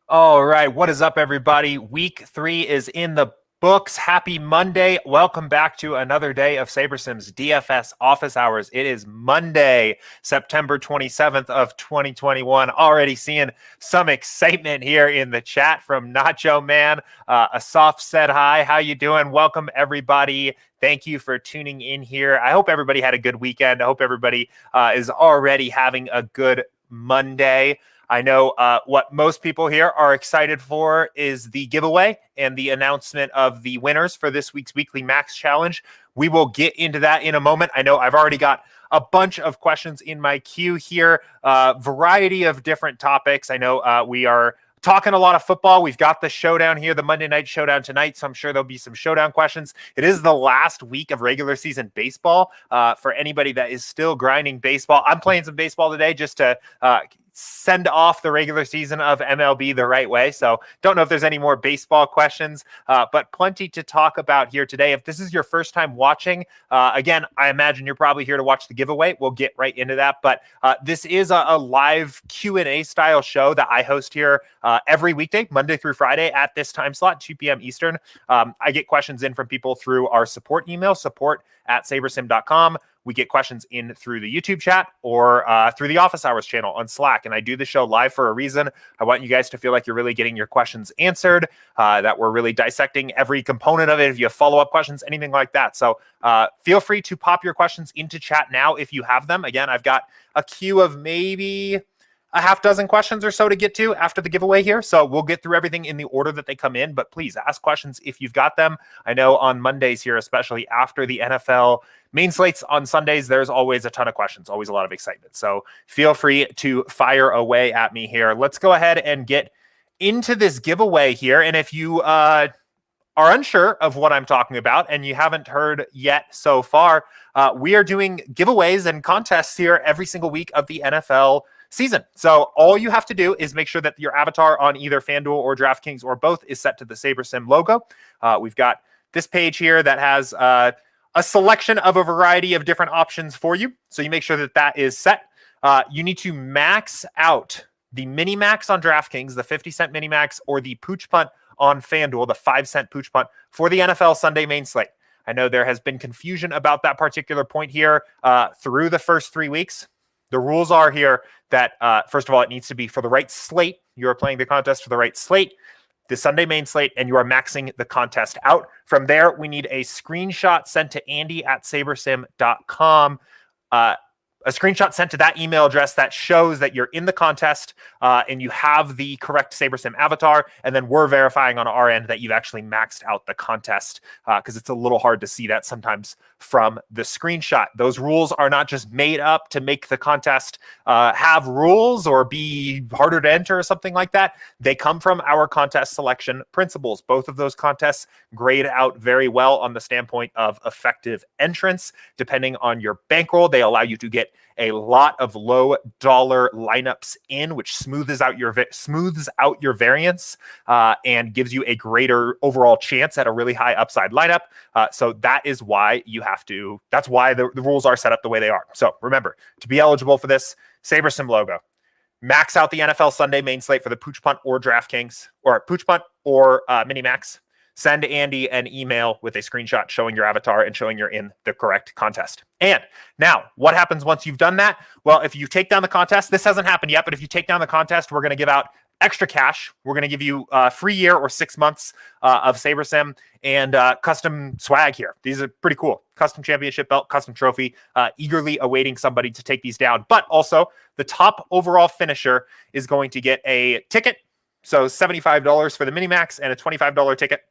All right, what is up, everybody? Week 3 is in the books. Happy Monday. Welcome back to another day of SaberSim's DFS Office Hours. It is Monday, September 27th of 2021. Already seeing some excitement here in the chat from Nacho Man. Asaf said hi. How you doing? Welcome, everybody. Thank you for tuning in here. I hope everybody had a good weekend. I hope everybody is already having a good Monday. I know what most people here are excited for is the giveaway and the announcement of the winners for this week's Weekly Max Challenge. We will get into that in a moment. I know I've already got a bunch of questions in my queue here, variety of different topics. I know we are talking a lot of football. We've got the showdown here, the Monday night showdown tonight, so I'm sure there'll be some showdown questions. It is the last week of regular season baseball for anybody that is still grinding baseball. I'm playing some baseball today just to send off the regular season of MLB the right way. So don't know if there's any more baseball questions, but plenty to talk about here today. If this is your first time watching, again, I imagine you're probably here to watch the giveaway. We'll get right into that. But this is a live Q&A style show that I host here every weekday, Monday through Friday at this time slot, 2 p.m. Eastern. I get questions in from people through our support email, support@sabersim.com. We get questions in through the YouTube chat or through the Office Hours channel on Slack. And I do the show live for a reason. I want you guys to feel like you're really getting your questions answered, that we're really dissecting every component of it. If you have follow-up questions, anything like that. So feel free to pop your questions into chat now if you have them. Again, I've got a queue of maybe a half dozen questions or so to get to after the giveaway here. So we'll get through everything in the order that they come in, but please ask questions if you've got them. I know on Mondays here, especially after the NFL main slates on Sundays, there's always a ton of questions, always a lot of excitement. So feel free to fire away at me here. Let's go ahead and get into this giveaway here. And if you are unsure of what I'm talking about and you haven't heard yet so far, we are doing giveaways and contests here every single week of the NFL season. So all you have to do is make sure that your avatar on either FanDuel or DraftKings or both is set to the SaberSim logo. We've got this page here that has a selection of a variety of different options for you. So you make sure that that is set. You need to max out the mini max on DraftKings, the 50-cent mini max, or the pooch punt on FanDuel, the 5-cent pooch punt for the NFL Sunday main slate. I know there has been confusion about that particular point here through the first 3 weeks. The rules are here that, first of all, it needs to be for the right slate. You are playing the contest for the right slate, the Sunday main slate, and you are maxing the contest out. From there, we need a screenshot sent to andy@sabersim.com. A screenshot sent to that email address that shows that you're in the contest and you have the correct SaberSim avatar. And then we're verifying on our end that you've actually maxed out the contest because it's a little hard to see that sometimes from the screenshot. Those rules are not just made up to make the contest have rules or be harder to enter or something like that. They come from our contest selection principles. Both of those contests grade out very well on the standpoint of effective entrance. Depending on your bankroll, they allow you to get a lot of low dollar lineups in, which smooths out your variance and gives you a greater overall chance at a really high upside lineup. So that is why you have to. That's why the rules are set up the way they are. So remember, to be eligible for this, SaberSim logo, max out the NFL Sunday main slate for the pooch punt or DraftKings, or pooch punt or mini max. Send Andy an email with a screenshot showing your avatar and showing you're in the correct contest. And now, what happens once you've done that? Well, if you take down the contest, this hasn't happened yet, but if you take down the contest, we're going to give out extra cash. We're going to give you a free year or 6 months of SaberSim and custom swag here. These are pretty cool. Custom championship belt, custom trophy, eagerly awaiting somebody to take these down. But also, the top overall finisher is going to get a ticket. So $75 for the mini-max and a $25 ticket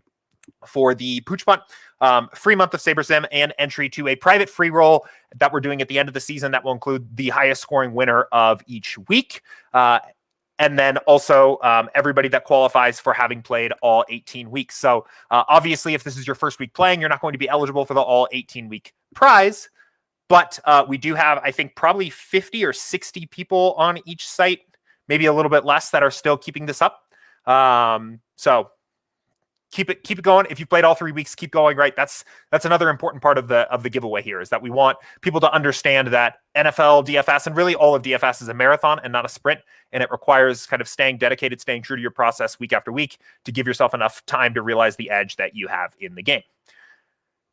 for the pooch punt, free month of SaberSim, and entry to a private free roll that we're doing at the end of the season that will include the highest scoring winner of each week. And then also everybody that qualifies for having played all 18 weeks. So obviously, if this is your first week playing, you're not going to be eligible for the all 18-week prize. But we do have, I think, probably 50 or 60 people on each site, maybe a little bit less, that are still keeping this up. So keep it going. If you played all 3 weeks, keep going. Right. That's another important part of the giveaway here, is that we want people to understand that NFL DFS and really all of DFS is a marathon and not a sprint. And it requires kind of staying dedicated, staying true to your process week after week to give yourself enough time to realize the edge that you have in the game.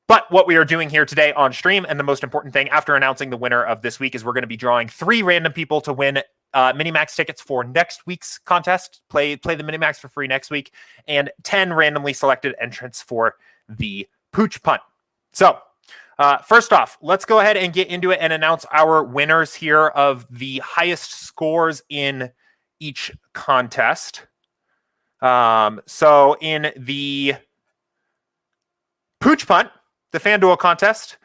But what we are doing here today on stream, and the most important thing after announcing the winner of this week, is we're going to be drawing 3 random people to win Minimax tickets for next week's contest. Play the Minimax for free next week, and 10 randomly selected entrants for the Pooch Punt. So first off, let's go ahead and get into it and announce our winners here of the highest scores in each contest. So in the Pooch Punt, the FanDuel contest,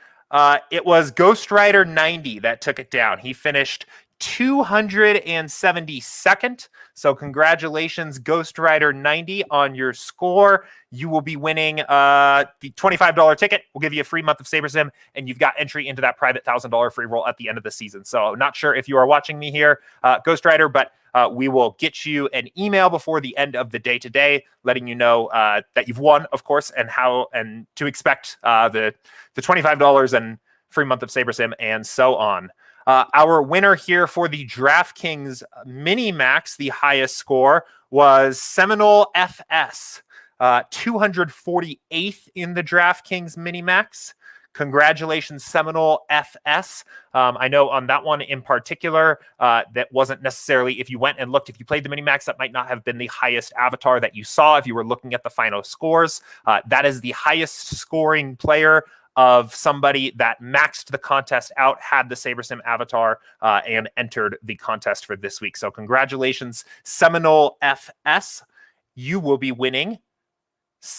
it was Ghost Rider 90 that took it down. He finished 272nd. So congratulations, Ghost Rider 90, on your score. You will be winning the $25 ticket. We'll give you a free month of SaberSim, and you've got entry into that private $1,000 free roll at the end of the season. So not sure if you are watching me here, Ghost Rider, but we will get you an email before the end of the day today, letting you know that you've won, of course, and how and to expect the $25 and free month of SaberSim and so on. Our winner here for the DraftKings Mini Max, the highest score, was Seminole FS, 248th in the DraftKings Mini Max. Congratulations, Seminole FS. I know on that one in particular, that wasn't necessarily, if you went and looked, if you played the Minimax, that might not have been the highest avatar that you saw if you were looking at the final scores. That is the highest scoring player of somebody that maxed the contest out, had the SaberSim avatar, and entered the contest for this week. So congratulations, Seminole FS. You will be winning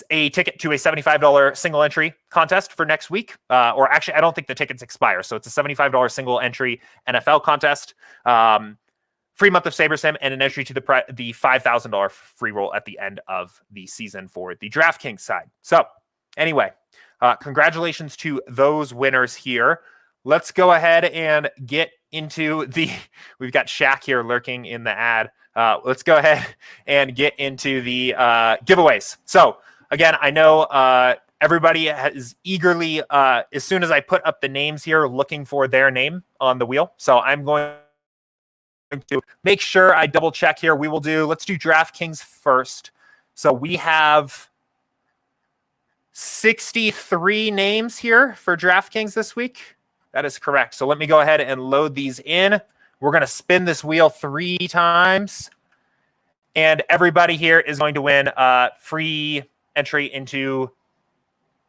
a ticket to a $75 single entry contest for next week. Or actually, I don't think the tickets expire. So it's a $75 single entry NFL contest, free month of SaberSim, and an entry to the $5,000 free roll at the end of the season for the DraftKings side. So anyway, congratulations to those winners here. Let's go ahead and get into we've got Shaq here lurking in the ad. Let's go ahead and get into the giveaways. So again, I know everybody is eagerly, as soon as I put up the names here, looking for their name on the wheel. So I'm going to make sure I double check here. Let's do DraftKings first. So we have 63 names here for DraftKings this week. That is correct. So let me go ahead and load these in. We're going to spin this wheel 3 times. And everybody here is going to win free entry into,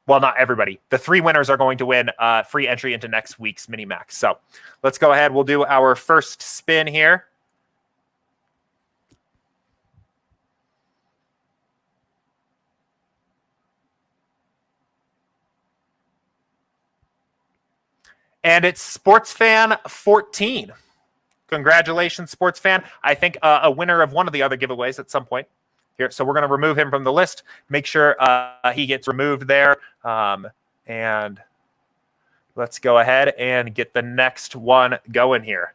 well, not everybody. The 3 winners are going to win free entry into next week's Mini Max. So let's go ahead. We'll do our first spin here. And it's Sports Fan 14. Congratulations, Sports Fan. I think a winner of one of the other giveaways at some point here. So we're going to remove him from the list. Make sure he gets removed there. And let's go ahead and get the next one going here.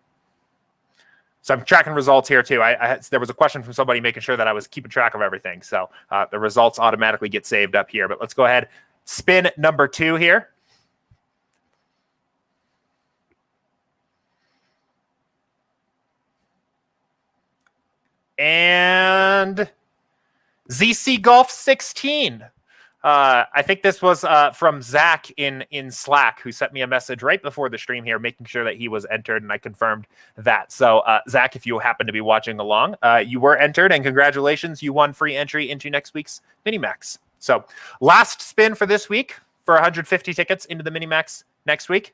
So I'm tracking results here too. There was a question from somebody making sure that I was keeping track of everything. So the results automatically get saved up here. But let's go ahead. Spin number 2 here. And ZC Golf 16. I think this was from Zach in Slack, who sent me a message right before the stream here, making sure that he was entered, and I confirmed that. So Zach, if you happen to be watching along, you were entered, and congratulations, you won free entry into next week's Minimax. So last spin for this week for 150 tickets into the Minimax next week.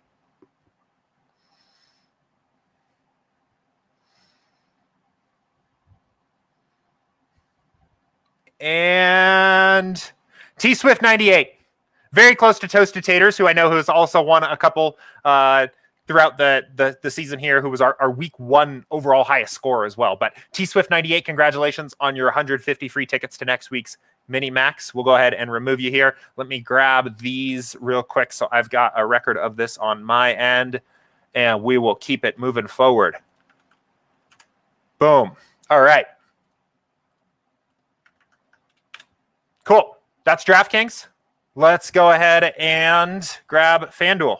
And T-Swift 98, very close to Toasted Taters, who I know has also won a couple throughout the season here, who was our week 1 overall highest scorer as well. But T-Swift 98, congratulations on your 150 free tickets to next week's Mini Max. We'll go ahead and remove you here. Let me grab these real quick so I've got a record of this on my end, and we will keep it moving forward. Boom. All right. Cool. That's DraftKings. Let's go ahead and grab FanDuel.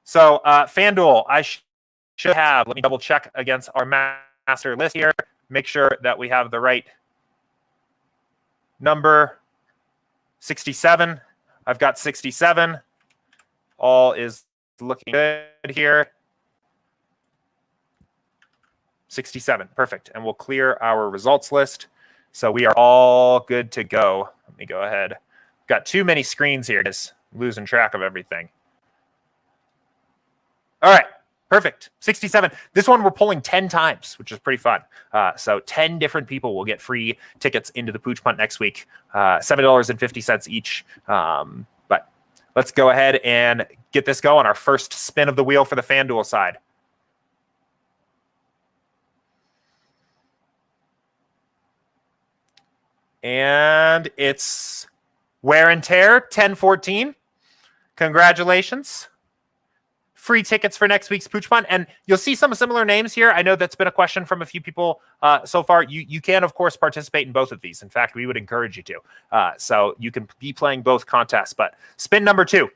So FanDuel, I should have, let me double check against our master list here, make sure that we have the right number. 67. I've got 67. All is looking good here. 67. Perfect. And we'll clear our results list. So we are all good to go. Let me go ahead. Got too many screens here. Just losing track of everything. All right. Perfect. 67. This one we're pulling 10 times, which is pretty fun. So 10 different people will get free tickets into the Pooch Punt next week. $7.50 each. But let's go ahead and get this going. Our first spin of the wheel for the FanDuel side. And it's wear and tear, 10-14. Congratulations. Free tickets for next week's Pooch Punt. And you'll see some similar names here. I know that's been a question from a few people so far. You can, of course, participate in both of these. In fact, we would encourage you to. So you can be playing both contests. But spin number 2.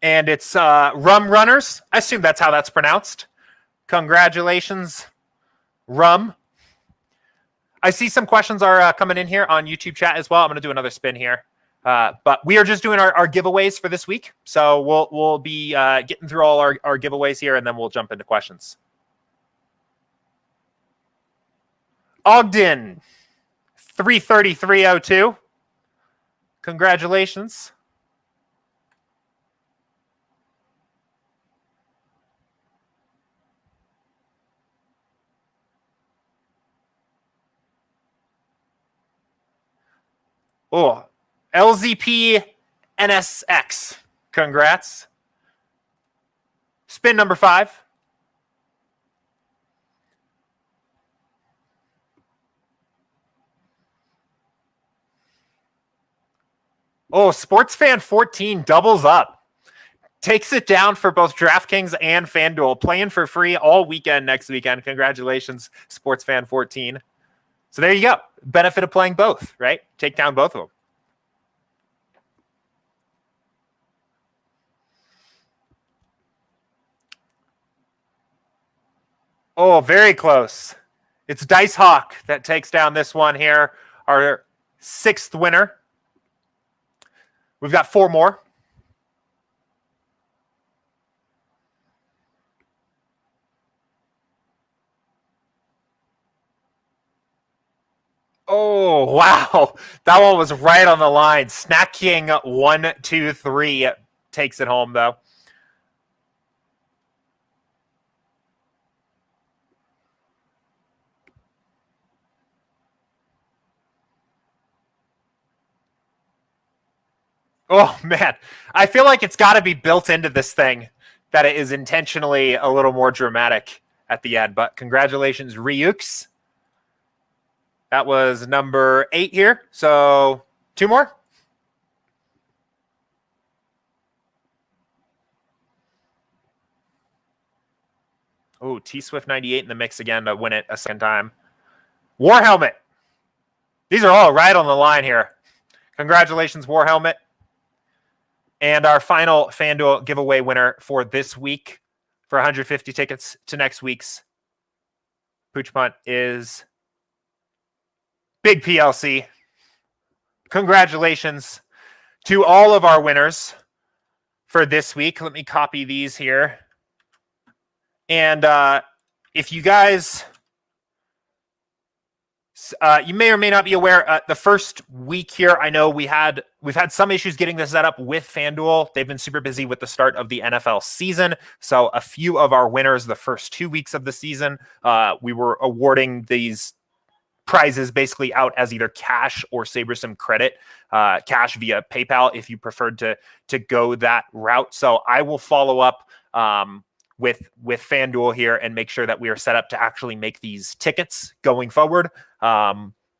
And it's Rum Runners. I assume that's how that's pronounced. Congratulations, Rum. I see some questions are coming in here on YouTube chat as well. I'm going to do another spin here. But we are just doing our giveaways for this week. So we'll be getting through all our giveaways here, and then we'll jump into questions. Ogden, 33302. Congratulations. Oh, LZP NSX. Congrats. Spin number 5. Oh, Sports Fan 14 doubles up. Takes it down for both DraftKings and FanDuel. Playing for free all weekend next weekend. Congratulations, Sports Fan 14. So there you go. Benefit of playing both, right? Take down both of them. Oh, very close. It's Dice Hawk that takes down this one here. Our 6th winner. We've got 4 more. Oh, wow. That one was right on the line. Snack King 123 takes it home, though. Oh, man. I feel like it's got to be built into this thing that it is intentionally a little more dramatic at the end. But congratulations, Ryuks. That was number 8 here. So 2 more. Oh, T-Swift 98 in the mix again to win it a second time. War Helmet. These are all right on the line here. Congratulations, War Helmet. And our final FanDuel giveaway winner for this week for 150 tickets to next week's Pooch Punt is Big PLC. Congratulations to all of our winners for this week. Let me copy these here. And if you guys, you may or may not be aware, the first week here, I know we've had some issues getting this set up with FanDuel. They've been super busy with the start of the NFL season. So a few of our winners the first 2 weeks of the season, we were awarding these prizes basically out as either cash or SaberSim credit, cash via PayPal if you preferred to go that route. So I will follow up with FanDuel here and make sure that we are set up to actually make these tickets going forward.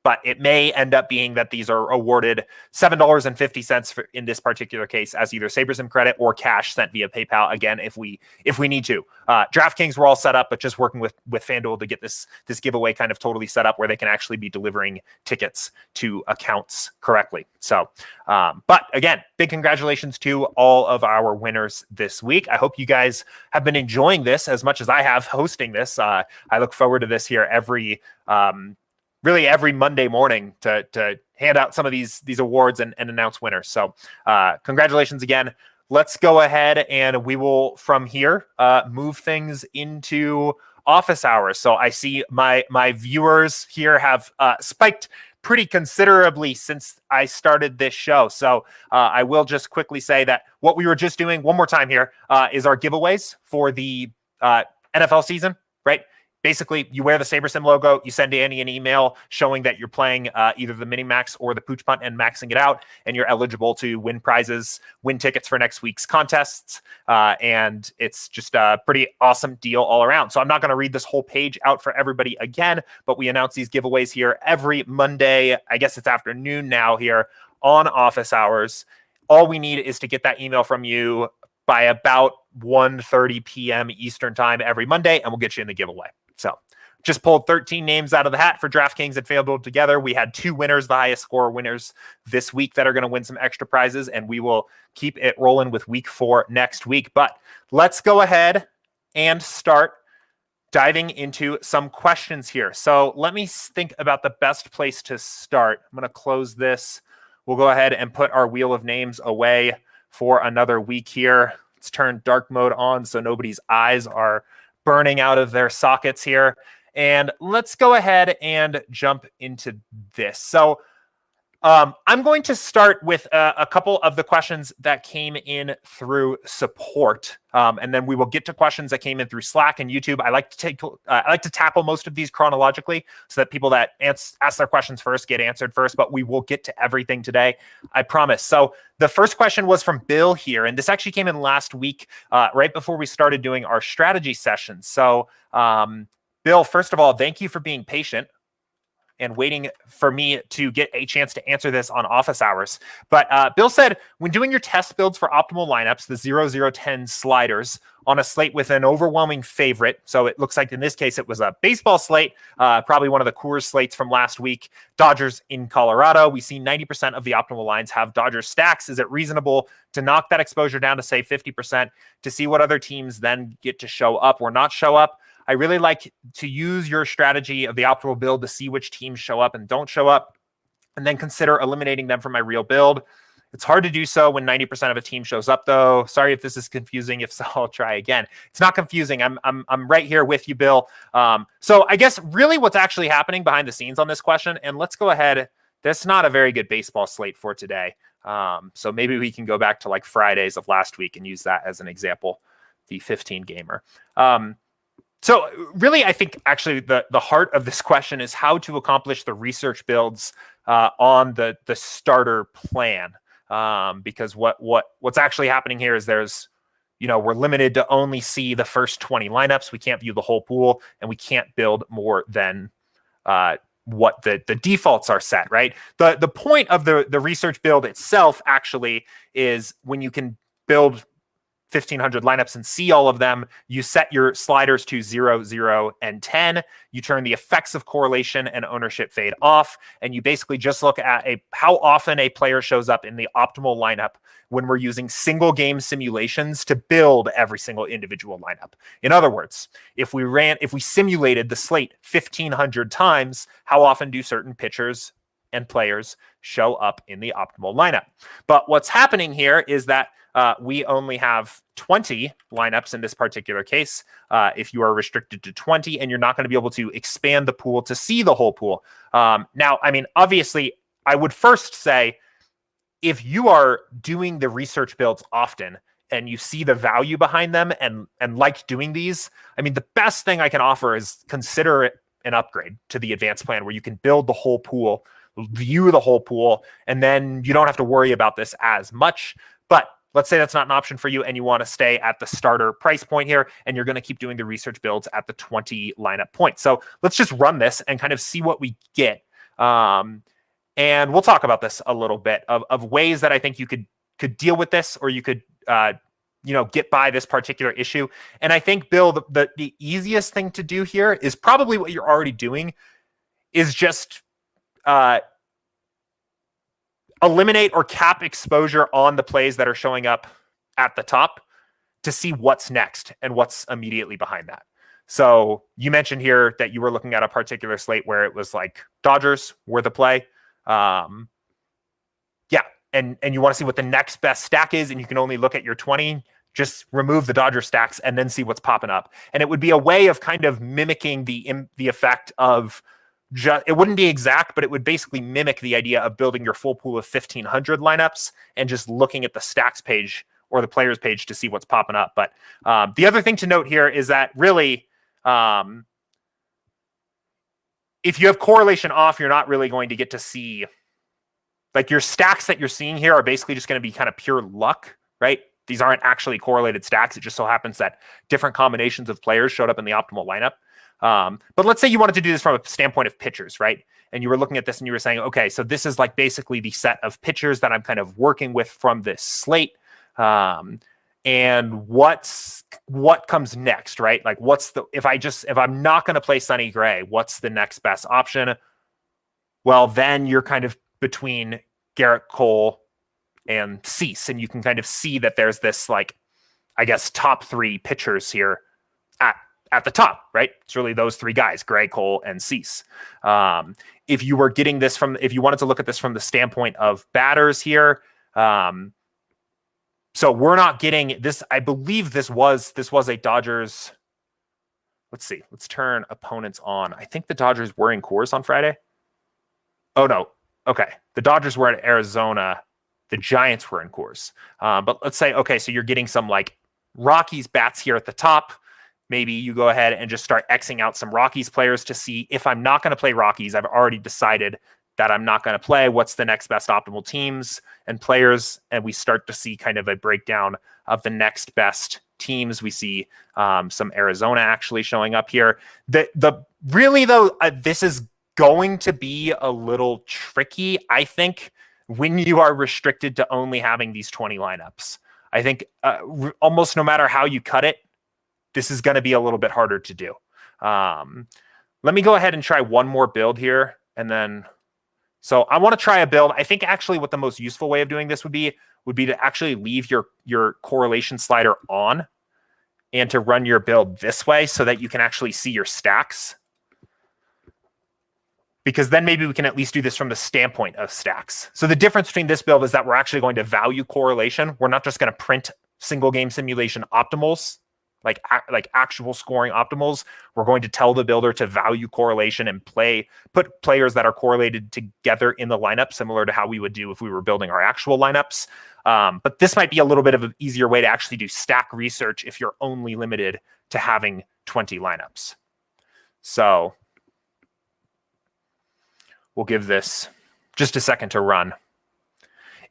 but it may end up being that these are awarded $7.50 in this particular case as either SaberSim credit or cash sent via PayPal. Again, if we need to. DraftKings, we're all set up, but just working with FanDuel to get this giveaway kind of totally set up where they can actually be delivering tickets to accounts correctly. So, but again, big congratulations to all of our winners this week. I hope you guys have been enjoying this as much as I have hosting this. I look forward to this here really every Monday morning to hand out some of these awards and announce winners. So congratulations again. Let's go ahead and we will from here move things into office hours. So I see my viewers here have spiked pretty considerably since I started this show. So I will just quickly say that what we were just doing one more time here is our giveaways for the NFL season, right? Basically, you wear the SaberSim logo, you send Annie an email showing that you're playing either the mini max or the pooch punt and maxing it out, and you're eligible to win prizes, win tickets for next week's contests, and it's just a pretty awesome deal all around. So I'm not going to read this whole page out for everybody again, but we announce these giveaways here every Monday. I guess it's afternoon now here on office hours. All we need is to get that email from you by about 1:30 p.m. Eastern time every Monday, and we'll get you in the giveaway. So just pulled 13 names out of the hat for DraftKings and FanDuel together. We had 2 winners, the highest score winners this week that are going to win some extra prizes, and we will keep it rolling with week 4 next week. But let's go ahead and start diving into some questions here. So let me think about the best place to start. I'm going to close this. We'll go ahead and put our wheel of names away for another week here. Let's turn dark mode on so nobody's eyes are burning out of their sockets here. And let's go ahead and jump into this. So I'm going to start with a couple of the questions that came in through support, and then we will get to questions that came in through Slack and YouTube. I like to tackle most of these chronologically so that people that ask their questions first get answered first. But we will get to everything today, I promise. So the first question was from Bill here, and this actually came in last week, right before we started doing our strategy sessions. So Bill, first of all, thank you for being patient and waiting for me to get a chance to answer this on office hours. But Bill said, when doing your test builds for optimal lineups, the 0-0-10 sliders on a slate with an overwhelming favorite, so it looks like in this case it was a baseball slate, probably one of the Coors slates from last week, Dodgers in Colorado. We see 90% of the optimal lines have Dodgers stacks. Is it reasonable to knock that exposure down to say 50% to see what other teams then get to show up or not show up? I really like to use your strategy of the optimal build to see which teams show up and don't show up, and then consider eliminating them from my real build. It's hard to do so when 90% of a team shows up, though. Sorry if this is confusing. If so, I'll try again. It's not confusing. I'm right here with you, Bill. So I guess really what's actually happening behind the scenes on this question, and let's go ahead. That's not a very good baseball slate for today. So maybe we can go back to like Fridays of last week and use that as an example, the 15 gamer. So really, I think actually the heart of this question is how to accomplish the research builds on the starter plan. Because what's actually happening here is we're limited to only see the first 20 lineups. We can't view the whole pool, and we can't build more than what the defaults are set, right? The point of the research build itself actually is when you can build 1,500 lineups and see all of them, you set your sliders to 0, 0, and 10. You turn the effects of correlation and ownership fade off, and you basically just look at how often a player shows up in the optimal lineup when we're using single game simulations to build every single individual lineup. In other words, if we simulated the slate 1,500 times, how often do certain pitchers and players show up in the optimal lineup? But what's happening here is that we only have 20 lineups in this particular case. If you are restricted to 20, and you're not going to be able to expand the pool to see the whole pool. Now, I mean, obviously, I would first say if you are doing the research builds often and you see the value behind them and like doing these, I mean, the best thing I can offer is consider it an upgrade to the advanced plan where you can build the whole pool, view the whole pool, and then you don't have to worry about this as much. But let's say that's not an option for you and you want to stay at the starter price point here, and you're going to keep doing the research builds at the 20 lineup point. So let's just run this and kind of see what we get. And we'll talk about this a little bit of ways that I think you could deal with this, or you could get by this particular issue. And I think, Bill, the easiest thing to do here is probably what you're already doing, is just eliminate or cap exposure on the plays that are showing up at the top to see what's next and what's immediately behind that. So you mentioned here that you were looking at a particular slate where it was like Dodgers were the play. And you want to see what the next best stack is, and you can only look at your 20. Just remove the Dodger stacks and then see what's popping up. And it would be a way of kind of mimicking the effect of it wouldn't be exact, but it would basically mimic the idea of building your full pool of 1,500 lineups and just looking at the stacks page or the players page to see what's popping up. But the other thing to note here is that really, if you have correlation off, you're not really going to get to see, like, your stacks that you're seeing here are basically just going to be kind of pure luck, right? These aren't actually correlated stacks. It just so happens that different combinations of players showed up in the optimal lineup. But let's say you wanted to do this from a standpoint of pitchers, right? And you were looking at this and you were saying, okay, so this is like basically the set of pitchers that I'm kind of working with from this slate. And what comes next, right? Like, if I'm not going to play Sonny Gray, what's the next best option? Well, then you're kind of between Garrett Cole and Cease, and you can kind of see that there's this, like, I guess, top three pitchers here at the top, right? It's really those three guys, Gray, Cole, and Cease. If you wanted to look at this from the standpoint of batters here, so we're not getting this. I believe this was a Dodgers. Let's see. Let's turn opponents on. I think the Dodgers were in Coors on Friday. Oh, no. Okay. The Dodgers were at Arizona. The Giants were in Coors. But let's say, okay, so you're getting some, like, Rockies bats here at the top. Maybe you go ahead and just start Xing out some Rockies players to see, if I'm not going to play Rockies, I've already decided that I'm not going to play, what's the next best optimal teams and players. And we start to see kind of a breakdown of the next best teams. We see some Arizona actually showing up here. Really though, this is going to be a little tricky, I think, when you are restricted to only having these 20 lineups. I think almost no matter how you cut it, this is going to be a little bit harder to do. Let me go ahead and try one more build here. And then, so I want to try a build. I think actually what the most useful way of doing this would be to actually leave your correlation slider on and to run your build this way so that you can actually see your stacks. Because then maybe we can at least do this from the standpoint of stacks. So the difference between this build is that we're actually going to value correlation. We're not just going to print single game simulation optimals, like actual scoring optimals. We're going to tell the builder to value correlation and put players that are correlated together in the lineup, similar to how we would do if we were building our actual lineups. But this might be a little bit of an easier way to actually do stack research if you're only limited to having 20 lineups. So we'll give this just a second to run.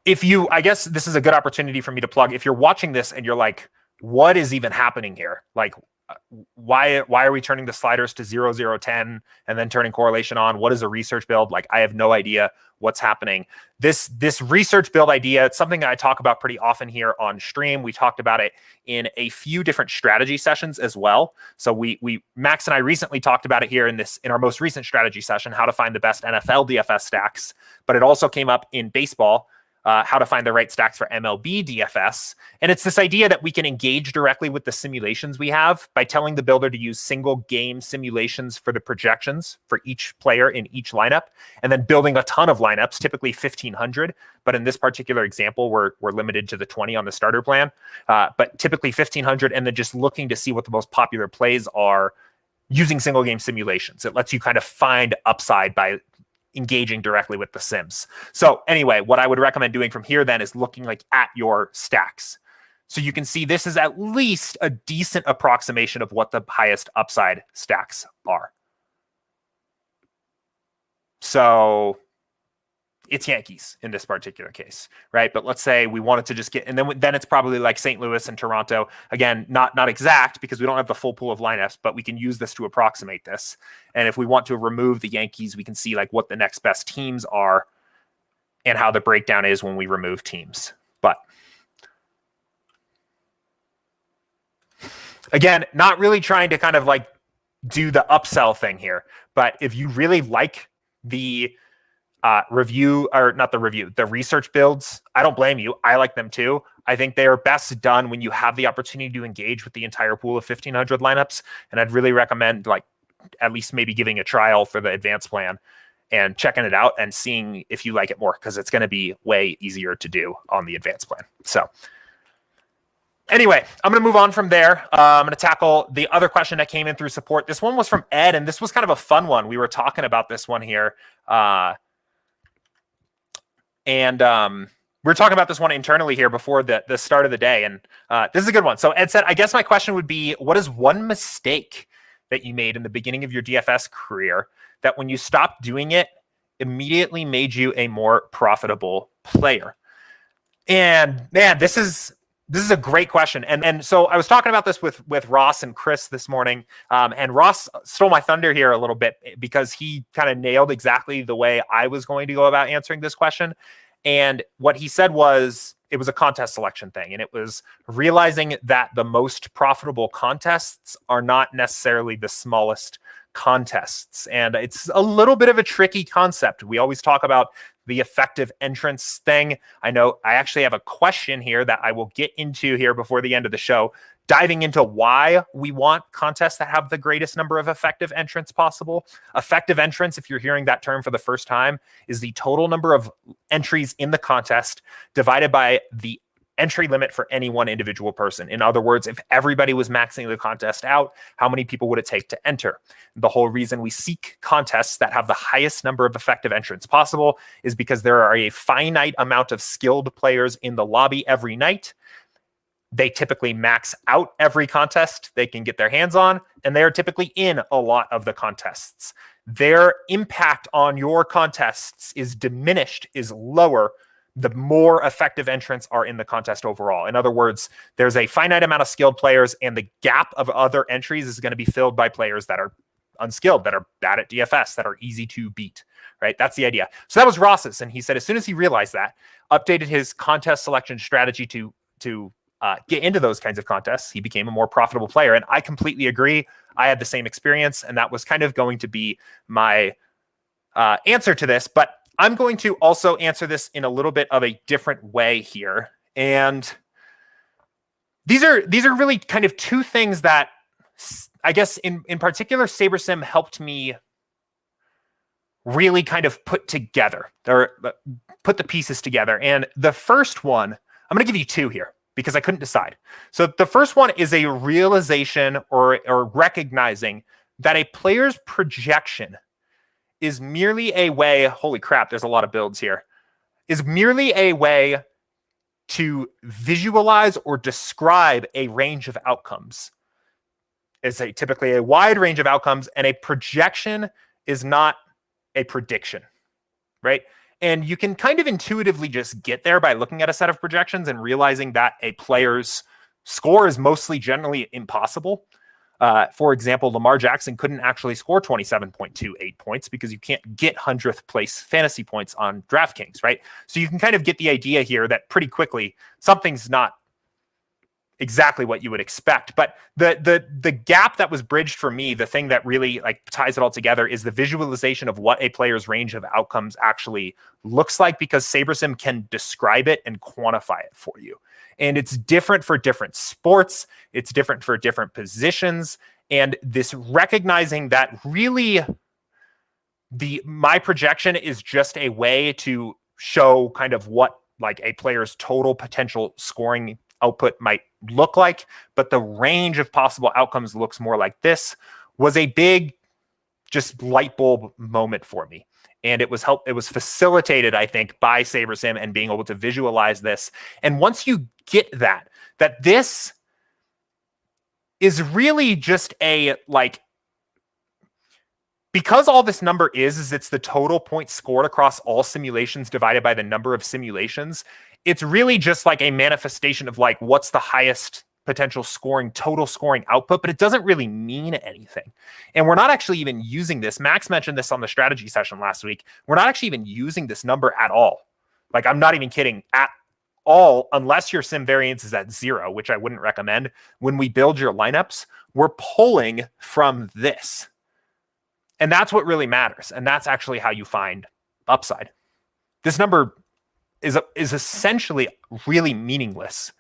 I guess this is a good opportunity for me to plug. If you're watching this and you're like, what is even happening here? Like, why are we turning the sliders to 0, 0, 10 and then turning correlation on? What is a research build? Like, I have no idea what's happening. This research build idea, it's something that I talk about pretty often here on stream. We talked about it in a few different strategy sessions as well. So Max and I recently talked about it here in our most recent strategy session, how to find the best NFL DFS stacks, but it also came up in baseball, how to find the right stacks for MLB DFS. And it's this idea that we can engage directly with the simulations we have by telling the builder to use single game simulations for the projections for each player in each lineup, and then building a ton of lineups, typically 1,500. But in this particular example, we're limited to the 20 on the starter plan, but typically 1,500, and then just looking to see what the most popular plays are using single game simulations. It lets you kind of find upside by engaging directly with the sims. So anyway, what I would recommend doing from here then is looking like at your stacks. So you can see this is at least a decent approximation of what the highest upside stacks are. So it's Yankees in this particular case, right? But let's say we wanted to just get, and then it's probably like St. Louis and Toronto. Again, not exact because we don't have the full pool of lineups, but we can use this to approximate this. And if we want to remove the Yankees, we can see like what the next best teams are and how the breakdown is when we remove teams. But again, not really trying to kind of like do the upsell thing here, but if you really like the the research builds, I don't blame you. I like them too. I think they are best done when you have the opportunity to engage with the entire pool of 1,500 lineups. And I'd really recommend like at least maybe giving a trial for the advanced plan and checking it out and seeing if you like it more, because it's going to be way easier to do on the advanced plan. So anyway, I'm going to move on from there. I'm going to tackle the other question that came in through support. This one was from Ed, and this was kind of a fun one. We were talking about this one here. We're talking about this one internally here before the start of the day. And this is a good one. So Ed said, I guess my question would be, what is one mistake that you made in the beginning of your DFS career that when you stopped doing it immediately made you a more profitable player? And man, this is a great question. And so I was talking about this with Ross and Chris this morning. And Ross stole my thunder here a little bit because he kind of nailed exactly the way I was going to go about answering this question. And what he said was, it was a contest selection thing. And it was realizing that the most profitable contests are not necessarily the smallest contests. And it's a little bit of a tricky concept. We always talk about the effective entrance thing. I know I actually have a question here that I will get into here before the end of the show, diving into why we want contests that have the greatest number of effective entrants possible. Effective entrants, if you're hearing that term for the first time, is the total number of entries in the contest divided by the entry limit for any one individual person. In other words, if everybody was maxing the contest out, how many people would it take to enter? The whole reason we seek contests that have the highest number of effective entrants possible is because there are a finite amount of skilled players in the lobby every night. They typically max out every contest they can get their hands on, and they are typically in a lot of the contests. Their impact on your contests is diminished, is lower, the more effective entrants are in the contest overall. In other words, there's a finite amount of skilled players, and the gap of other entries is going to be filled by players that are unskilled, that are bad at DFS, that are easy to beat, right? That's the idea. So that was Ross's, and he said as soon as he realized that, updated his contest selection strategy to get into those kinds of contests, he became a more profitable player. And I completely agree. I had the same experience, and that was kind of going to be my answer to this. But I'm going to also answer this in a little bit of a different way here. And these are really kind of two things that I guess in particular, SaberSim helped me really kind of put together, or put the pieces together. And the first one, I'm going to give you two here because I couldn't decide. So the first one is a realization or recognizing that a player's projection is merely a way, holy crap, there's a lot of builds here, is merely a way to visualize or describe a range of outcomes. It's typically a wide range of outcomes, and a projection is not a prediction, right? And you can kind of intuitively just get there by looking at a set of projections and realizing that a player's score is mostly generally impossible. For example, Lamar Jackson couldn't actually score 27.28 points because you can't get 100th place fantasy points on DraftKings, right? So you can kind of get the idea here that pretty quickly something's not exactly what you would expect. But the gap that was bridged for me, the thing that really like ties it all together, is the visualization of what a player's range of outcomes actually looks like, because SaberSim can describe it and quantify it for you. And it's different for different sports. It's different for different positions. And this recognizing that really my projection is just a way to show kind of what like a player's total potential scoring output might look like, but the range of possible outcomes looks more like this, was a big just light bulb moment for me. And it was facilitated, I think, by SaberSim and being able to visualize this. And once you get that this is really just a like because all this number is it's the total points scored across all simulations divided by the number of simulations. It's really just like a manifestation of like what's the highest potential total scoring output, but it doesn't really mean anything. And we're not actually even using this. Max mentioned this on the strategy session last week. We're not actually even using this number at all. Like, I'm not even kidding, at all, unless your sim variance is at 0, which I wouldn't recommend. When we build your lineups, we're pulling from this. And that's what really matters. And that's actually how you find upside. This number is essentially really meaningless,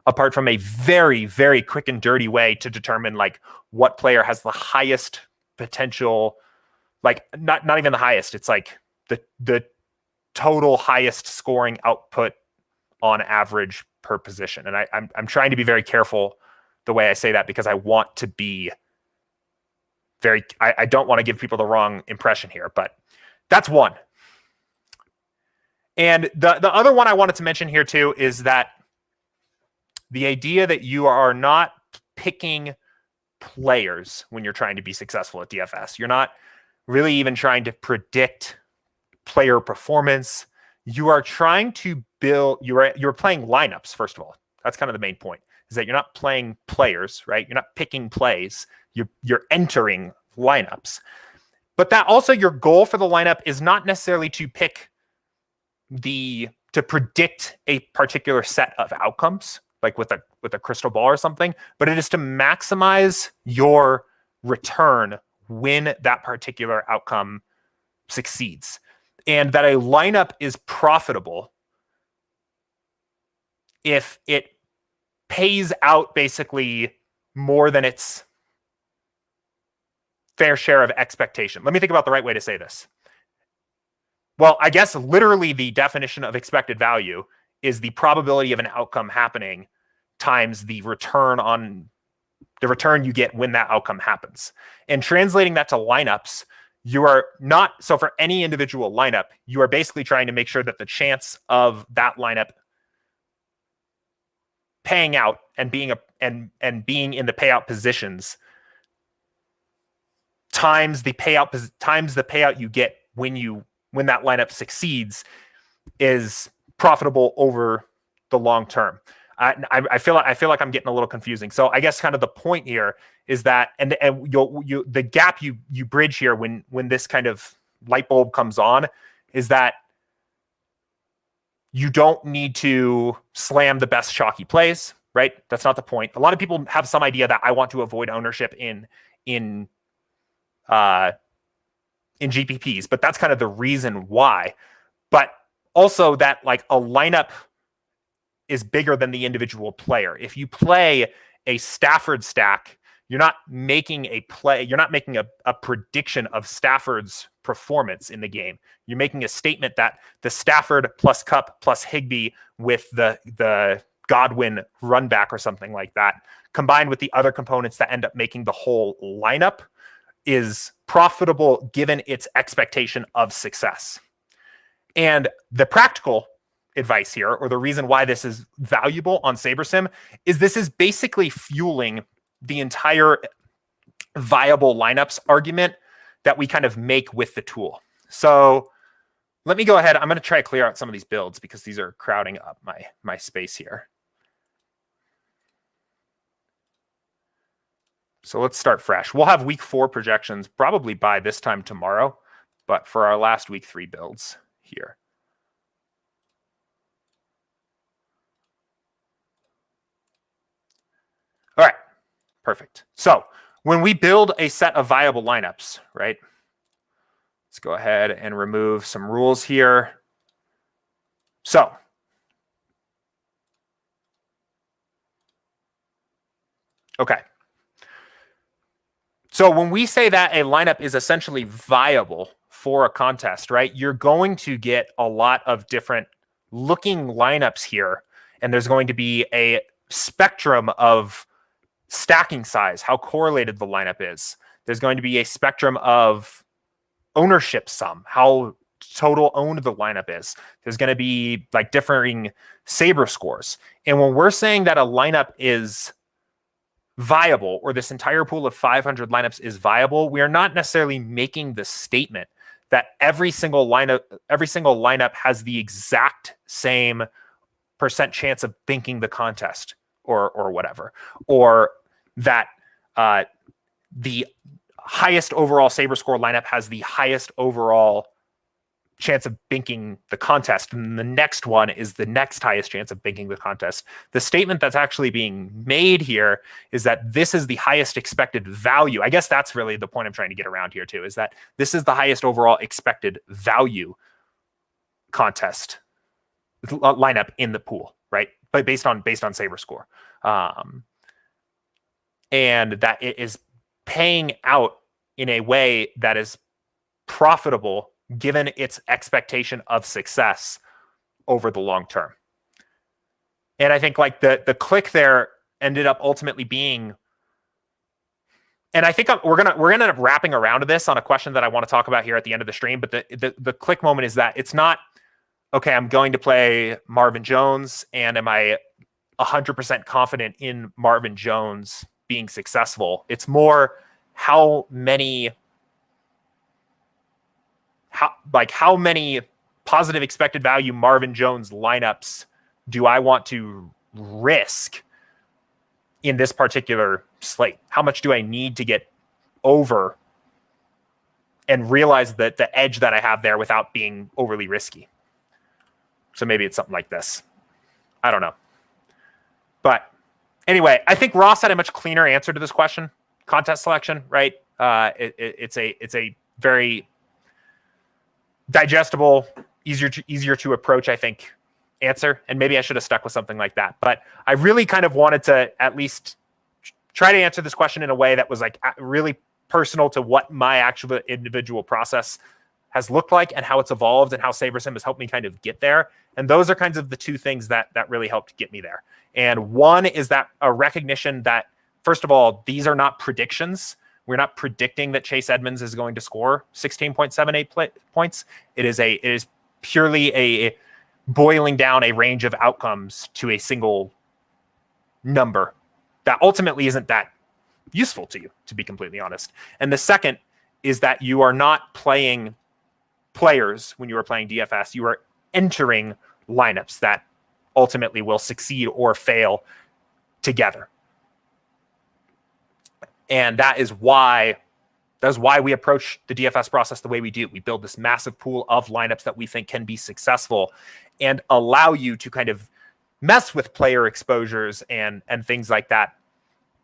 apart from a very, very quick and dirty way to determine like what player has the highest potential, like not even the highest. It's like the total highest scoring output on average per position. And I'm trying to be very careful the way I say that, because I want to be I don't want to give people the wrong impression here, but that's one. And the other one I wanted to mention here too is that the idea that you are not picking players when you're trying to be successful at DFS. You're not really even trying to predict player performance. You are trying to build, you're playing lineups, first of all. That's kind of the main point, is that you're not playing players, right? You're not picking plays. You're entering lineups. But that also, your goal for the lineup is not necessarily to pick to predict a particular set of outcomes, like with a crystal ball or something, but it is to maximize your return when that particular outcome succeeds. And that a lineup is profitable if it pays out basically more than its fair share of expectation. Let me think about the right way to say this. Well, I guess literally the definition of expected value is the probability of an outcome happening times the return you get when that outcome happens. And translating that to lineups, you are not, so for any individual lineup, you are basically trying to make sure that the chance of that lineup paying out and being in the payout positions times the payout you get when that lineup succeeds is profitable over the long term. I feel like I'm getting a little confusing. So I guess kind of the point here is that, and the gap you bridge here when this kind of light bulb comes on is that you don't need to slam the best chalky plays, right? That's not the point. A lot of people have some idea that I want to avoid ownership in GPPs, but that's kind of the reason why. But also that like a lineup is bigger than the individual player. If you play a Stafford stack, you're not making a play. You're not making a prediction of Stafford's performance in the game. You're making a statement that the Stafford plus Kupp plus Higbee with the Godwin run back or something like that, combined with the other components that end up making the whole lineup, is profitable given its expectation of success. And the practical advice here, or the reason why this is valuable on SaberSim, is this is basically fueling the entire viable lineups argument that we kind of make with the tool. So let me go ahead. I'm going to try to clear out some of these builds because these are crowding up my space here. So let's start fresh. We'll have week 4 projections probably by this time tomorrow, but for our last week 3 builds here. All right, perfect. So when we build a set of viable lineups, right? Let's go ahead and remove some rules here. So okay. So when we say that a lineup is essentially viable for a contest, right? You're going to get a lot of different looking lineups here, and there's going to be a spectrum of stacking size, how correlated the lineup is. There's going to be a spectrum of ownership sum, how total owned the lineup is. There's going to be like differing Saber scores. And when we're saying that a lineup is viable, or this entire pool of 500 lineups is viable, we are not necessarily making the statement that every single lineup has the exact same percent chance of binking the contest or whatever, or that the highest overall Saber score lineup has the highest overall chance of binking the contest, and the next one is the next highest chance of binking the contest. The statement that's actually being made here is that this is the highest expected value. I guess that's really the point I'm trying to get around here too, is that this is the highest overall expected value contest lineup in the pool, right? But based on Saber score, and that it is paying out in a way that is profitable given its expectation of success over the long term. And I think like the click there ended up ultimately being, and I think we're gonna end up wrapping around to this on a question that I want to talk about here at the end of the stream. But the click moment is that it's not, okay, I'm going to play Marvin Jones, and am I 100% confident in Marvin Jones being successful? It's more how many positive expected value Marvin Jones lineups do I want to risk in this particular slate? How much do I need to get over and realize that the edge that I have there without being overly risky? So maybe it's something like this. I don't know. But anyway, I think Ross had a much cleaner answer to this question. Contest selection, right? It's a very digestible, easier to approach, I think, answer. And maybe I should have stuck with something like that. But I really kind of wanted to at least try to answer this question in a way that was like really personal to what my actual individual process has looked like and how it's evolved and how SaberSim has helped me kind of get there. And those are kinds of the two things that really helped get me there. And one is that a recognition that, first of all, these are not predictions. We're not predicting that Chase Edmonds is going to score 16.78 points. It is purely a boiling down a range of outcomes to a single number that ultimately isn't that useful to you, to be completely honest. And the second is that you are not playing players when you are playing DFS. You are entering lineups that ultimately will succeed or fail together. And that is why we approach the DFS process the way we do. We build this massive pool of lineups that we think can be successful and allow you to kind of mess with player exposures and things like that,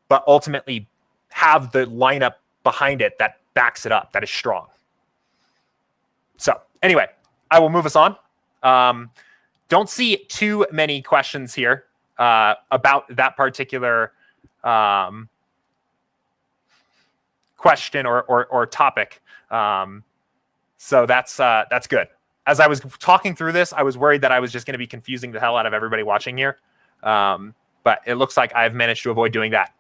but ultimately have the lineup behind it that backs it up, that is strong. So anyway, I will move us on. Don't see too many questions here about that particular question or topic. So that's good. As I was talking through this, I was worried that I was just going to be confusing the hell out of everybody watching here. But it looks like I've managed to avoid doing that.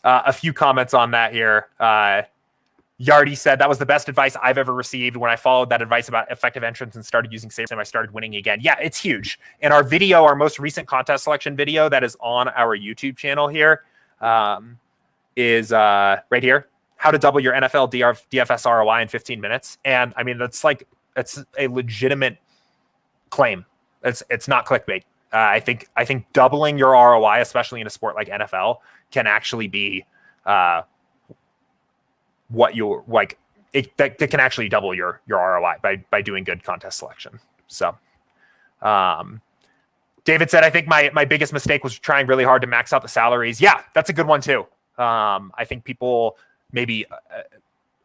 A few comments on that here. Yardy said, that was the best advice I've ever received. When I followed that advice about effective entrants and started using SaberSim, I started winning again. Yeah, it's huge. And our video, our most recent contest selection video that is on our YouTube channel here, is right here. How to double your NFL DFS ROI in 15 minutes. And I mean, it's a legitimate claim. It's not clickbait. I think doubling your ROI, especially in a sport like NFL, can actually be what you're like. That can actually double your ROI by doing good contest selection. So, David said, I think my biggest mistake was trying really hard to max out the salaries. Yeah, that's a good one too. I think people maybe,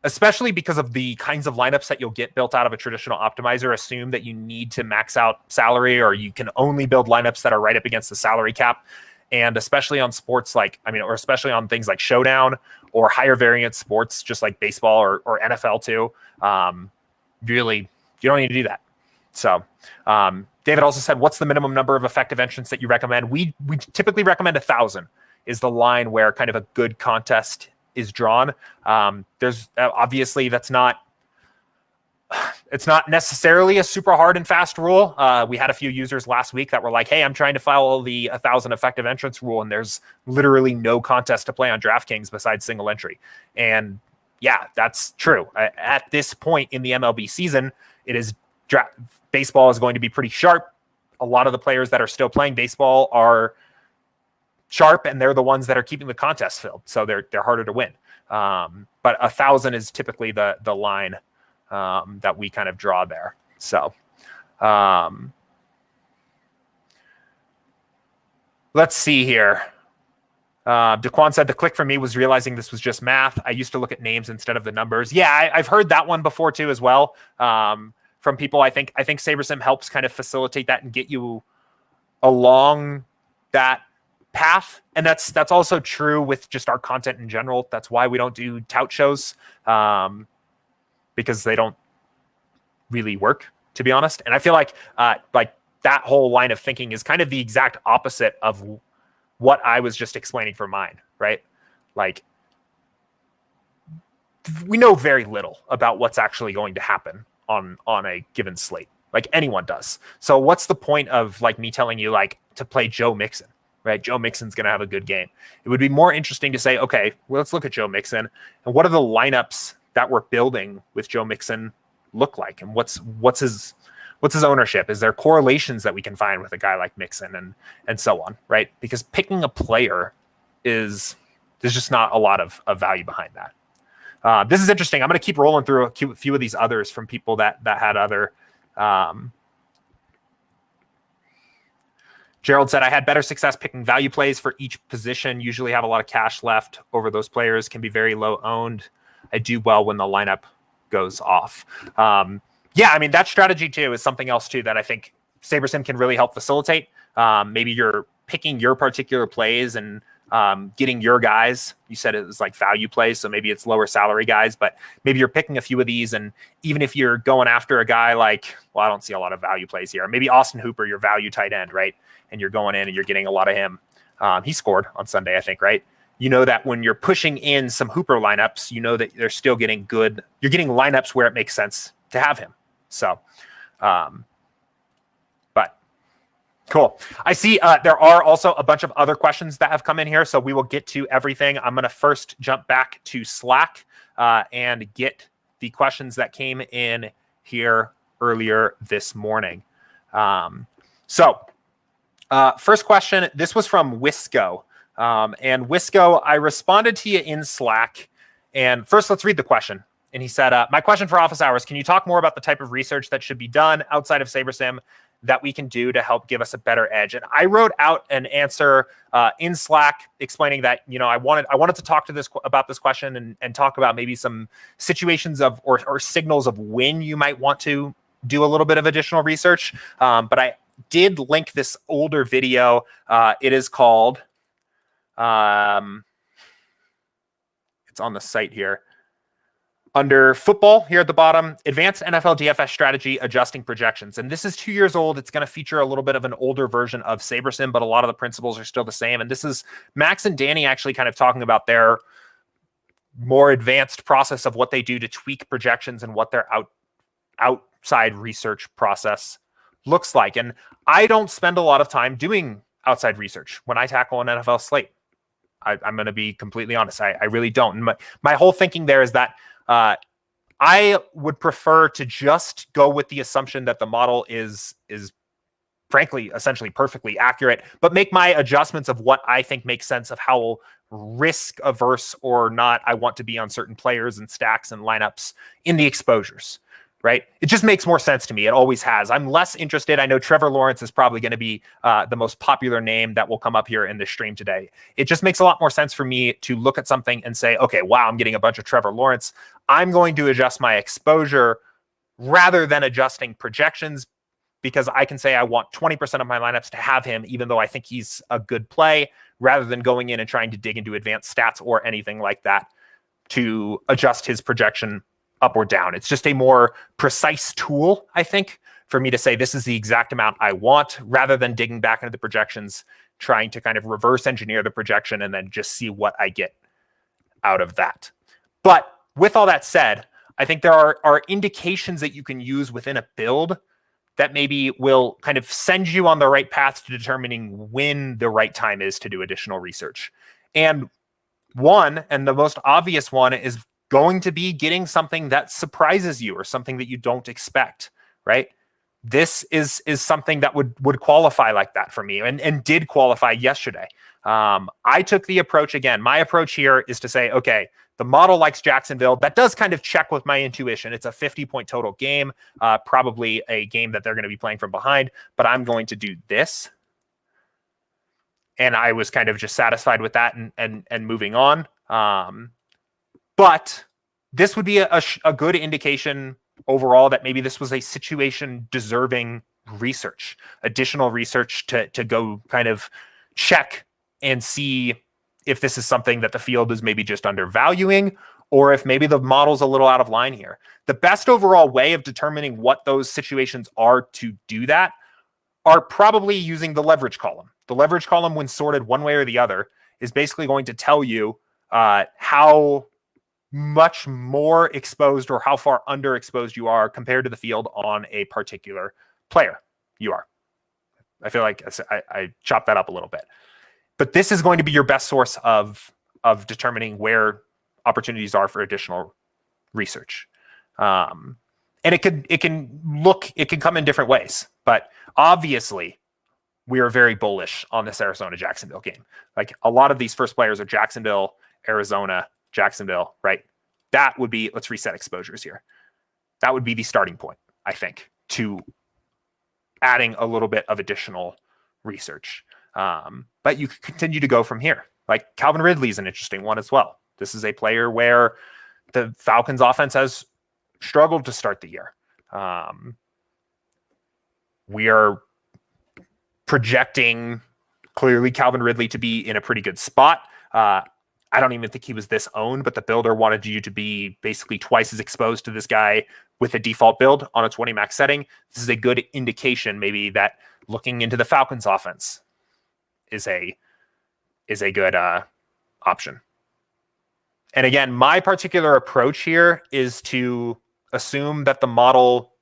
especially because of the kinds of lineups that you'll get built out of a traditional optimizer, assume that you need to max out salary, or you can only build lineups that are right up against the salary cap. And especially on sports or especially on things like Showdown or higher variance sports, just like baseball or NFL too, really, you don't need to do that. So, David also said, what's the minimum number of effective entrants that you recommend? We typically recommend 1,000 is the line where kind of a good contest is drawn. There's obviously that's not it's not necessarily a super hard and fast rule. We had a few users last week that were like, hey, I'm trying to follow the 1,000 effective entrance rule, and there's literally no contest to play on DraftKings besides single entry. And yeah, that's true. At this point in the MLB season, it is baseball is going to be pretty sharp. A lot of the players that are still playing baseball are sharp, and they're the ones that are keeping the contest filled. So they're harder to win. But 1,000 is typically the line that we kind of draw there. So let's see here. Daquan said the click for me was realizing this was just math. I used to look at names instead of the numbers. Yeah, I've heard that one before too as well. From people, I think SaberSim helps kind of facilitate that and get you along that path. And that's also true with just our content in general. That's why we don't do tout shows, because they don't really work, to be honest. And I feel like that whole line of thinking is kind of the exact opposite of what I was just explaining for mine, right? Like, we know very little about what's actually going to happen on a given slate. Like, anyone does. So what's the point of like me telling you like to play Joe Mixon, right? Joe Mixon's going to have a good game. It would be more interesting to say, okay, well, let's look at Joe Mixon and what are the lineups that we're building with Joe Mixon look like, and what's his ownership? Is there correlations that we can find with a guy like Mixon and so on, right? Because picking a player there's just not a lot of value behind that. This is interesting. I'm going to keep rolling through a few of these others from people that had other. Gerald said, I had better success picking value plays for each position. Usually have a lot of cash left over those players. Can be very low owned. I do well when the lineup goes off. Yeah, I mean, that strategy too is something else too that I think SaberSim can really help facilitate. Maybe you're picking your particular plays and getting your guys. You said it was like value plays, so maybe it's lower salary guys, but maybe you're picking a few of these, and even if you're going after a guy like, well, I don't see a lot of value plays here. Maybe Austin Hooper, your value tight end, right? And you're going in and you're getting a lot of him. He scored on Sunday, I think, right? You know that when you're pushing in some Hooper lineups, you know that they're still getting good. You're getting lineups where it makes sense to have him. So, but cool. I see there are also a bunch of other questions that have come in here, so we will get to everything. I'm going to first jump back to Slack and get the questions that came in here earlier this morning. First question, this was from Wisco. And Wisco, I responded to you in Slack. And first, let's read the question. And he said, my question for office hours, can you talk more about the type of research that should be done outside of SaberSim that we can do to help give us a better edge? And I wrote out an answer in Slack explaining that, you know, I wanted to talk to about this question and talk about maybe some situations of or signals of when you might want to do a little bit of additional research. But I did link this older video. It is called, it's on the site here. Under football, here at the bottom, Advanced NFL DFS Strategy Adjusting Projections. And this is 2 years old. It's going to feature a little bit of an older version of SaberSim, but a lot of the principles are still the same. And this is Max and Danny actually kind of talking about their more advanced process of what they do to tweak projections and what their outside research process looks like. And I don't spend a lot of time doing outside research when I tackle an NFL slate. I'm going to be completely honest. I really don't. And my whole thinking there is that I would prefer to just go with the assumption that the model is frankly, essentially perfectly accurate, but make my adjustments of what I think makes sense of how risk averse or not I want to be on certain players and stacks and lineups in the exposures, right? It just makes more sense to me. It always has. I'm less interested. I know Trevor Lawrence is probably going to be the most popular name that will come up here in this stream today. It just makes a lot more sense for me to look at something and say, okay, wow, I'm getting a bunch of Trevor Lawrence. I'm going to adjust my exposure rather than adjusting projections, because I can say I want 20% of my lineups to have him, even though I think he's a good play, rather than going in and trying to dig into advanced stats or anything like that to adjust his projection up or down. It's just a more precise tool, I think, for me to say this is the exact amount I want, rather than digging back into the projections, trying to kind of reverse engineer the projection and then just see what I get out of that. But with all that said, I think there are indications that you can use within a build that maybe will kind of send you on the right path to determining when the right time is to do additional research. And one, and the most obvious one, is going to be getting something that surprises you or something that you don't expect, right? This is something that would qualify like that for me and did qualify yesterday. I took the approach, again, my approach here is to say, okay, the model likes Jacksonville. That does kind of check with my intuition. It's a 50-point total game, probably a game that they're going to be playing from behind, but I'm going to do this. And I was kind of just satisfied with that and moving on. But this would be a good indication overall that maybe this was a situation deserving research, additional research to go kind of check and see if this is something that the field is maybe just undervaluing, or if maybe the model's a little out of line here. The best overall way of determining what those situations are to do that are probably using the leverage column. The leverage column, when sorted one way or the other, is basically going to tell you how much more exposed or how far underexposed you are compared to the field on a particular player you are. I feel like I chopped that up a little bit. But this is going to be your best source of determining where opportunities are for additional research. And it can come in different ways. But obviously, we are very bullish on this Arizona-Jacksonville game. Like, a lot of these first players are Jacksonville, Arizona, Jacksonville, right? That would be, let's reset exposures here. That would be the starting point, I think, to adding a little bit of additional research. But you could continue to go from here. Like, Calvin Ridley is an interesting one as well. This is a player where the Falcons offense has struggled to start the year. We are projecting clearly Calvin Ridley to be in a pretty good spot. I don't even think he was this owned, but the builder wanted you to be basically twice as exposed to this guy with a default build on a 20 max setting. This is a good indication maybe that looking into the Falcons offense is a good option. And again, my particular approach here is to assume that the model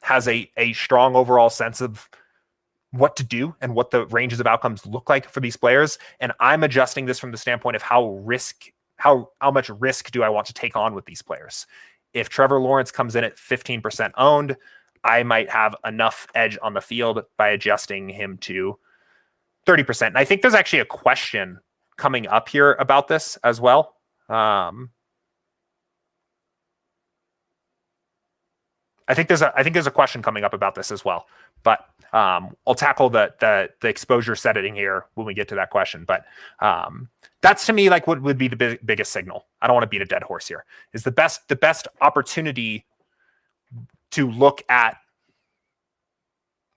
has a strong overall sense of what to do and what the ranges of outcomes look like for these players. And I'm adjusting this from the standpoint of how much risk do I want to take on with these players. If Trevor Lawrence comes in at 15% owned, I might have enough edge on the field by adjusting him to 30%. And I think there's actually a question coming up here about this as well. I think there's a question coming up about this as well, but I'll tackle the exposure setting here when we get to that question. But that's, to me, like what would be the biggest signal. I don't want to beat a dead horse here. Is the best opportunity to look at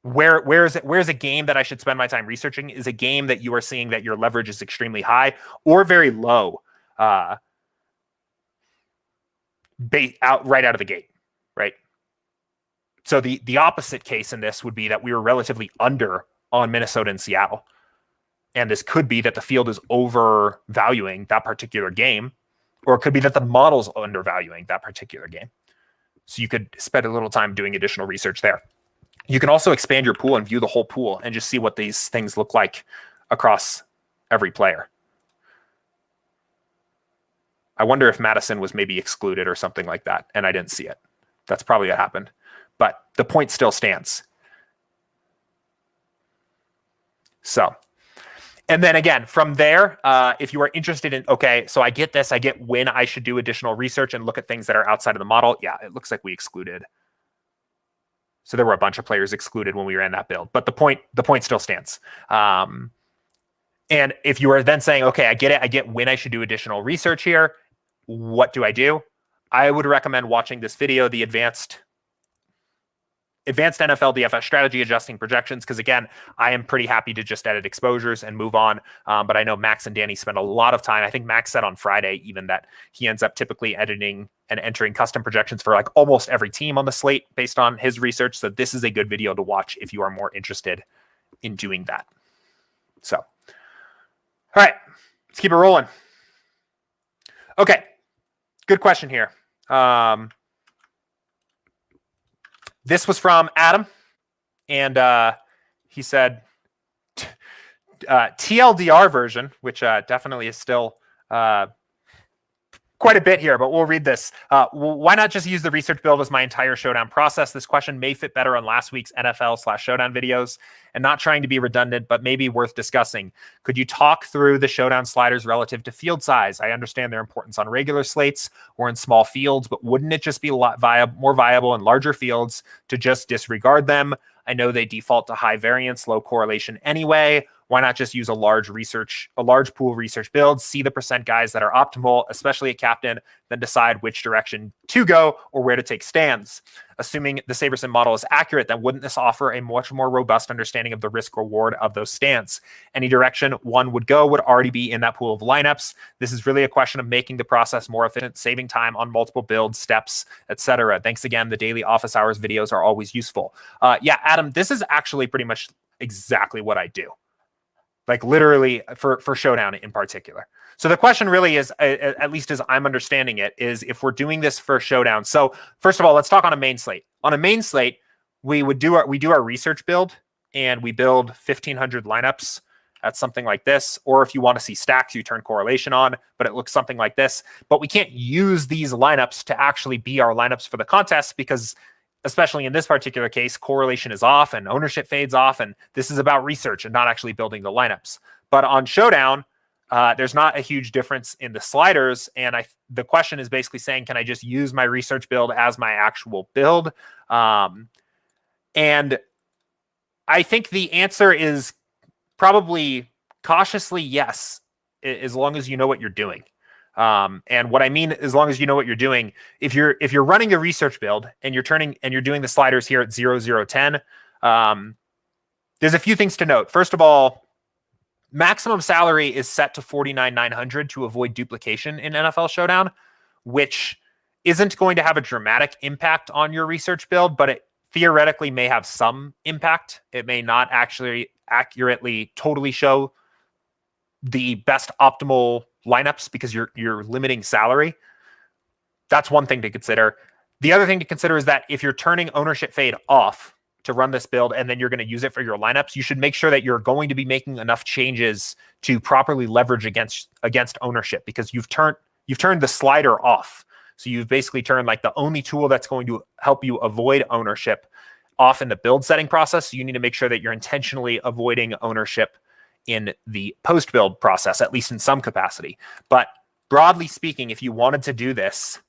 where's a game that I should spend my time researching is a game that you are seeing that your leverage is extremely high or very low, right out of the gate, right? So the opposite case in this would be that we were relatively under on Minnesota and Seattle. And this could be that the field is overvaluing that particular game, or it could be that the model's undervaluing that particular game. So you could spend a little time doing additional research there. You can also expand your pool and view the whole pool and just see what these things look like across every player. I wonder if Madison was maybe excluded or something like that, and I didn't see it. That's probably what happened. But the point still stands. So, and then again, from there, if you are interested in, okay, so I get this, I get when I should do additional research and look at things that are outside of the model. Yeah, it looks like we excluded. So there were a bunch of players excluded when we ran that build, but the point still stands. And if you are then saying, okay, I get it, I get when I should do additional research here, what do? I would recommend watching this video, the advanced NFL DFS strategy adjusting projections, because again, I am pretty happy to just edit exposures and move on. But I know Max and Danny spend a lot of time. I think Max said on Friday even that he ends up typically editing and entering custom projections for like almost every team on the slate based on his research. So this is a good video to watch if you are more interested in doing that. So, all right, let's keep it rolling. Okay, good question here. This was from Adam, and he said TLDR version, which definitely is still quite a bit here, but we'll read this. Why not just use the research build as my entire Showdown process? This question may fit better on last week's NFL/Showdown videos, and not trying to be redundant, but maybe worth discussing. Could you talk through the Showdown sliders relative to field size? I understand their importance on regular slates or in small fields, but wouldn't it just be a lot more viable in larger fields to just disregard them? I know they default to high variance, low correlation anyway. Why not just use a large pool research build, see the percent guys that are optimal, especially at captain, then decide which direction to go or where to take stands? Assuming the SaberSim model is accurate, then wouldn't this offer a much more robust understanding of the risk reward of those stands? Any direction one would go would already be in that pool of lineups. This is really a question of making the process more efficient, saving time on multiple builds, steps, etc. Thanks again. The daily office hours videos are always useful. Yeah, Adam, this is actually pretty much exactly what I do. Like literally for Showdown in particular. So the question really is, at least as I'm understanding it, is if we're doing this for Showdown. So first of all, let's talk on a main slate. On a main slate, we do our research build, and we build 1,500 lineups at something like this. Or if you want to see stacks, you turn correlation on, but it looks something like this. But we can't use these lineups to actually be our lineups for the contest because, especially in this particular case, correlation is off and ownership fades off, and this is about research and not actually building the lineups. But on Showdown, there's not a huge difference in the sliders, and the question is basically saying, can I just use my research build as my actual build? And I think the answer is probably cautiously yes, as long as you know what you're doing. And what I mean, as long as you know what you're doing, if you're running a research build and you're doing the sliders here at 0, 0, 10, there's a few things to note. First of all, maximum salary is set to 49,900 to avoid duplication in NFL Showdown, which isn't going to have a dramatic impact on your research build, but it theoretically may have some impact. It may not actually accurately totally show the best optimal lineups because you're limiting salary. That's one thing to consider. The other thing to consider is that if you're turning ownership fade off to run this build and then you're going to use it for your lineups, you should make sure that you're going to be making enough changes to properly leverage against ownership, because you've turned the slider off. So you've basically turned like the only tool that's going to help you avoid ownership off in the build setting process. So you need to make sure that you're intentionally avoiding ownership in the post-build process, at least in some capacity. But broadly speaking, if you wanted to do this,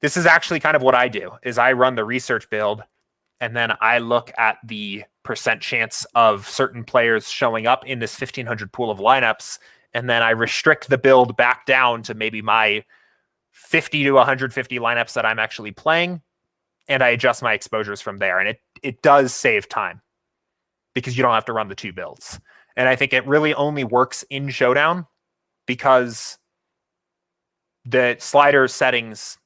this is actually kind of what I do, is I run the research build, and then I look at the percent chance of certain players showing up in this 1,500 pool of lineups, and then I restrict the build back down to maybe my 50 to 150 lineups that I'm actually playing, and I adjust my exposures from there. And it does save time, because you don't have to run the two builds. And I think it really only works in Showdown because the slider settings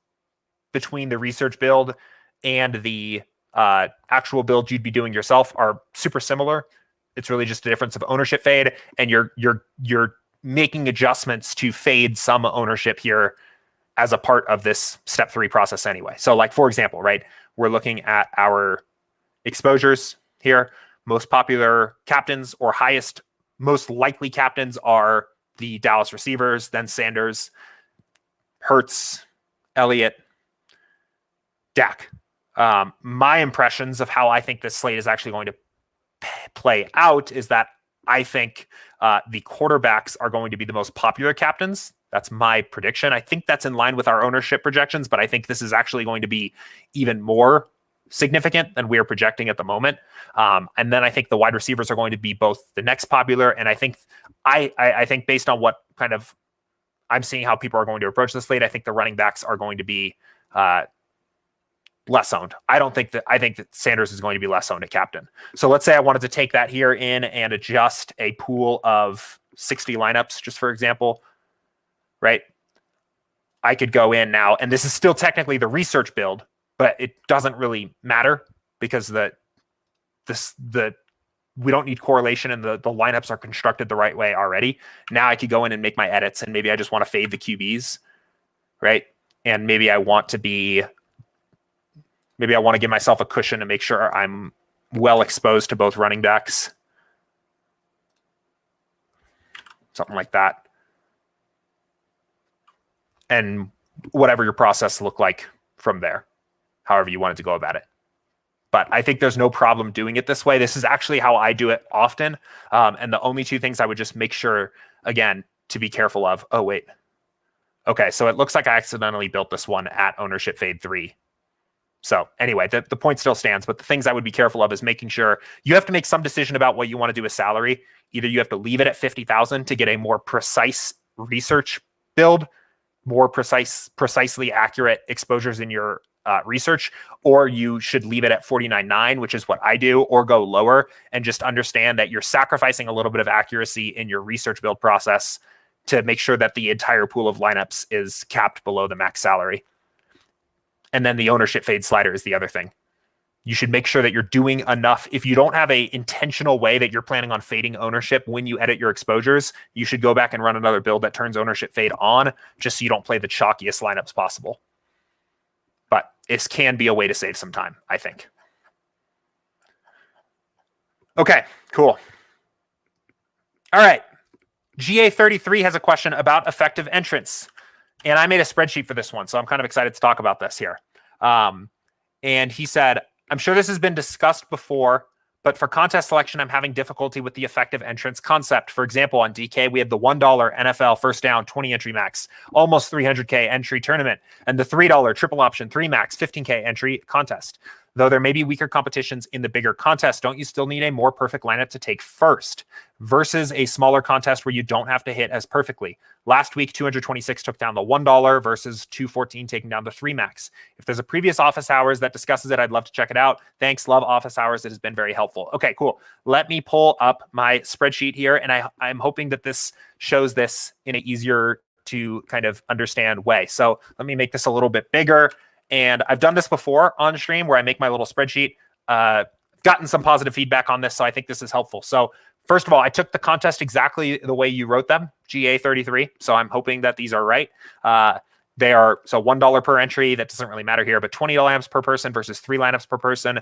between the research build and the actual build you'd be doing yourself are super similar. It's really just a difference of ownership fade, and you're making adjustments to fade some ownership here as a part of this step 3 process anyway. So like, for example, right, we're looking at our exposures here. Most popular captains or most likely captains are the Dallas receivers, then Sanders, Hurts, Elliott, Dak. My impressions of how I think this slate is actually going to play out is that I think the quarterbacks are going to be the most popular captains. That's my prediction. I think that's in line with our ownership projections, but I think this is actually going to be even more significant than we're projecting at the moment. And then I think the wide receivers are going to be both the next popular, and I think I think based on what kind of I'm seeing how people are going to approach this slate, I think the running backs are going to be less owned. I think that Sanders is going to be less owned at captain. So let's say I wanted to take that here in and adjust a pool of 60 lineups, just for example, right? I could go in now, and this is still technically the research build, but it doesn't really matter because we don't need correlation, and the lineups are constructed the right way already. Now I could go in and make my edits, and maybe I just want to fade the QBs, right? And maybe I want to be Maybe I want to give myself a cushion to make sure I'm well exposed to both running backs. Something like that. And whatever your process looked like from there, however you wanted to go about it. But I think there's no problem doing it this way. This is actually how I do it often. And the only two things I would just make sure, again, to be careful of. Oh, wait. Okay, so it looks like I accidentally built this one at ownership fade 3. So anyway, the point still stands, but the things I would be careful of is making sure you have to make some decision about what you want to do with salary. Either you have to leave it at 50,000 to get a more precise research build, more precisely accurate exposures in your research, or you should leave it at 49.9, which is what I do, or go lower and just understand that you're sacrificing a little bit of accuracy in your research build process to make sure that the entire pool of lineups is capped below the max salary. And then the ownership fade slider is the other thing. You should make sure that you're doing enough. If you don't have a intentional way that you're planning on fading ownership when you edit your exposures, you should go back and run another build that turns ownership fade on, just so you don't play the chalkiest lineups possible. But this can be a way to save some time, I think. Okay, cool. All right. GA33 has a question about effective entrants. And I made a spreadsheet for this one, so I'm kind of excited to talk about this here. And he said, I'm sure this has been discussed before, but for contest selection, I'm having difficulty with the effective entrance concept. For example, on DK, we have the $1 NFL first down 20 entry max, almost 300K entry tournament, and the $3 triple option 3 max 15K entry contest. Though there may be weaker competitions in the bigger contest, don't you still need a more perfect lineup to take first versus a smaller contest where you don't have to hit as perfectly? Last week, 226 took down the $1 versus 214 taking down the 3 max. If there's a previous office hours that discusses it, I'd love to check it out. Thanks. Love office hours. It has been very helpful. Okay, cool. Let me pull up my spreadsheet here, and I'm hoping that this shows this in an easier to kind of understand way. So let me make this a little bit bigger. And I've done this before on stream where I make my little spreadsheet. Gotten some positive feedback on this, so I think this is helpful. So first of all, I took the contest exactly the way you wrote them, GA33. So I'm hoping that these are right. They are, so $1 per entry. That doesn't really matter here, but 20 lineups per person versus 3 lineups per person,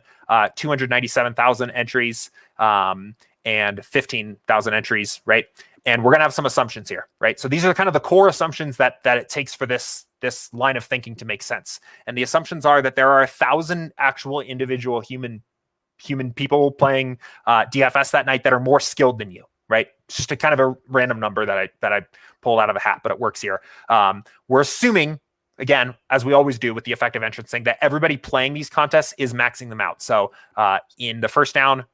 297,000 entries, and 15,000 entries, right? And we're going to have some assumptions here, right? So these are kind of the core assumptions that it takes for this line of thinking to make sense. And the assumptions are that there are 1,000 actual individual human people playing DFS that night that are more skilled than you, right? It's just a kind of a random number that I pulled out of a hat, but it works here. We're assuming, again, as we always do with the effective entrance thing, that everybody playing these contests is maxing them out. So in the first down,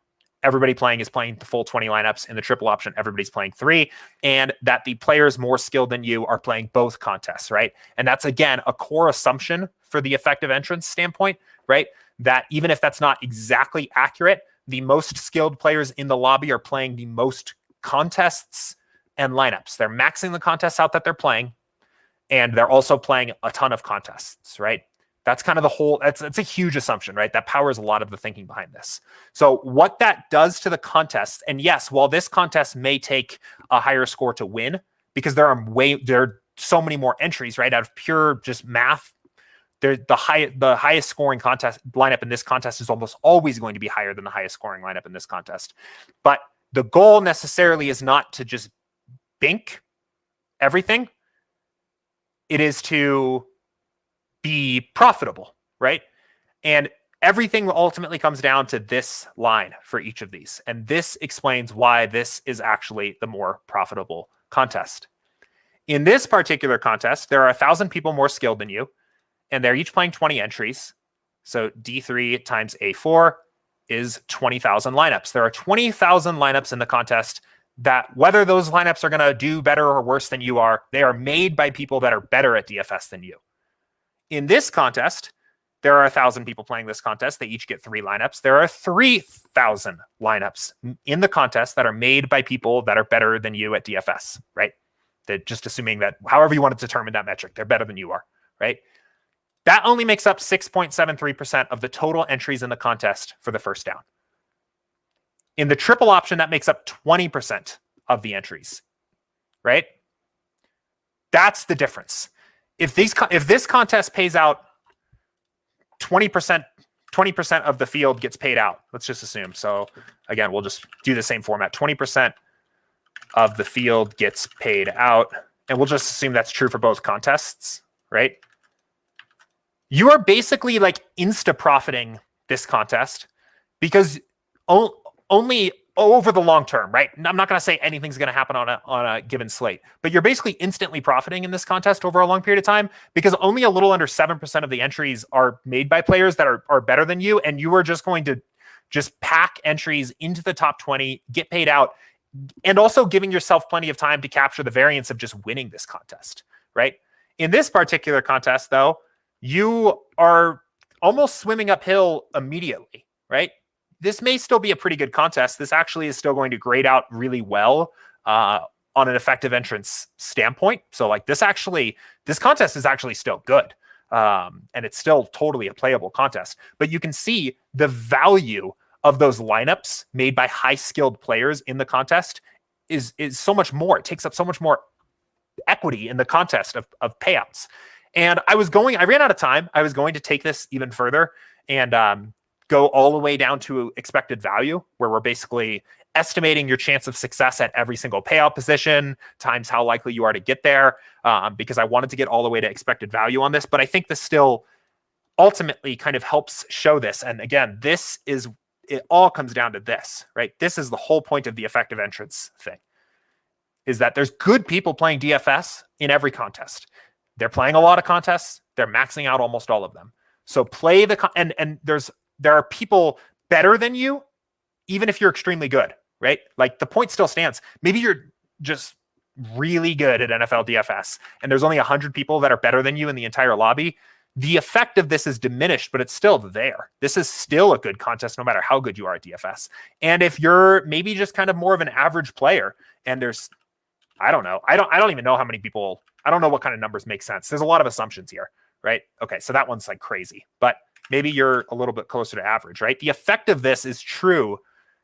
everybody playing is playing the full 20 lineups. In the triple option, everybody's playing 3, and that the players more skilled than you are playing both contests, right? And that's, again, a core assumption for the effective entrance standpoint, right? That even if that's not exactly accurate, the most skilled players in the lobby are playing the most contests and lineups. They're maxing the contests out that they're playing, and they're also playing a ton of contests, right? That's kind of the whole, that's a huge assumption, right? That powers a lot of the thinking behind this. So what that does to the contest, and yes, while this contest may take a higher score to win, because there are so many more entries, right? Out of pure just math, the highest scoring contest lineup in this contest is almost always going to be higher than the highest scoring lineup in this contest. But the goal necessarily is not to just bink everything. It is to be profitable, right? And everything ultimately comes down to this line for each of these. And this explains why this is actually the more profitable contest. In this particular contest, there are 1,000 people more skilled than you, and they're each playing 20 entries. So D3 times A4 is 20,000 lineups. There are 20,000 lineups in the contest that, whether those lineups are going to do better or worse than you are, they are made by people that are better at DFS than you. In this contest, there are 1,000 people playing this contest. They each get 3 lineups. There are 3,000 lineups in the contest that are made by people that are better than you at DFS, right? They're just assuming that however you want to determine that metric, they're better than you are, right? That only makes up 6.73% of the total entries in the contest for the first down. In the triple option, that makes up 20% of the entries, right? That's the difference. If this contest pays out 20% 20% of the field gets paid out. Let's just assume. So again, we'll just do the same format. 20% of the field gets paid out. And we'll just assume that's true for both contests, right? You are basically like insta-profiting this contest because only over the long term, right? I'm not going to say anything's going to happen on a given slate, but you're basically instantly profiting in this contest over a long period of time because only a little under 7% of the entries are made by players that are better than you, and you are just going to just pack entries into the top 20, get paid out, and also giving yourself plenty of time to capture the variance of just winning this contest, right? In this particular contest, though, you are almost swimming uphill immediately, right? This may still be a pretty good contest. This actually is still going to grade out really well on an effective entrance standpoint. So like this contest is actually still good. And it's still totally a playable contest. But you can see the value of those lineups made by high-skilled players in the contest is so much more. It takes up so much more equity in the contest of payouts. And I ran out of time. I was going to take this even further and go all the way down to expected value, where we're basically estimating your chance of success at every single payout position times how likely you are to get there, because I wanted to get all the way to expected value on this. But I think this still ultimately kind of helps show this. And again, it all comes down to this, right? This is the whole point of the effective entrance thing, is that there's good people playing DFS in every contest. They're playing a lot of contests. They're maxing out almost all of them. So play and there are people better than you, even if you're extremely good, right? Like the point still stands. Maybe you're just really good at NFL DFS and there's only 100 people that are better than you in the entire lobby. The effect of this is diminished, but it's still there. This is still a good contest no matter how good you are at DFS. And if you're maybe just kind of more of an average player and I don't know. I don't even know how many people, I don't know what kind of numbers make sense. There's a lot of assumptions here, right? Okay, so that one's like crazy, but maybe you're a little bit closer to average, right? The effect of this is true.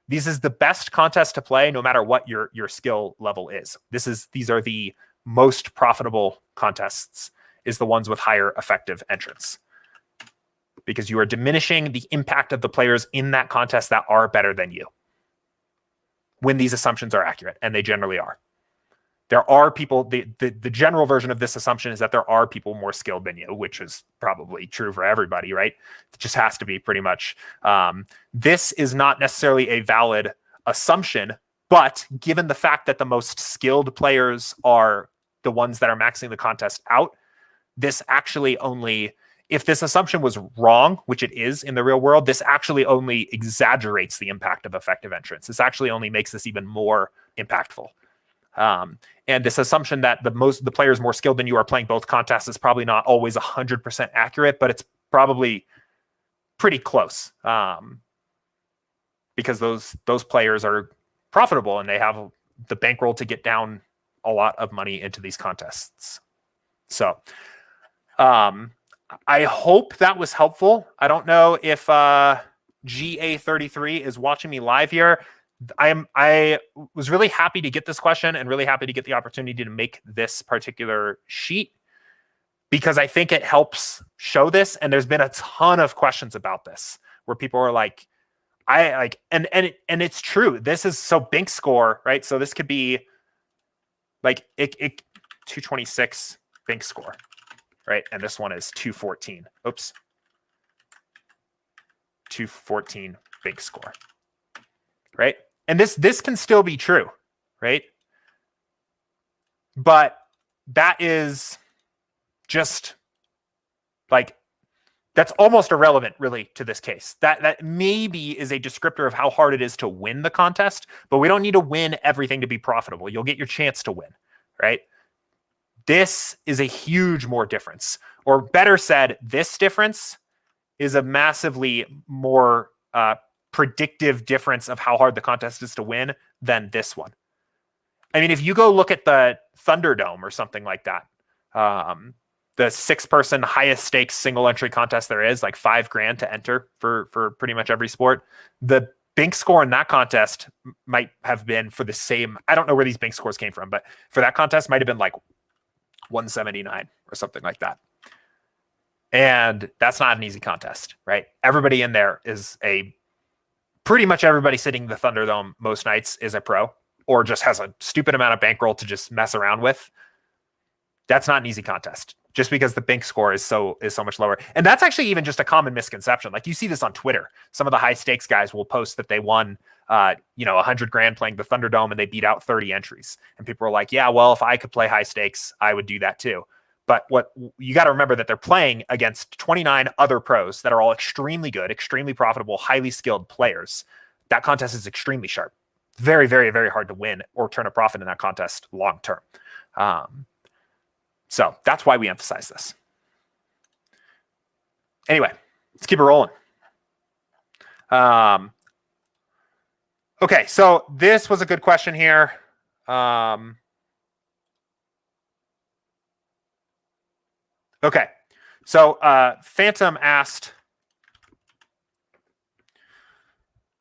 This is the best contest to play no matter what your skill level is. These are the most profitable contests, is the ones with higher effective entrants, because you are diminishing the impact of the players in that contest that are better than you when these assumptions are accurate, and they generally are. There are people, the general version of this assumption is that there are people more skilled than you, which is probably true for everybody, right? It just has to be pretty much. This is not necessarily a valid assumption, but given the fact that the most skilled players are the ones that are maxing the contest out, this actually only, if this assumption was wrong, which it is in the real world, this actually only exaggerates the impact of effective entrance. This actually only makes this even more impactful. And this assumption that the players more skilled than you are playing both contests is probably not always 100% accurate, but it's probably pretty close, because those players are profitable and they have the bankroll to get down a lot of money into these contests. So I hope that was helpful. I don't know if GA33 is watching me live here. I was really happy to get this question and really happy to get the opportunity to make this particular sheet, because I think it helps show this. And there's been a ton of questions about this where people are like, and it's true. This is so Bink score, right? So this could be like 226 Bink score, right? And this one is 214. Oops. 214 Bink score, right? And this can still be true, right? But that is just like, that's almost irrelevant really to this case. That maybe is a descriptor of how hard it is to win the contest, but we don't need to win everything to be profitable. You'll get your chance to win, right? This is a huge more difference, or better said, this difference is a massively more predictive difference of how hard the contest is to win than this one. I mean, if you go look at the Thunderdome or something like that, the 6-person highest stakes single entry contest there is, like $5,000 to enter for pretty much every sport. The Bink score in that contest might have been for the same, I don't know where these Bink scores came from, but for that contest might have been like 179 or something like that. And that's not an easy contest, right? Everybody in there is pretty much everybody sitting the Thunderdome most nights is a pro or just has a stupid amount of bankroll to just mess around with. That's not an easy contest just because the bank score is so much lower. And that's actually even just a common misconception. Like you see this on Twitter. Some of the high stakes guys will post that they won 100 grand playing the Thunderdome and they beat out 30 entries. And people are like, yeah, well, if I could play high stakes, I would do that too. But what you got to remember that they're playing against 29 other pros that are all extremely good, extremely profitable, highly skilled players. That contest is extremely sharp. Very, very, very hard to win or turn a profit in that contest long term. So that's why we emphasize this. Anyway, let's keep it rolling. Okay, so this was a good question here. Okay, so Phantom asked,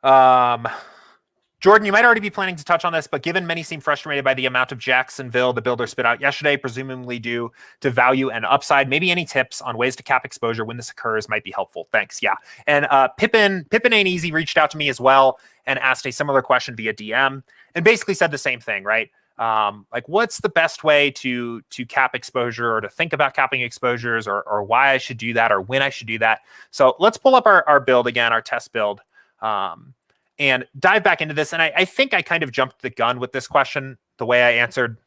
Jordan, you might already be planning to touch on this, but given many seem frustrated by the amount of Jacksonville the builder spit out yesterday, presumably due to value and upside, maybe any tips on ways to cap exposure when this occurs might be helpful. Thanks. Yeah. And Pippin Ain't Easy reached out to me as well and asked a similar question via DM and basically said the same thing, right? Like what's the best way to cap exposure or to think about capping exposures or why I should do that or when I should do that. So let's pull up our build again, our test build, and dive back into this. And I think I kind of jumped the gun with this question, the way I answered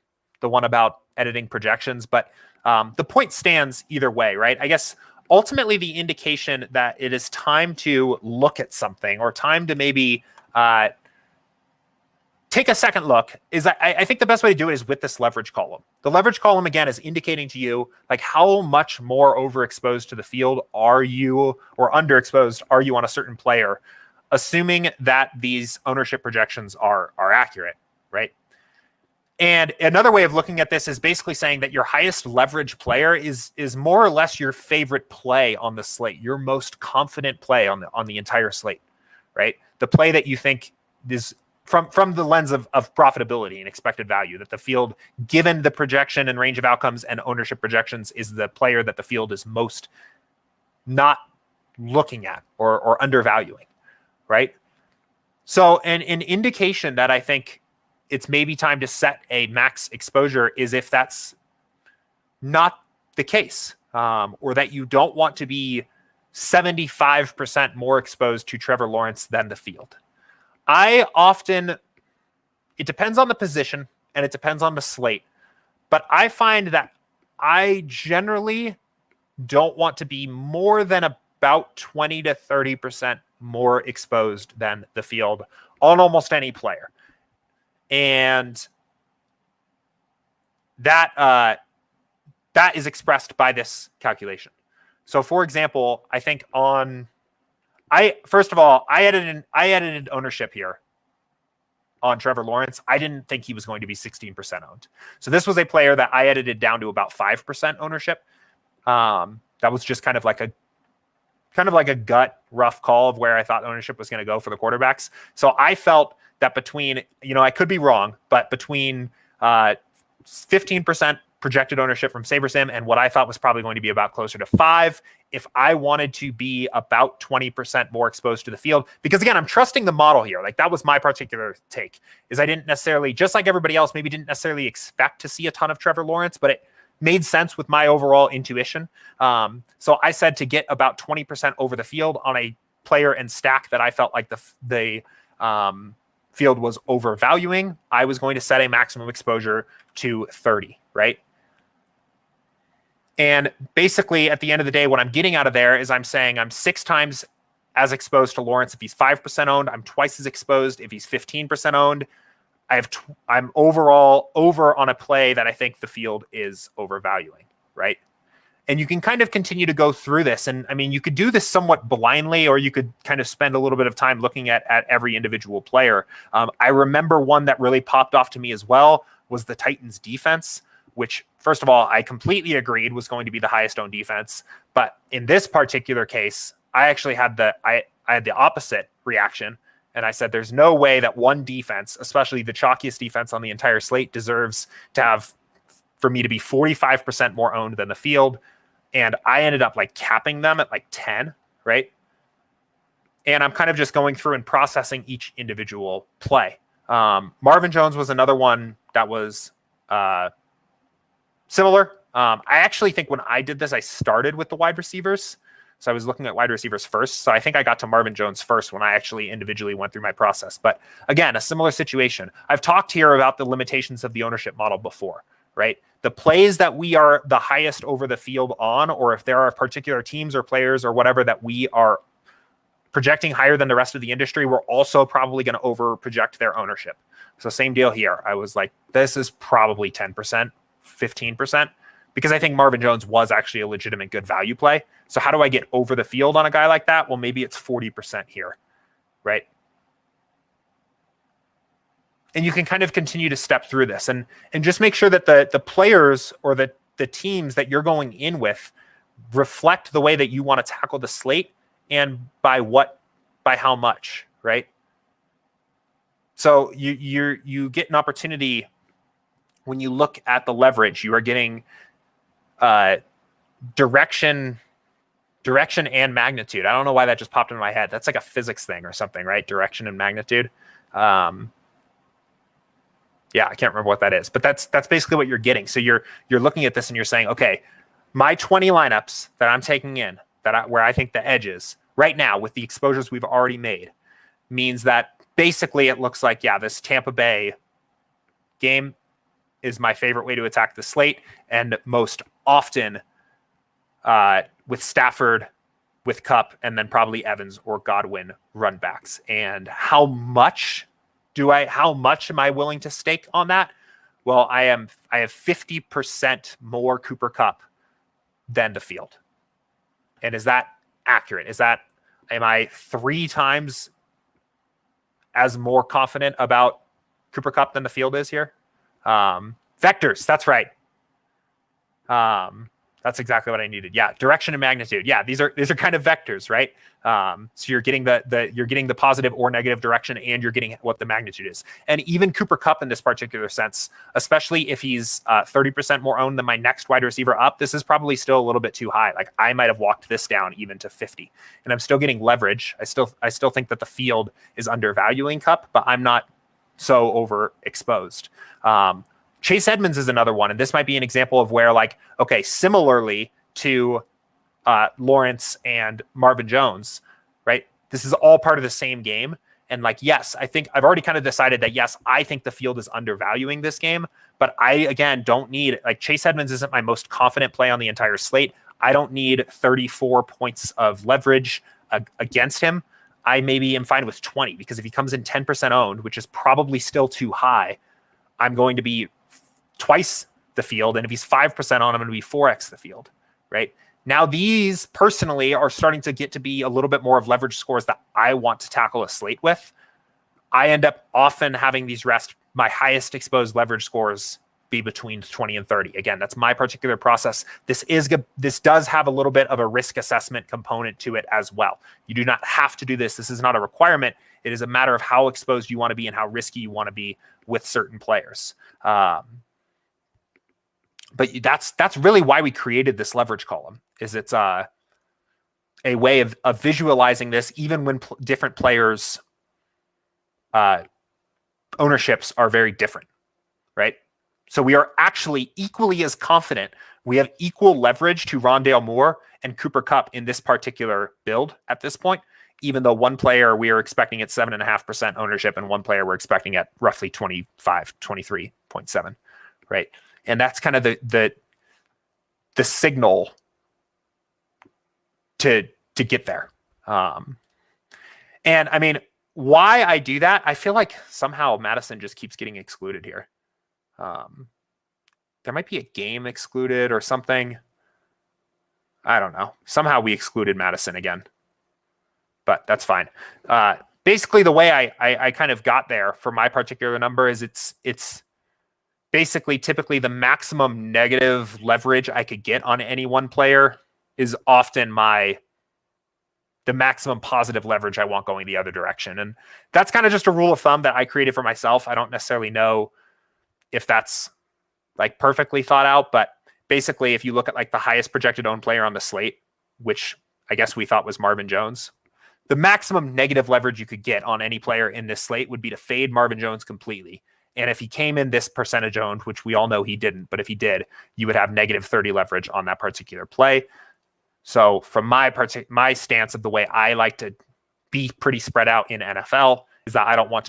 the one about editing projections, but the point stands either way, right? I guess ultimately the indication that it is time to look at something or time to maybe take a second look is I think the best way to do it is with this leverage column. The leverage column, again, is indicating to you like how much more overexposed to the field are you or underexposed are you on a certain player, assuming that these ownership projections are accurate, right? And another way of looking at this is basically saying that your highest leverage player is more or less your favorite play on the slate, your most confident play on the entire slate, right? The play that you think is from the lens of profitability and expected value, that the field, given the projection and range of outcomes and ownership projections, is the player that the field is most not looking at or undervaluing, right? So an indication that I think it's maybe time to set a max exposure is if that's not the case, or that you don't want to be 75% more exposed to Trevor Lawrence than the field. It depends on the position and it depends on the slate, but I find that I generally don't want to be more than about 20 to 30% more exposed than the field on almost any player. And that is expressed by this calculation. So for example, I think first of all, I edited ownership here on Trevor Lawrence. I didn't think he was going to be 16% owned. So this was a player that I edited down to about 5% ownership. That was just kind of like a gut rough call of where I thought ownership was going to go for the quarterbacks. So I felt that between, I could be wrong, but between 15% projected ownership from SaberSim and what I thought was probably going to be about closer to 5%, if I wanted to be about 20% more exposed to the field, because again, I'm trusting the model here. Like that was my particular take, is I didn't necessarily, just like everybody else, maybe didn't necessarily expect to see a ton of Trevor Lawrence, but it made sense with my overall intuition. So I said to get about 20% over the field on a player and stack that I felt like the field was overvaluing, I was going to set a maximum exposure to 30, right? And basically, at the end of the day, what I'm getting out of there is I'm saying I'm 6 times as exposed to Lawrence if he's 5% owned. I'm twice as exposed if he's 15% owned. I'm overall over on a play that I think the field is overvaluing, right? And you can kind of continue to go through this. And I mean, you could do this somewhat blindly, or you could kind of spend a little bit of time looking at every individual player. I remember one that really popped off to me as well was the Titans defense, which, first of all, I completely agreed was going to be the highest owned defense. But in this particular case, I actually had I had the opposite reaction. And I said, there's no way that one defense, especially the chalkiest defense on the entire slate, deserves to have, for me to be 45% more owned than the field. And I ended up like capping them at like 10, right? And I'm kind of just going through and processing each individual play. Marvin Jones was another one that was similar. I actually think when I did this, I started with the wide receivers. So I was looking at wide receivers first. So I think I got to Marvin Jones first when I actually individually went through my process. But again, a similar situation. I've talked here about the limitations of the ownership model before, right? The plays that we are the highest over the field on, or if there are particular teams or players or whatever that we are projecting higher than the rest of the industry, we're also probably going to over project their ownership. So same deal here. I was like, this is probably 10%, 15%, because I think Marvin Jones was actually a legitimate good value play. So how do I get over the field on a guy like that? Well, maybe it's 40% here, right? And you can kind of continue to step through this and just make sure that the players or the teams that you're going in with reflect the way that you want to tackle the slate and by how much, right? So you get an opportunity when you look at the leverage. You are getting direction and magnitude. I don't know why that just popped into my head. That's like a physics thing or something, right? Direction and magnitude. Yeah, I can't remember what that is, but that's basically what you're getting. So you're looking at this and you're saying, okay, my 20 lineups that I'm taking in where I think the edge is right now with the exposures we've already made means that basically it looks like, yeah, this Tampa Bay game is my favorite way to attack the slate. And most often with Stafford, with Kupp, and then probably Evans or Godwin run backs. And how much am I willing to stake on that? Well, I have 50% more Cooper Kupp than the field. And is that accurate? Am I 3 times as more confident about Cooper Kupp than the field is here? Vectors, that's right. That's exactly what I needed. Yeah, direction and magnitude. Yeah, these are kind of vectors, right? So you're getting the positive or negative direction, and you're getting what the magnitude is. And even Cooper Kupp in this particular sense, especially if he's 30% more owned than my next wide receiver up, this is probably still a little bit too high. Like I might have walked this down even to 50, and I'm still getting leverage. I still think that the field is undervaluing Kupp, but I'm not so overexposed. Chase Edmonds is another one, and this might be an example of where, like, okay, similarly to Lawrence and Marvin Jones, right? This is all part of the same game. And like, yes, I think I've already kind of decided that, yes, I think the field is undervaluing this game, but I, again, don't need, like, Chase Edmonds isn't my most confident play on the entire slate. I don't need 34 points of leverage against him. I maybe am fine with 20, because if he comes in 10% owned, which is probably still too high, I'm going to be twice the field. And if he's 5% on, I'm going to be 4x the field, right? Now, these personally are starting to get to be a little bit more of leverage scores that I want to tackle a slate with. I end up often having these my highest exposed leverage scores be between 20 and 30. Again, that's my particular process. This does have a little bit of a risk assessment component to it as well. You do not have to do this. This is not a requirement. It is a matter of how exposed you want to be and how risky you want to be with certain players. But that's really why we created this leverage column. Is it's a way of visualizing this, even when different players' ownerships are very different, right? So we are actually equally as confident. We have equal leverage to Rondale Moore and Cooper Kupp in this particular build at this point, even though one player we are expecting at 7.5% ownership and one player we're expecting at roughly 23.7, right? And that's kind of the signal to get there. And I mean, why I do that, I feel like somehow Madison just keeps getting excluded here. There might be a game excluded or something. I don't know. Somehow we excluded Madison again, but that's fine. Basically, the way I kind of got there for my particular number is it's basically typically the maximum negative leverage I could get on any one player is often the maximum positive leverage I want going the other direction. And that's kind of just a rule of thumb that I created for myself. I don't necessarily know if that's like perfectly thought out, but basically, if you look at like the highest projected owned player on the slate, which I guess we thought was Marvin Jones, the maximum negative leverage you could get on any player in this slate would be to fade Marvin Jones completely. And if he came in this percentage owned, which we all know he didn't, but if he did, you would have negative 30 leverage on that particular play. So from my stance of the way I like to be pretty spread out in NFL is that I don't want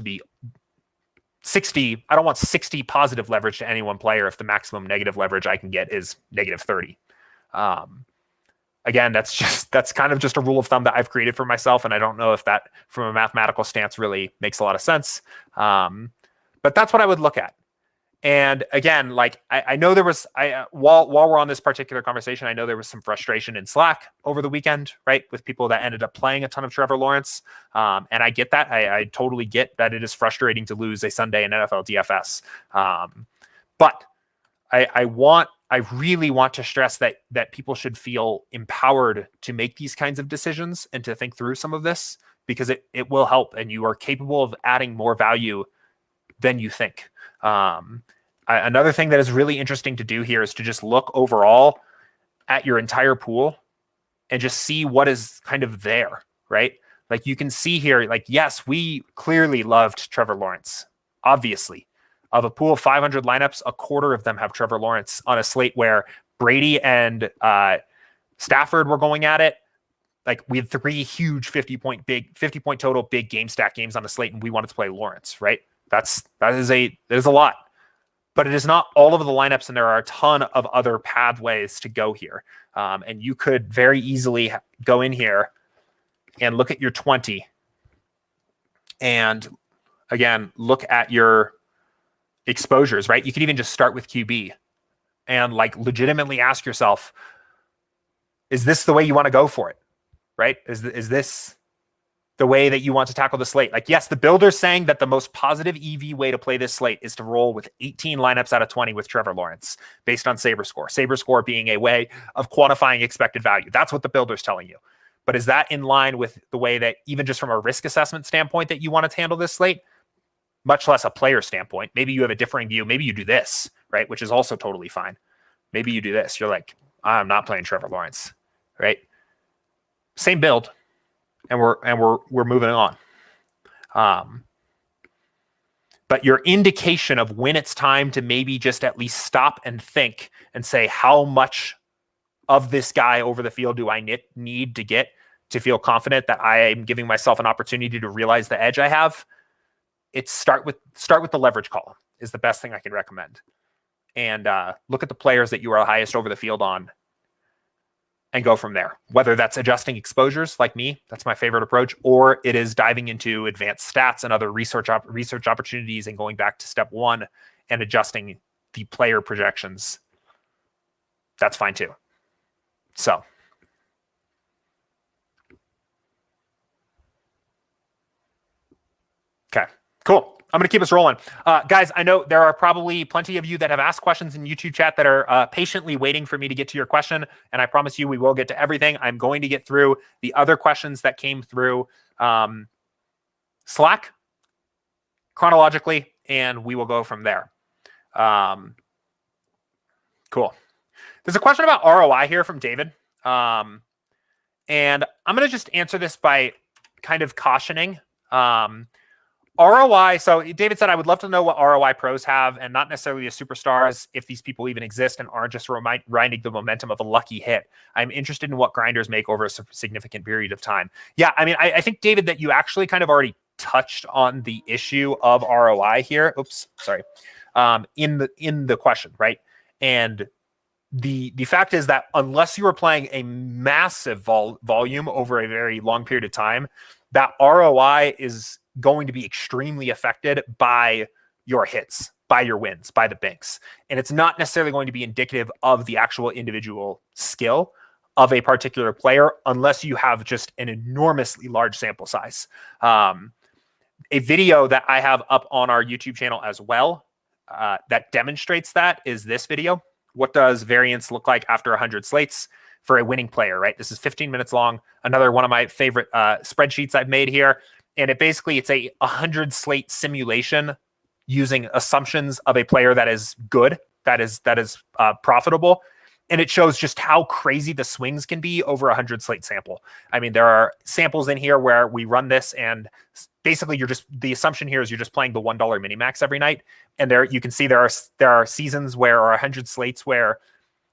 60 positive leverage to any one player if the maximum negative leverage I can get is negative 30. Again, that's kind of just a rule of thumb that I've created for myself, and I don't know if that from a mathematical stance really makes a lot of sense. But that's what I would look at. And again, like I know there was while we're on this particular conversation, I know there was some frustration in Slack over the weekend, right, with people that ended up playing a ton of Trevor Lawrence. And I get that. I totally get that it is frustrating to lose a Sunday in NFL DFS. But I really want to stress that people should feel empowered to make these kinds of decisions and to think through some of this, because it will help, and you are capable of adding more value than you think. Another thing that is really interesting to do here is to just look overall at your entire pool and just see what is kind of there, right? Like you can see here, like, yes, we clearly loved Trevor Lawrence, obviously. Of a pool of 500 lineups, a quarter of them have Trevor Lawrence on a slate where Brady and Stafford were going at it. Like we had 3 huge 50 point total big game stack games on the slate, and we wanted to play Lawrence, right? That is a lot, but it is not all of the lineups, and there are a ton of other pathways to go here. And you could very easily go in here and look at your 20, and again, look at your exposures, right? You could even just start with QB and like legitimately ask yourself, is this the way you want to go for it? Right? Is this the way that you want to tackle the slate? Like, yes, the builder's saying that the most positive EV way to play this slate is to roll with 18 lineups out of 20 with Trevor Lawrence based on SaberScore. SaberScore being a way of quantifying expected value. That's what the builder's telling you. But is that in line with the way that, even just from a risk assessment standpoint, that you want to handle this slate? Much less a player standpoint. Maybe you have a differing view. Maybe you do this, right? Which is also totally fine. Maybe you do this. You're like, I'm not playing Trevor Lawrence, right? Same build, and we're moving on. But your indication of when it's time to maybe just at least stop and think and say, how much of this guy over the field do I need to get to feel confident that I am giving myself an opportunity to realize the edge I have? It's start with the leverage column is the best thing I can recommend. And look at the players that you are highest over the field on and go from there. Whether that's adjusting exposures like me, that's my favorite approach, or it is diving into advanced stats and other research opportunities and going back to step 1 and adjusting the player projections. That's fine too. So okay. Cool. I'm going to keep us rolling. Guys, I know there are probably plenty of you that have asked questions in YouTube chat that are patiently waiting for me to get to your question, and I promise you we will get to everything. I'm going to get through the other questions that came through Slack chronologically, and we will go from there. Cool. There's a question about ROI here from David, and I'm going to just answer this by kind of cautioning. ROI. So David said, I would love to know what ROI pros have, and not necessarily the superstars, if these people even exist and aren't just grinding the momentum of a lucky hit. I'm interested in what grinders make over a significant period of time. Yeah, I mean, I think, David, that you actually kind of already touched on the issue of ROI here. Oops, sorry. In the question, right? And the fact is that unless you are playing a massive volume over a very long period of time, that ROI is going to be extremely affected by your hits, by your wins, by the banks. And it's not necessarily going to be indicative of the actual individual skill of a particular player unless you have just an enormously large sample size. A video that I have up on our YouTube channel as well that demonstrates that is this video. What does variance look like after 100 slates for a winning player, right? This is 15 minutes long. Another one of my favorite spreadsheets I've made here. And it's a 100 slate simulation using assumptions of a player that is good, that is profitable. and it shows just how crazy the swings can be over 100 slate sample. I mean, there are samples in here where we run this, and basically the assumption here is you're just playing the $1 minimax every night. And there you can see there are seasons where, or 100 slates where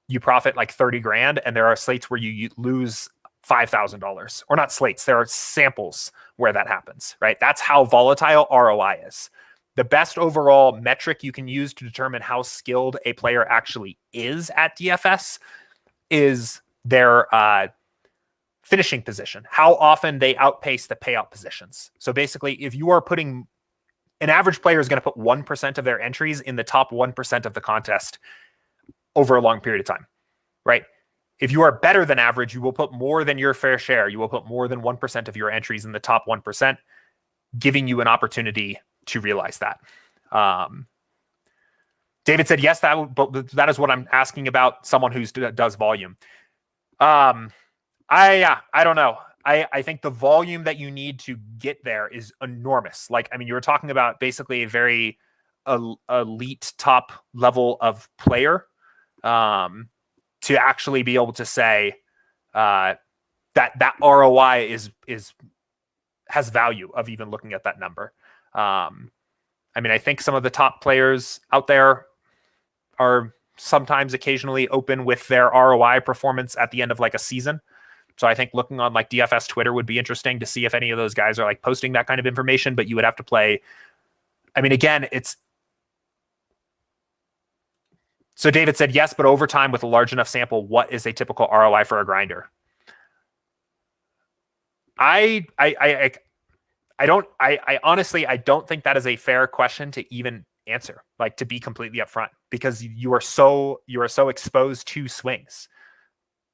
you profit like 30 grand, and there are slates where you lose $5,000. Or not slates, there are samples where that happens, right? That's how volatile ROI is. The best overall metric you can use to determine how skilled a player actually is at DFS is their finishing position, how often they outpace the payout positions. So basically, if you are putting an average player is going to put 1% of their entries in the top 1% of the contest over a long period of time, right? If you are better than average, you will put more than your fair share. You will put more than 1% of your entries in the top 1%, giving you an opportunity to realize that. David said, yes, that is what I'm asking about, someone who does volume. I don't know. I think the volume that you need to get there is enormous. Like, I mean, you were talking about basically a very elite top level of player to actually be able to say that ROI has value of even looking at that number. I mean, I think some of the top players out there are sometimes occasionally open with their ROI performance at the end of like a season. So I think looking on like DFS Twitter would be interesting to see if any of those guys are like posting that kind of information, but you would have to play. I mean, again, so David said, yes, but over time with a large enough sample, what is a typical ROI for a grinder? I honestly don't think that is a fair question to even answer, like to be completely upfront, because you are so exposed to swings,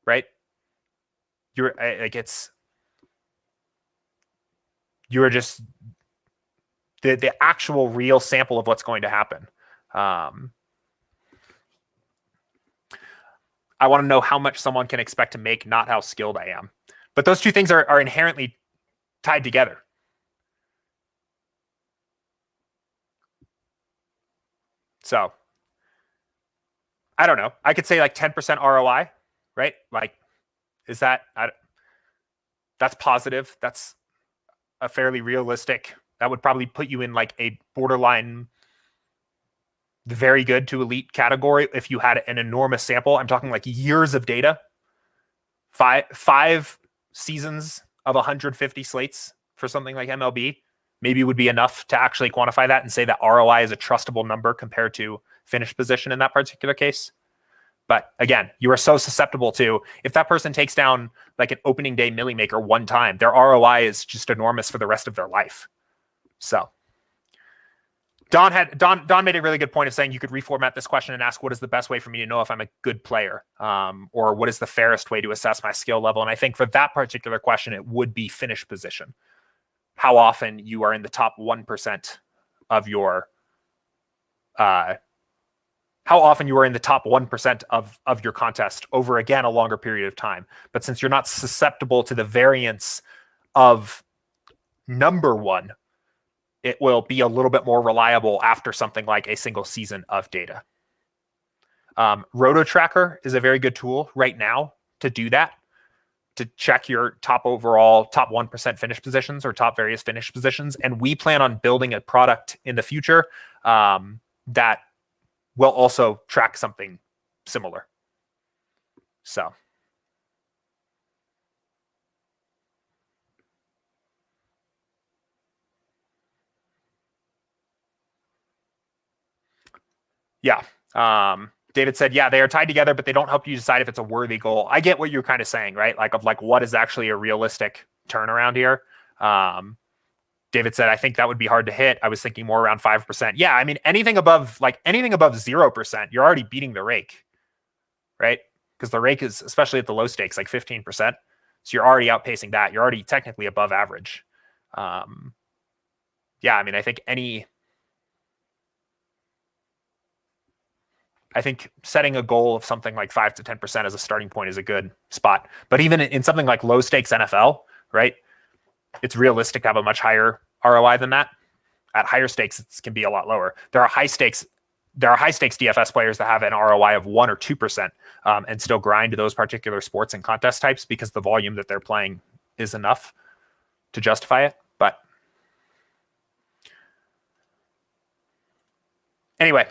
right? You're just the actual real sample of what's going to happen. I want to know how much someone can expect to make, not how skilled I am. But those two things are inherently tied together. So I don't know. I could say like 10% ROI, right? Like, is that, that's positive. That's a fairly realistic, that would probably put you in like a borderline very good to elite category if you had an enormous sample. I'm talking like years of data, five seasons of 150 slates for something like MLB maybe would be enough to actually quantify that and say that ROI is a trustable number compared to finish position in that particular case. But again, you are so susceptible to, if that person takes down like an opening day milli maker one time, their ROI is just enormous for the rest of their life. So Don made a really good point of saying you could reformat this question and ask, what is the best way for me to know if I'm a good player? Or what is the fairest way to assess my skill level? And I think for that particular question, it would be finish position. How often you are in the top 1% of your, how often you are in the top 1% of your contest over, again, a longer period of time. But since you're not susceptible to the variance of number one, it will be a little bit more reliable after something like a single season of data. Roto Tracker is a very good tool right now to do that, to check your top 1% finish positions or top various finish positions. And we plan on building a product in the future that will also track something similar. So. Yeah. David said, yeah, they are tied together, but they don't help you decide if it's a worthy goal. I get what you're kind of saying, right? Like what is actually a realistic turnaround here. David said, I think that would be hard to hit. I was thinking more around 5%. Yeah. I mean, anything above 0%, you're already beating the rake, right? Because the rake is, especially at the low stakes, like 15%. So you're already outpacing that. You're already technically above average. Yeah. I mean, I think setting a goal of something like 5 to 10% as a starting point is a good spot. But even in something like low stakes NFL, right? It's realistic to have a much higher ROI than that. At higher stakes, it can be a lot lower. There are high stakes there are high stakes DFS players that have an ROI of 1 or 2% and still grind those particular sports and contest types because the volume that they're playing is enough to justify it. But anyway,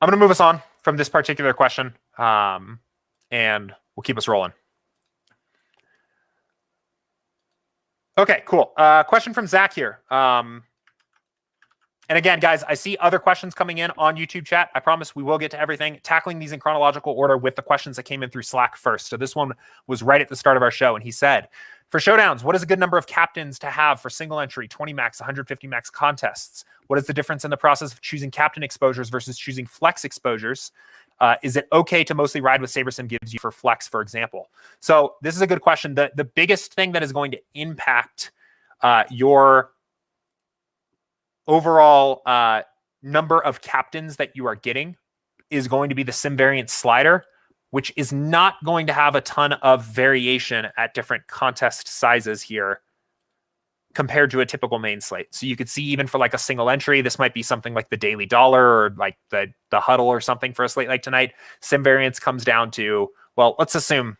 I'm going to move us on from this particular question, and we'll keep us rolling. Okay, cool. Question from Zach here. And again, guys, I see other questions coming in on YouTube chat. I promise we will get to everything. Tackling these in chronological order with the questions that came in through Slack first. So this one was right at the start of our show, and he said, for showdowns, what is a good number of captains to have for single entry, 20 max, 150 max contests? What is the difference in the process of choosing captain exposures versus choosing flex exposures? Is it okay to mostly ride with SaberSim gives you for flex, for example? So this is a good question. The biggest thing that is going to impact your overall number of captains that you are getting is going to be the sim variance slider, which is not going to have a ton of variation at different contest sizes here compared to a typical main slate. So you could see even for like a single entry, this might be something like the Daily Dollar or like the Huddle or something for a slate like tonight. Sim variance comes down to, well, let's assume,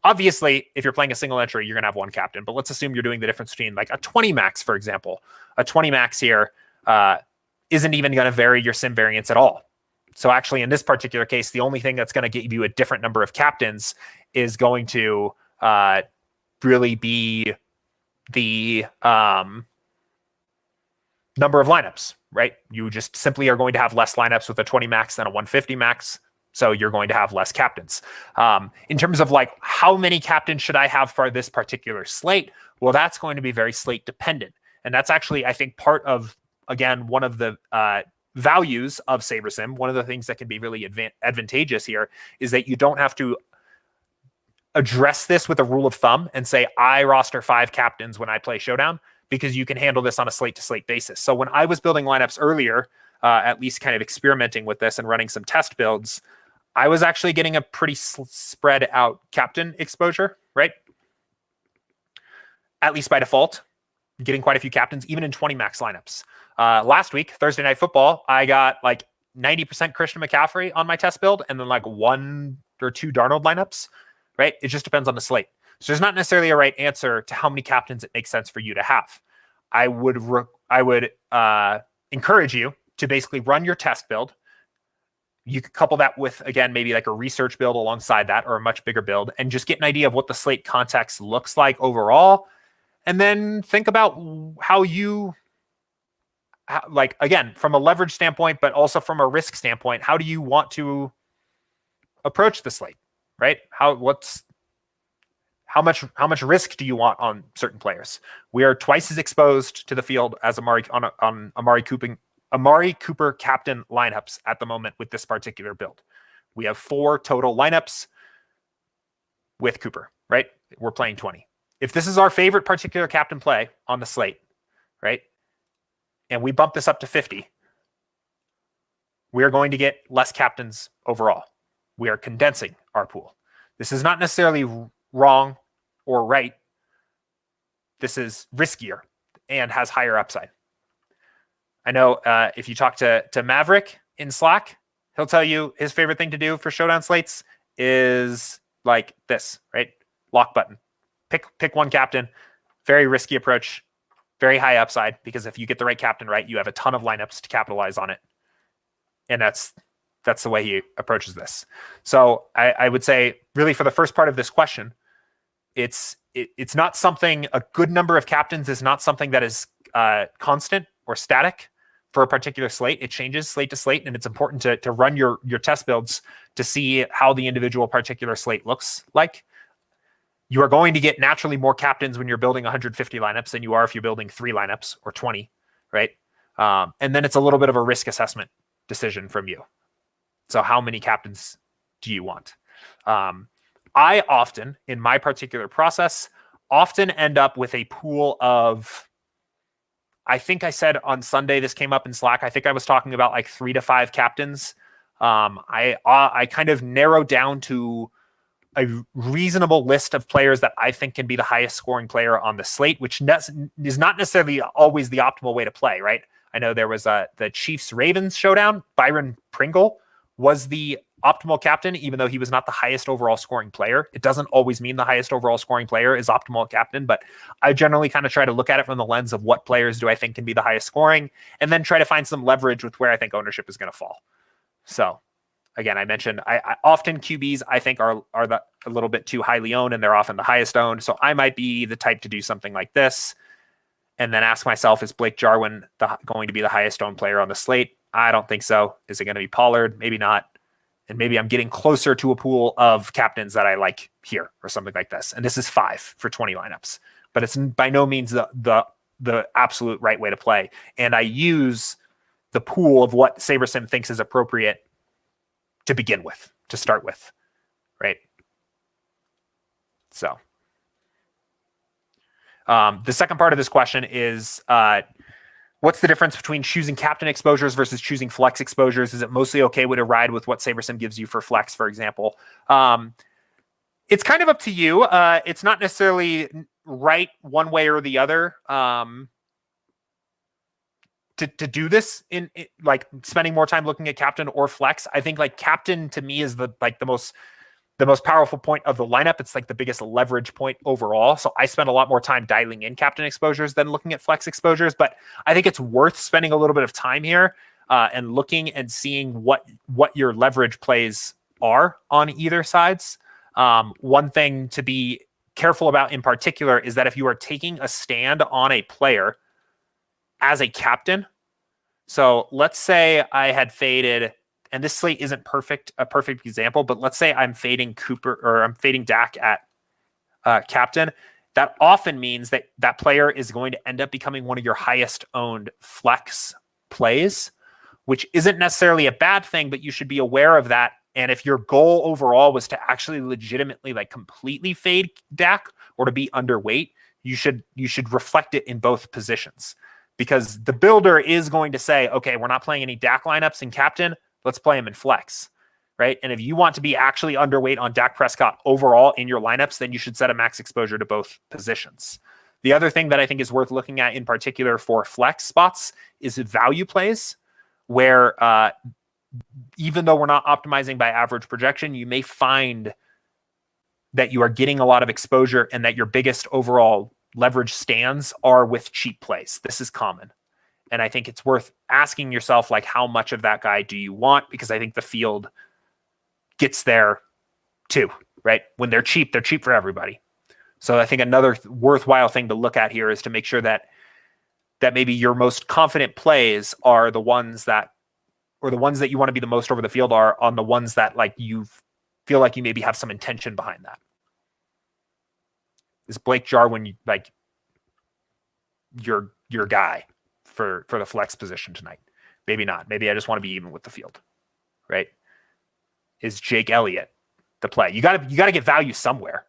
obviously, if you're playing a single entry, you're going to have one captain, but let's assume you're doing the difference between like a 20 max, for example. A 20 max here isn't even going to vary your sim variance at all. So actually, in this particular case, the only thing that's going to give you a different number of captains is going to really be the number of lineups, right? You just simply are going to have less lineups with a 20 max than a 150 max. So you're going to have less captains. In terms of like, how many captains should I have for this particular slate? Well, that's going to be very slate dependent. And that's actually, I think, part of, again, one of the values of SaberSim. One of the things that can be really advantageous here is that you don't have to address this with a rule of thumb and say, I roster 5 captains when I play Showdown, because you can handle this on a slate-to-slate basis. So when I was building lineups earlier, at least kind of experimenting with this and running some test builds, I was actually getting a pretty spread out captain exposure, right? At least by default, getting quite a few captains, even in 20 max lineups. Last week, Thursday Night Football, I got like 90% Christian McCaffrey on my test build and then like 1 or 2 Darnold lineups, right? It just depends on the slate. So there's not necessarily a right answer to how many captains it makes sense for you to have. I would encourage you to basically run your test build. You could couple that with, again, maybe like a research build alongside that or a much bigger build and just get an idea of what the slate context looks like overall. And then think about how you, like, again, from a leverage standpoint, but also from a risk standpoint, how do you want to approach the slate, right? How much risk do you want on certain players? We are twice as exposed to the field as Amari Cooper captain lineups at the moment with this particular build. We have 4 total lineups with Cooper, right? We're playing 20. If this is our favorite particular captain play on the slate, right, and we bump this up to 50, we are going to get less captains overall. We are condensing our pool. This is not necessarily wrong or right. This is riskier and has higher upside. I know if you talk to Maverick in Slack, he'll tell you his favorite thing to do for Showdown slates is like this, right? Lock button. Pick one captain. Very risky approach. Very high upside, because if you get the right captain right, you have a ton of lineups to capitalize on it. And that's the way he approaches this. So I would say, really, for the first part of this question, it's not something, a good number of captains is not something that is constant or static for a particular slate. It changes slate to slate, and it's important to run your test builds to see how the individual particular slate looks like. You are going to get naturally more captains when you're building 150 lineups than you are if you're building 3 lineups or 20, right? And then it's a little bit of a risk assessment decision from you. So how many captains do you want? I often, in my particular process, end up with a pool of, I think I said on Sunday, this came up in Slack, I think I was talking about like 3 to 5 captains. I kind of narrowed down to a reasonable list of players that I think can be the highest scoring player on the slate, which is not necessarily always the optimal way to play, right? I know there was the Chiefs-Ravens showdown. Byron Pringle was the optimal captain, even though he was not the highest overall scoring player. It doesn't always mean the highest overall scoring player is optimal captain, but I generally kind of try to look at it from the lens of what players do I think can be the highest scoring, and then try to find some leverage with where I think ownership is going to fall. So again, I mentioned I often QBs I think are a little bit too highly owned, and they're often the highest owned. So I might be the type to do something like this and then ask myself, is Blake Jarwin going to be the highest owned player on the slate? I don't think so. Is it going to be Pollard? Maybe not. And maybe I'm getting closer to a pool of captains that I like here or something like this. And this is 5 for 20 lineups, but it's by no means the absolute right way to play. And I use the pool of what SaberSim thinks is appropriate to begin with, to start with, right? So the second part of this question is, what's the difference between choosing captain exposures versus choosing flex exposures? Is it mostly okay to ride with what SaberSim gives you for flex, for example? It's kind of up to you. It's not necessarily right one way or the other to do this in like spending more time looking at captain or flex. I think like captain to me is the most powerful point of the lineup. It's like the biggest leverage point overall. So I spend a lot more time dialing in captain exposures than looking at flex exposures, but I think it's worth spending a little bit of time here and looking and seeing what your leverage plays are on either sides. One thing to be careful about in particular is that if you are taking a stand on a player as a captain, so let's say I had faded, and this slate isn't a perfect example, but let's say I'm fading Cooper or I'm fading Dak at captain. That often means that that player is going to end up becoming one of your highest owned flex plays, which isn't necessarily a bad thing, but you should be aware of that. And if your goal overall was to actually legitimately like completely fade Dak or to be underweight, you should reflect it in both positions, because the builder is going to say, okay, we're not playing any Dak lineups in captain. Let's play him in flex, right? And if you want to be actually underweight on Dak Prescott overall in your lineups, then you should set a max exposure to both positions. The other thing that I think is worth looking at in particular for flex spots is value plays, where even though we're not optimizing by average projection, you may find that you are getting a lot of exposure and that your biggest overall leverage stands are with cheap plays. This is common. And I think it's worth asking yourself, like, how much of that guy do you want? Because I think the field gets there too, right? When they're cheap for everybody. So I think another worthwhile thing to look at here is to make sure that maybe your most confident plays are the ones that, or the ones that you want to be the most over the field are on the ones that like you feel like you maybe have some intention behind that. Is Blake Jarwin like your guy for the flex position tonight? Maybe not. Maybe I just want to be even with the field, right? Is Jake Elliott the play? You got to get value somewhere,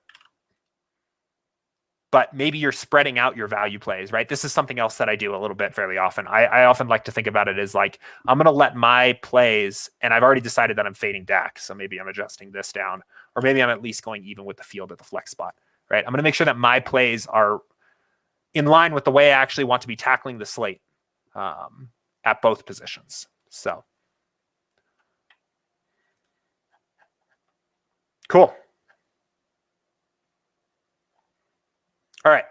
but maybe you're spreading out your value plays, right? This is something else that I do a little bit fairly often. I often like to think about it as like, I'm going to let my plays, and I've already decided that I'm fading Dak, so maybe I'm adjusting this down, or maybe I'm at least going even with the field at the flex spot, right? I'm going to make sure that my plays are in line with the way I actually want to be tackling the slate at both positions. So cool. All right.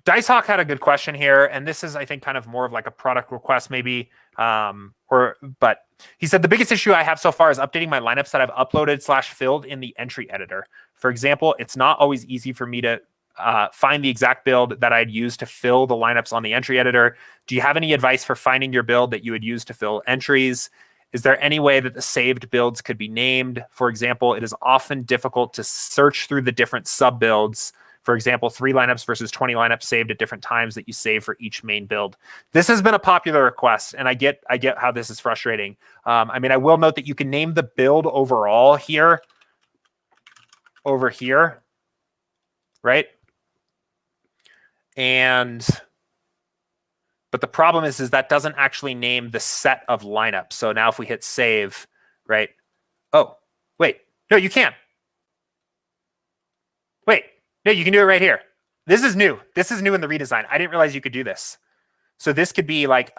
Dicehawk had a good question here, and this is, I think, kind of more of like a product request maybe. But he said, the biggest issue I have so far is updating my lineups that I've uploaded/filled in the entry editor. For example, it's not always easy for me to find the exact build that I'd use to fill the lineups on the entry editor. Do you have any advice for finding your build that you would use to fill entries? Is there any way that the saved builds could be named? For example, it is often difficult to search through the different sub builds. For example, 3 lineups versus 20 lineups saved at different times that you save for each main build. This has been a popular request, and I get how this is frustrating. I mean, I will note that you can name the build overall here, over here, right? But the problem is that doesn't actually name the set of lineups. So now if we hit save, right? Oh, wait, no, you can't. No, you can do it right here. This is new. This is new in the redesign. I didn't realize you could do this. So this could be like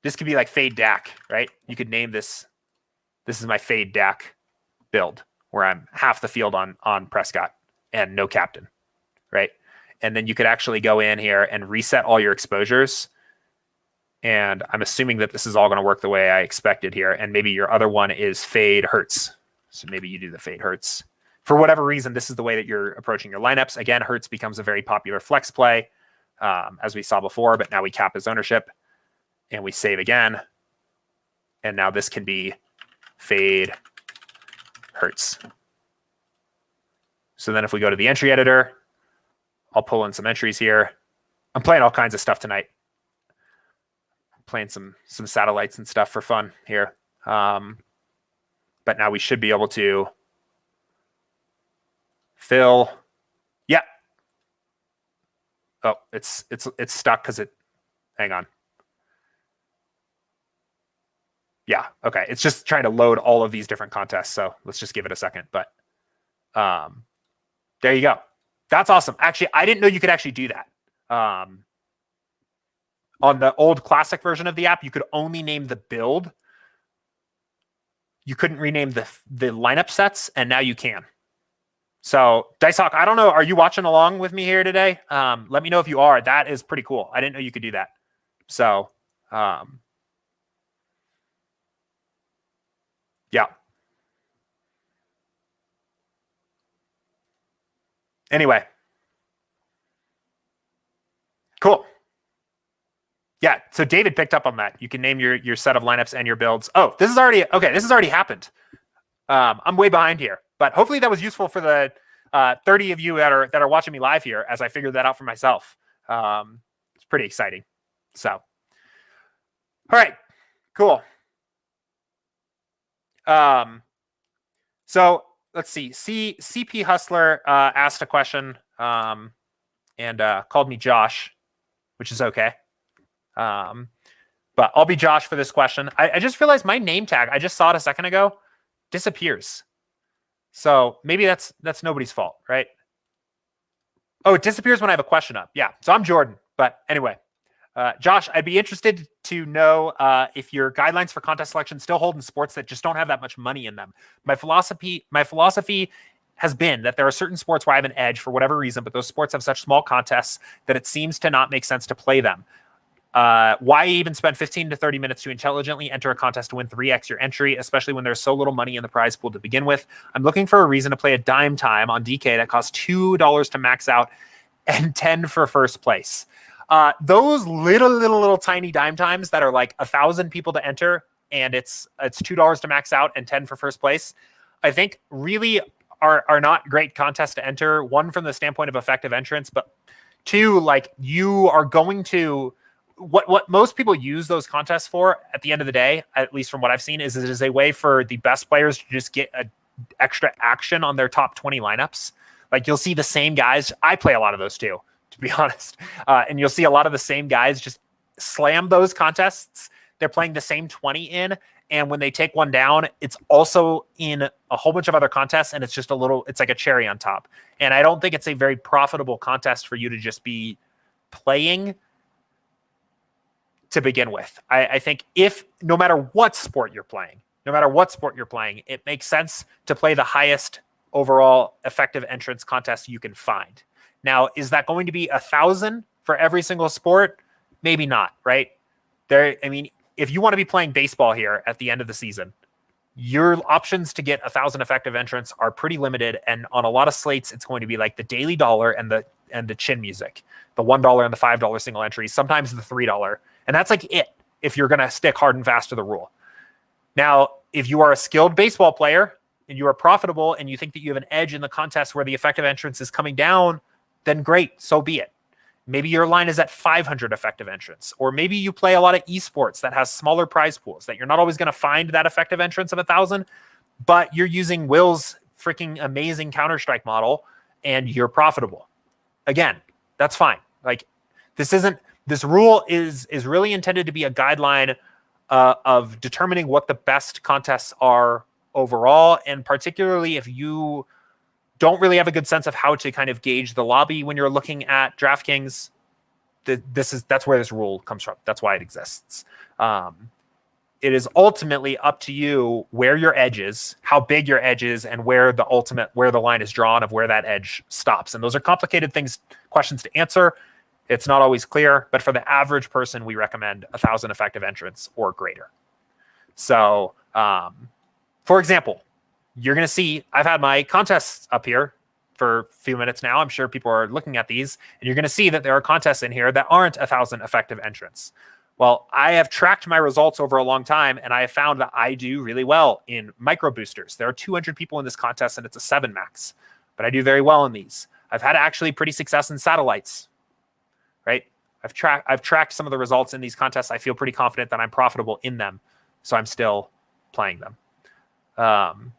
this could be like fade Dak, right? You could name this. This is my fade Dak build where I'm half the field on Prescott and no captain, right? And then you could actually go in here and reset all your exposures. And I'm assuming that this is all going to work the way I expected here. And maybe your other one is fade Hurts. So maybe you do the fade Hurts. For whatever reason, this is the way that you're approaching your lineups. Again, Hurts becomes a very popular flex play, as we saw before, but now we cap his ownership and we save again. And now this can be fade Hurts. So then if we go to the entry editor, I'll pull in some entries here. I'm playing all kinds of stuff tonight. I'm playing some satellites and stuff for fun here. But now we should be able to fill. Yeah. Oh, it's stuck because hang on. Yeah, okay. It's just trying to load all of these different contests. So let's just give it a second. But there you go. That's awesome. Actually, I didn't know you could actually do that. On the old classic version of the app, you could only name the build. You couldn't rename the lineup sets, and now you can. So Dicehawk, I don't know. Are you watching along with me here today? Let me know if you are. That is pretty cool. I didn't know you could do that. So yeah. Anyway. Cool. Yeah, so David picked up on that. You can name your set of lineups and your builds. Oh, this is already happened. I'm way behind here, but hopefully that was useful for the 30 of you that are watching me live here as I figured that out for myself. It's pretty exciting. So, all right, cool. So let's see. CP Hustler asked a question and called me Josh, which is okay. But I'll be Josh for this question. I just realized my name tag, I just saw it a second ago, disappears. So maybe that's nobody's fault, right? Oh, it disappears when I have a question up. Yeah. So I'm Jordan. But anyway, Josh, I'd be interested to know if your guidelines for contest selection still hold in sports that just don't have that much money in them. My philosophy has been that there are certain sports where I have an edge for whatever reason, but those sports have such small contests that it seems to not make sense to play them. Why even spend 15 to 30 minutes to intelligently enter a contest to win 3x your entry, especially when there's so little money in the prize pool to begin with? I'm looking for a reason to play a dime time on DK that costs $2 to max out and 10 for first place. Those little tiny dime times that are like 1,000 people to enter and it's $2 to max out and 10 for first place, I think really are not great contests to enter. One, from the standpoint of effective entrance, but two, like you are going to what most people use those contests for at the end of the day, at least from what I've seen, is it is a way for the best players to just get a extra action on their top 20 lineups. Like you'll see the same guys. I play a lot of those too, to be honest. And you'll see a lot of the same guys just slam those contests. They're playing the same 20 in. And when they take one down, it's also in a whole bunch of other contests. And it's just it's like a cherry on top. And I don't think it's a very profitable contest for you to just be playing to begin with. I think no matter what sport you're playing, it makes sense to play the highest overall effective entrance contest you can find. Now, is that going to be 1,000 for every single sport? Maybe not, right? If you want to be playing baseball here at the end of the season, your options to get 1,000 effective entrants are pretty limited. And on a lot of slates, it's going to be like the daily dollar and the chin music, the $1 and the $5 single entries, sometimes the $3. And that's like it if you're going to stick hard and fast to the rule. Now, if you are a skilled baseball player and you are profitable and you think that you have an edge in the contest where the effective entrance is coming down, then great, so be it. Maybe your line is at 500 effective entrance, or maybe you play a lot of esports that has smaller prize pools that you're not always going to find that effective entrance of 1,000, but you're using Will's freaking amazing Counter-Strike model and you're profitable. Again, that's fine. Like this rule is really intended to be a guideline of determining what the best contests are overall, and particularly if you don't really have a good sense of how to kind of gauge the lobby when you're looking at DraftKings, that's where this rule comes from. That's why it exists. It is ultimately up to you where your edge is, how big your edge is, and where the line is drawn of where that edge stops. And those are complicated questions to answer. It's not always clear, but for the average person, we recommend 1,000 effective entrants or greater. So, for example, you're going to see, I've had my contests up here for a few minutes now. I'm sure people are looking at these, and you're going to see that there are contests in here that aren't 1,000 effective entrants. Well, I have tracked my results over a long time, and I have found that I do really well in micro boosters. There are 200 people in this contest, and it's a 7 max, but I do very well in these. I've had actually pretty success in satellites, right? I've tracked some of the results in these contests. I feel pretty confident that I'm profitable in them, so I'm still playing them. For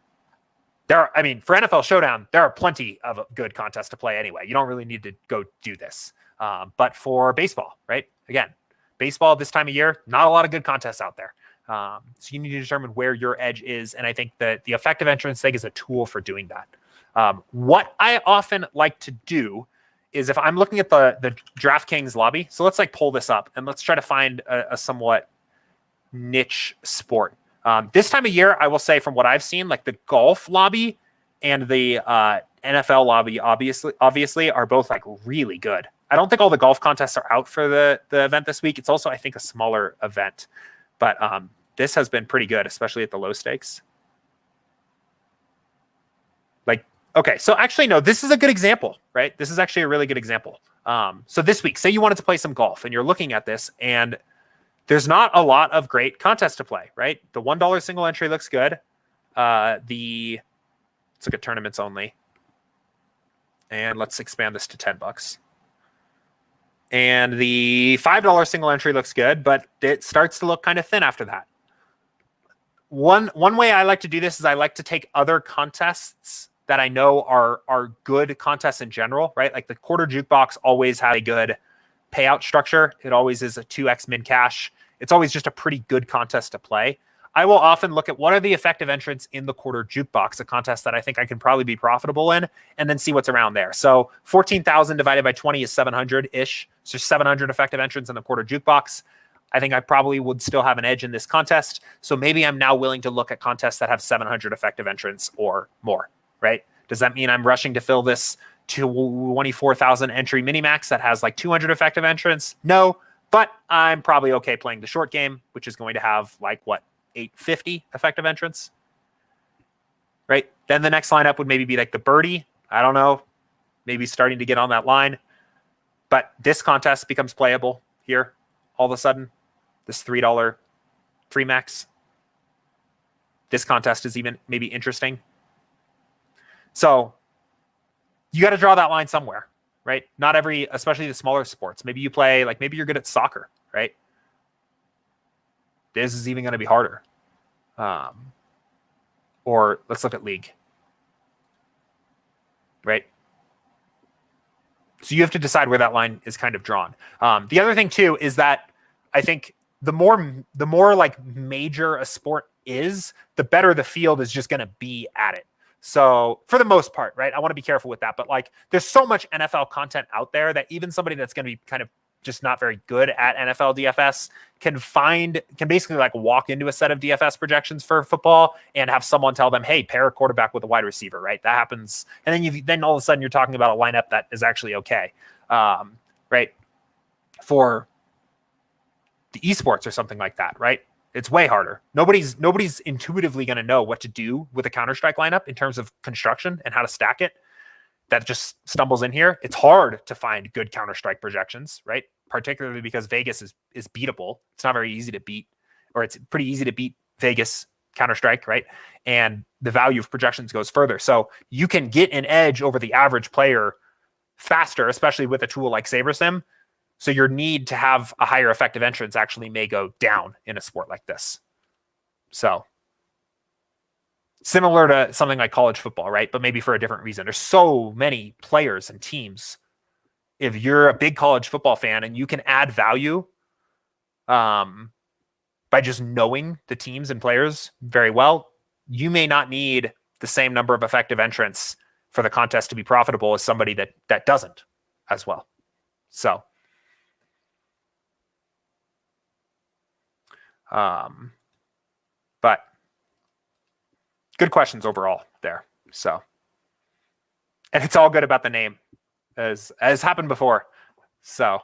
NFL Showdown, there are plenty of good contests to play anyway. You don't really need to go do this. But for baseball, right? Again, baseball this time of year, not a lot of good contests out there. So you need to determine where your edge is. And I think that the effective entrance thing is a tool for doing that. What I often like to do is if I'm looking at the DraftKings lobby, so let's pull this up and let's try to find a somewhat niche sport. This time of year, I will say from what I've seen, the golf lobby and the NFL lobby obviously are both really good. I don't think all the golf contests are out for the event this week. It's also, I think, a smaller event. But this has been pretty good, especially at the low stakes. Okay, so actually, no, this is a good example, right? This is actually a really good example. So this week, say you wanted to play some golf and you're looking at this and there's not a lot of great contests to play, right? The $1 single entry looks good. Let's look at tournaments only. And let's expand this to $10. And the $5 single entry looks good, but it starts to look kind of thin after that. One way I like to do this is I like to take other contests that I know are good contests in general, right? Like the quarter jukebox always had a good payout structure. It always is a 2x min cash. It's always just a pretty good contest to play. I will often look at what are the effective entrants in the quarter jukebox, a contest that I think I can probably be profitable in, and then see what's around there. So 14,000 divided by 20 is 700-ish. So 700 effective entrants in the quarter jukebox. I think I probably would still have an edge in this contest. So maybe I'm now willing to look at contests that have 700 effective entrants or more, right? Does that mean I'm rushing to fill this 24,000 entry minimax that has 200 effective entrants? No, but I'm probably okay playing the short game, which is going to have 850 effective entrants, right? Then the next lineup would maybe be the birdie. I don't know, maybe starting to get on that line, but this contest becomes playable here all of a sudden. This $3 free max. This contest is even maybe interesting. So you got to draw that line somewhere, right? Not every, especially the smaller sports. Maybe you play, maybe you're good at soccer, right? This is even going to be harder. Or let's look at league, right? So you have to decide where that line is kind of drawn. The other thing too is that I think the more major a sport is, the better the field is just going to be at it. So for the most part, right, I want to be careful with that. But there's so much NFL content out there that even somebody that's going to be kind of just not very good at NFL DFS can basically walk into a set of DFS projections for football and have someone tell them, hey, pair a quarterback with a wide receiver, right? That happens. And then all of a sudden you're talking about a lineup that is actually okay, right? For the esports or something like that, right? It's way harder. Nobody's intuitively going to know what to do with a Counter-Strike lineup in terms of construction and how to stack it. That just stumbles in here. It's hard to find good Counter-Strike projections, right? Particularly because Vegas is beatable. It's not very easy to beat, or it's pretty easy to beat Vegas Counter-Strike, right? And the value of projections goes further. So you can get an edge over the average player faster, especially with a tool like SaberSim. So your need to have a higher effective entrance actually may go down in a sport like this. So similar to something like college football, right? But maybe for a different reason. There's so many players and teams. If you're a big college football fan and you can add value by just knowing the teams and players very well, you may not need the same number of effective entrants for the contest to be profitable as somebody that doesn't as well. So, but good questions overall there. So, and it's all good about the name as happened before. So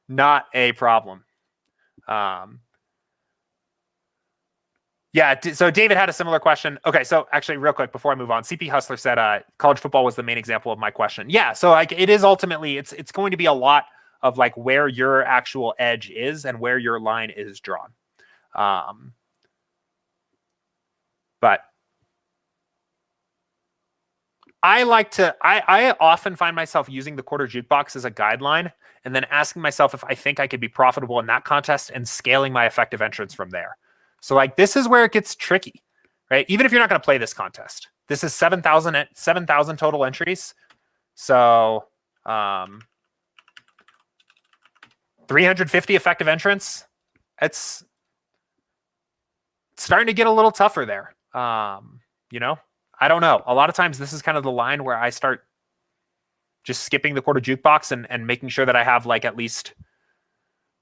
not a problem. Yeah, so David had a similar question. Okay, so actually real quick before I move on, CP Hustler said college football was the main example of my question. Yeah, so like it is ultimately, it's going to be a lot of like where your actual edge is and where your line is drawn. But I often find myself using the quarter jukebox as a guideline and then asking myself if I think I could be profitable in that contest and scaling my effective entrance from there. So like this is where it gets tricky, right? Even if you're not going to play this contest, this is 7,000 total entries. So 350 effective entrants. It's starting to get a little tougher there. You know, I don't know. A lot of times this is kind of the line where I start just skipping the quarter jukebox and making sure that I have like at least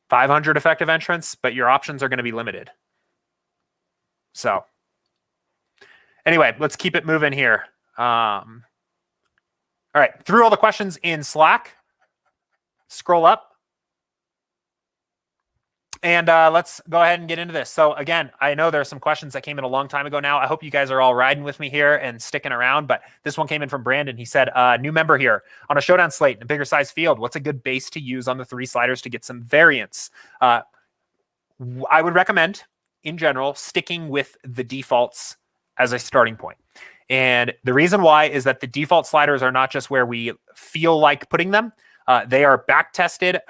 500 effective entrants, but your options are going to be limited. So anyway, let's keep it moving here. All right. Through all the questions in Slack, scroll up. And let's go ahead and get into this. So again, I know there are some questions that came in a long time ago now. I hope you guys are all riding with me here and sticking around. But this one came in from Brandon. He said, new member here. On a showdown slate in a bigger size field, what's a good base to use on the 3 sliders to get some variance? I would recommend, in general, sticking with the defaults as a starting point. And the reason why is that the default sliders are not just where we feel like putting them. They are back tested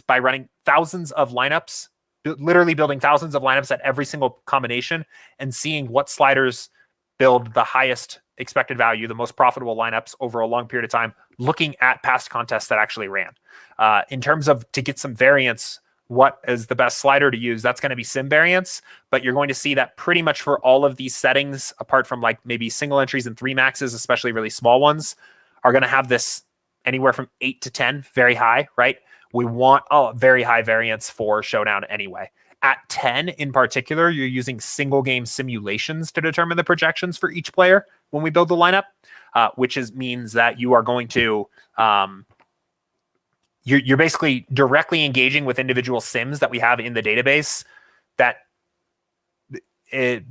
by running thousands of lineups, literally building thousands of lineups at every single combination and seeing what sliders build the highest expected value, the most profitable lineups over a long period of time, looking at past contests that actually ran. In terms of to get some variance, what is the best slider to use? That's going to be sim variance, but you're going to see that pretty much for all of these settings, apart from like maybe single entries and 3 maxes, especially really small ones, are going to have this anywhere from 8 to 10, very high, right? We want a very high variance for Showdown anyway. At 10 in particular, you're using single game simulations to determine the projections for each player when we build the lineup, which means that you are going to, you're basically directly engaging with individual sims that we have in the database that it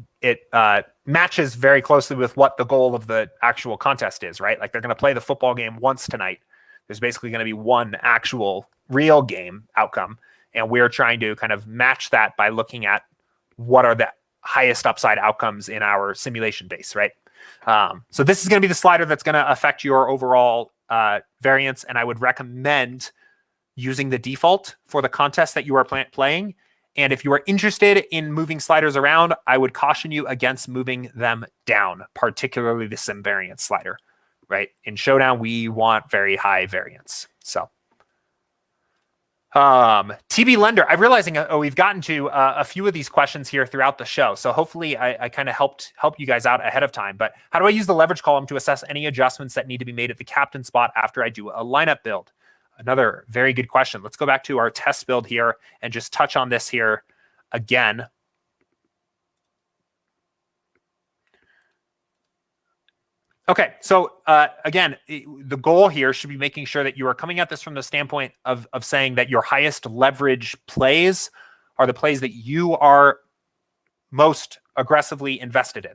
matches very closely with what the goal of the actual contest is, right? Like they're going to play the football game once tonight. There's basically going to be one actual real game outcome. And we're trying to kind of match that by looking at what are the highest upside outcomes in our simulation base, right? So this is going to be the slider that's going to affect your overall variance. And I would recommend using the default for the contest that you are playing. And if you are interested in moving sliders around, I would caution you against moving them down, particularly the sim variance slider, right? In Showdown, we want very high variance. So TB Lender, I'm realizing we've gotten to a few of these questions here throughout the show. So hopefully I kind of help you guys out ahead of time. But how do I use the leverage column to assess any adjustments that need to be made at the captain spot after I do a lineup build? Another very good question. Let's go back to our test build here and just touch on this here again. Okay, so again, the goal here should be making sure that you are coming at this from the standpoint of saying that your highest leverage plays are the plays that you are most aggressively invested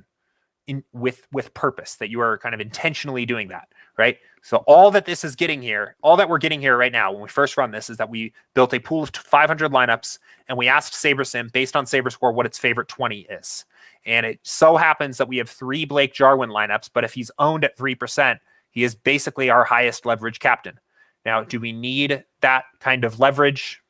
in with purpose, that you are kind of intentionally doing that, right? So all that this is getting here, all that we're getting here right now when we first run this is that we built a pool of 500 lineups and we asked SaberSim based on SaberScore what its favorite 20 is. And it so happens that we have 3 Blake Jarwin lineups, but if he's owned at 3%, he is basically our highest leverage captain. Now, do we need that kind of leverage?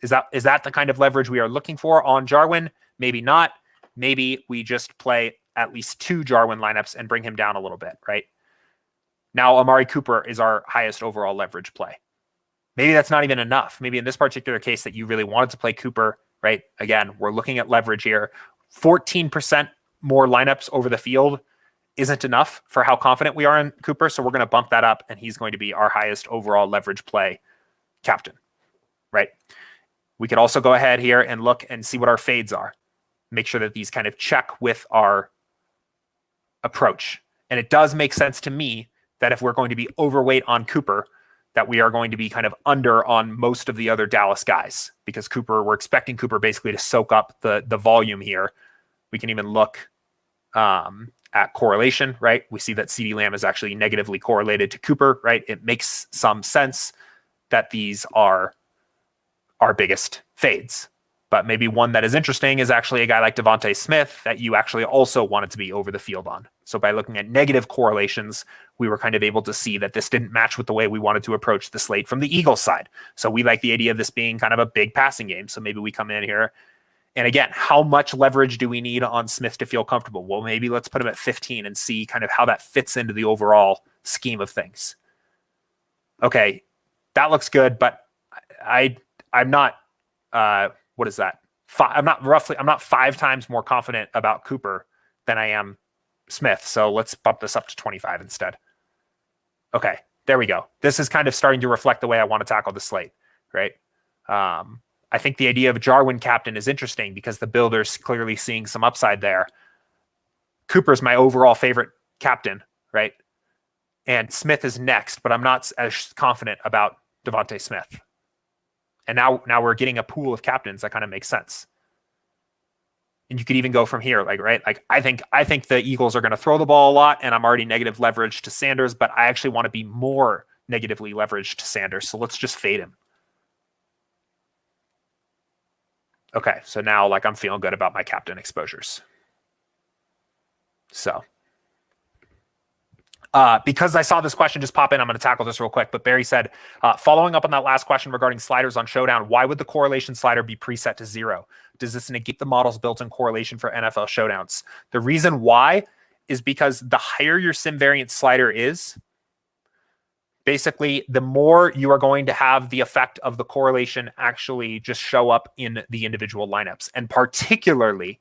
Is that the kind of leverage we are looking for on Jarwin? Maybe not. Maybe we just play at least 2 Jarwin lineups and bring him down a little bit, right? Now, Amari Cooper is our highest overall leverage play. Maybe that's not even enough. Maybe in this particular case that you really wanted to play Cooper, right? Again, we're looking at leverage here. 14% more lineups over the field isn't enough for how confident we are in Cooper. So we're going to bump that up, and he's going to be our highest overall leverage play captain, right? We could also go ahead here and look and see what our fades are. Make sure that these kind of check with our approach. And it does make sense to me that if we're going to be overweight on Cooper, that we are going to be kind of under on most of the other Dallas guys, because we're expecting Cooper basically to soak up the volume here. We can even look at correlation, right? We see that CeeDee Lamb is actually negatively correlated to Cooper, right? It makes some sense that these are our biggest fades. But maybe one that is interesting is actually a guy like Devontae Smith that you actually also wanted to be over the field on. So by looking at negative correlations, we were kind of able to see that this didn't match with the way we wanted to approach the slate from the Eagles side. So we like the idea of this being kind of a big passing game. So maybe we come in here. And again, how much leverage do we need on Smith to feel comfortable? Well, maybe let's put him at 15 and see kind of how that fits into the overall scheme of things. Okay, that looks good, but I'm not, what is that? I'm not 5 times more confident about Cooper than I am Smith. So let's bump this up to 25 instead. Okay, there we go. This is kind of starting to reflect the way I want to tackle the slate, right? I think the idea of Jarwin captain is interesting because the builder's clearly seeing some upside there. Cooper's my overall favorite captain, right? And Smith is next, but I'm not as confident about Devontae Smith. And now we're getting a pool of captains that kind of makes sense. And you could even go from here, right? I think the Eagles are going to throw the ball a lot, and I'm already negative leveraged to Sanders, but I actually want to be more negatively leveraged to Sanders. So let's just fade him. Okay, so now I'm feeling good about my captain exposures. So because I saw this question just pop in, I'm going to tackle this real quick. But Barry said, following up on that last question regarding sliders on Showdown, why would the correlation slider be preset to 0? Does this negate the model's built-in correlation for NFL Showdowns? The reason why is because the higher your sim variance slider is, basically, the more you are going to have the effect of the correlation actually just show up in the individual lineups. And particularly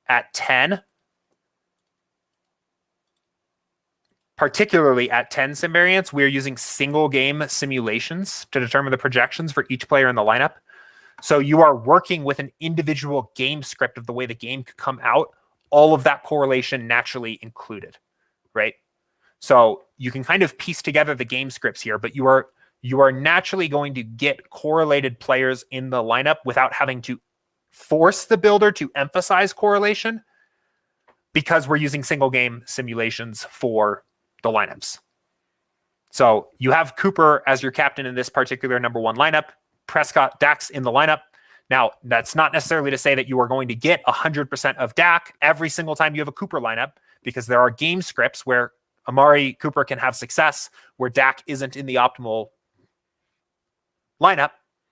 at 10 sim variance, we are using single game simulations to determine the projections for each player in the lineup. So you are working with an individual game script of the way the game could come out, all of that correlation naturally included, right? So you can kind of piece together the game scripts here, but you are naturally going to get correlated players in the lineup without having to force the builder to emphasize correlation, because we're using single game simulations for the lineups. So you have Cooper as your captain in this particular number 1 lineup, Prescott, Dax in the lineup. Now, that's not necessarily to say that you are going to get 100% of Dak every single time you have a Cooper lineup, because there are game scripts where Amari Cooper can have success where Dak isn't in the optimal lineup,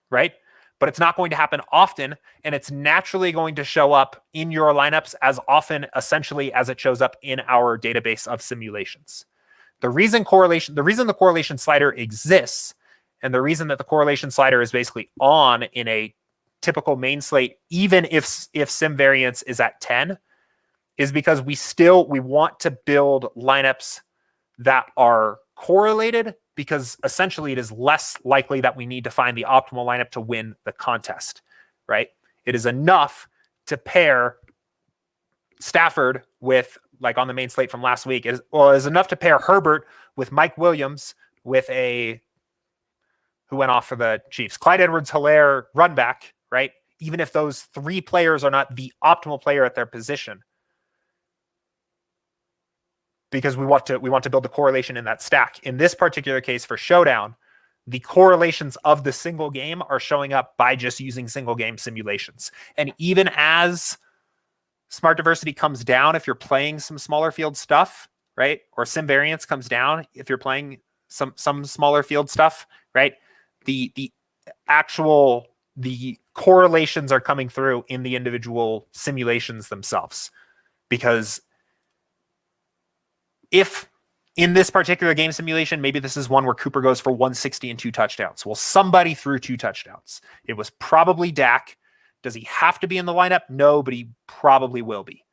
right? But it's not going to happen often, and it's naturally going to show up in your lineups as often, essentially, as it shows up in our database of simulations. The reason the correlation slider exists, and the reason that the correlation slider is basically on in a typical main slate, even if sim variance is at 10, is because we want to build lineups that are correlated, because essentially it is less likely that we need to find the optimal lineup to win the contest, right? It is enough to pair Stafford with, on the main slate from last week, it is enough to pair Herbert with Mike Williams with who went off for the Chiefs, Clyde Edwards-Helaire run back, right? Even if those 3 players are not the optimal player at their position, because we want to build the correlation in that stack. In this particular case for Showdown, the correlations of the single game are showing up by just using single game simulations. And even as smart diversity comes down, if you're playing some smaller field stuff, right? Or sim variance comes down if you're playing some smaller field stuff, right? The correlations are coming through in the individual simulations themselves. Because if in this particular game simulation, maybe this is one where Cooper goes for 160 and 2 touchdowns. Well, somebody threw 2 touchdowns. It was probably Dak. Does he have to be in the lineup? No, but he probably will be.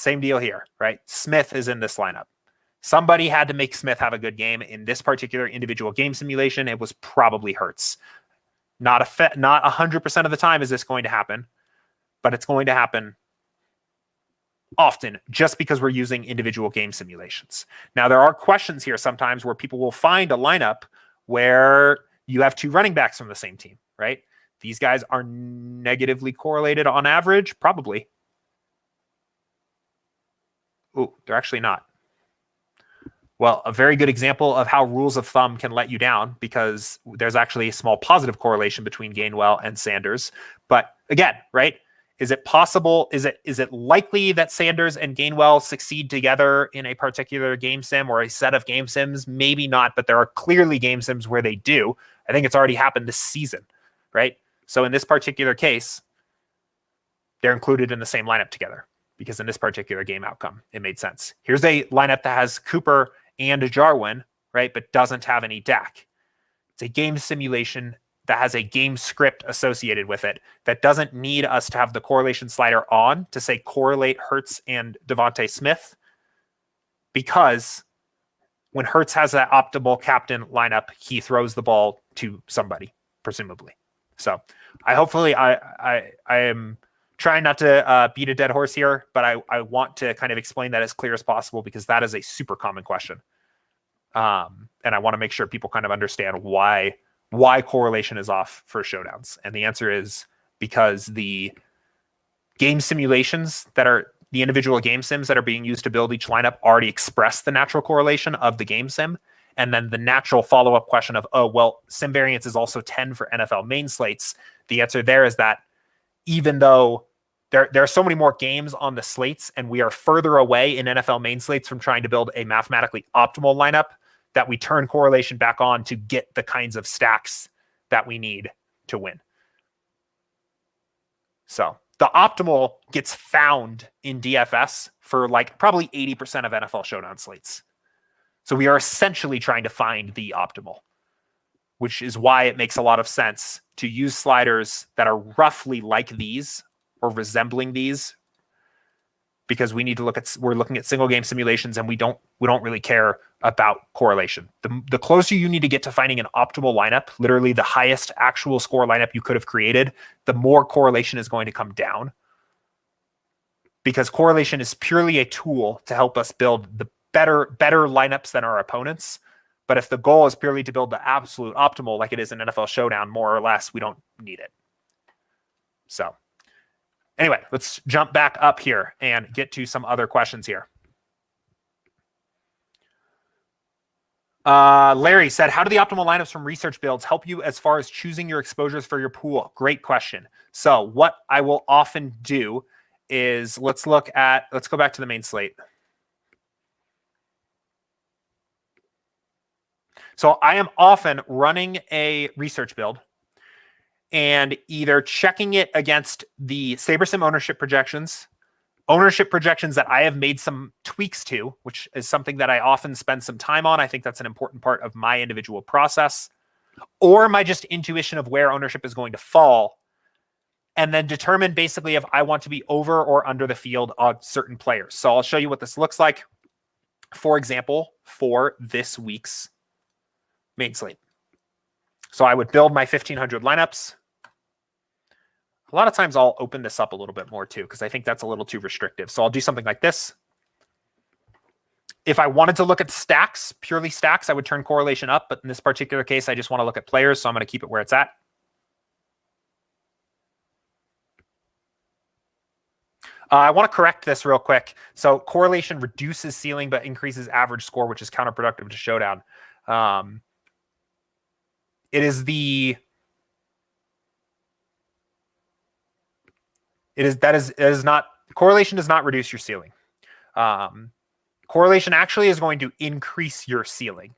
Same deal here, right? Smith is in this lineup. Somebody had to make Smith have a good game. In this particular individual game simulation, it was probably Hurts. Not 100% of the time is this going to happen, but it's going to happen often just because we're using individual game simulations. Now, there are questions here sometimes where people will find a lineup where you have two running backs from the same team, right? These guys are negatively correlated on average, probably. Oh, they're actually not. Well, a very good example of how rules of thumb can let you down, because there's actually a small positive correlation between Gainwell and Sanders. But again, right? Is it possible? Is it likely that Sanders and Gainwell succeed together in a particular game sim or a set of game sims? Maybe not, but there are clearly game sims where they do. I think it's already happened this season, right? So in this particular case, they're included in the same lineup together because in this particular game outcome, it made sense. Here's a lineup that has Cooper and Jarwin, right, but doesn't have any Dak. It's a game simulation that has a game script associated with it that doesn't need us to have the correlation slider on to say correlate Hurts and Devontae Smith, because when Hurts has that optimal captain lineup, he throws the ball to somebody, presumably. So I am trying not to beat a dead horse here, but I want to kind of explain that as clear as possible because that is a super common question. And I want to make sure people kind of understand why correlation is off for showdowns. And the answer is because the game simulations that are the individual game sims that are being used to build each lineup already express the natural correlation of the game sim. And then the natural follow-up question of, oh, well, sim variance is also 10 for NFL main slates. The answer there is that even though there are so many more games on the slates and we are further away in NFL main slates from trying to build a mathematically optimal lineup, that we turn correlation back on to get the kinds of stacks that we need to win. So the optimal gets found in DFS for like probably 80% of NFL showdown slates. So we are essentially trying to find the optimal, which is why it makes a lot of sense to use sliders that are roughly like these or resembling these, because we're looking at single game simulations and we don't really care about correlation. The closer you need to get to finding an optimal lineup, literally the highest actual score lineup you could have created, the more correlation is going to come down, because correlation is purely a tool to help us build the better lineups than our opponents. But if the goal is purely to build the absolute optimal, like it is in NFL Showdown, more or less, we don't need it. So anyway, let's jump back up here and get to some other questions here. Larry said, how do the optimal lineups from research builds help you as far as choosing your exposures for your pool? Great question. So what I will often do is let's go back to the main slate. So I am often running a research build and either checking it against the SaberSim ownership projections that I have made some tweaks to, which is something that I often spend some time on. I think that's an important part of my individual process, or my just intuition of where ownership is going to fall, and then determine basically if I want to be over or under the field on certain players. So I'll show you what this looks like. For example, for this week's main slate. So I would build my 1,500 lineups. A lot of times I'll open this up a little bit more too, because I think that's a little too restrictive. So I'll do something like this. If I wanted to look at stacks, purely stacks, I would turn correlation up. But in this particular case, I just want to look at players. So I'm going to keep it where it's at. I want to correct this real quick. So correlation reduces ceiling, but increases average score, which is counterproductive to Showdown. Correlation does not reduce your ceiling. Correlation actually is going to increase your ceiling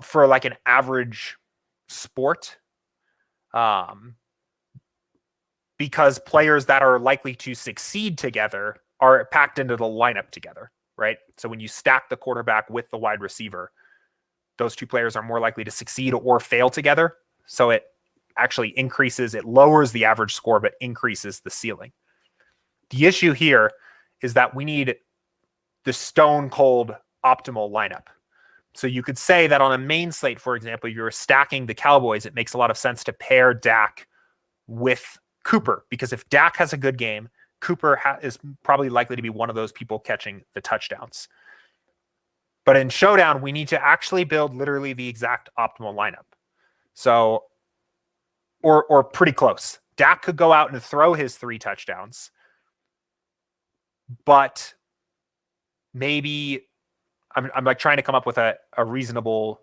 for like an average sport. Because players that are likely to succeed together are packed into the lineup together, right? So when you stack the quarterback with the wide receiver, those two players are more likely to succeed or fail together. So it actually lowers the average score, but increases the ceiling. The issue here is that we need the stone cold optimal lineup. So you could say that on a main slate, for example, you're stacking the Cowboys. It makes a lot of sense to pair Dak with Cooper, because if Dak has a good game, Cooper is probably likely to be one of those people catching the touchdowns. But in Showdown, we need to actually build literally the exact optimal lineup. So, or pretty close. Dak could go out and throw his 3 touchdowns, but maybe I'm like trying to come up with a reasonable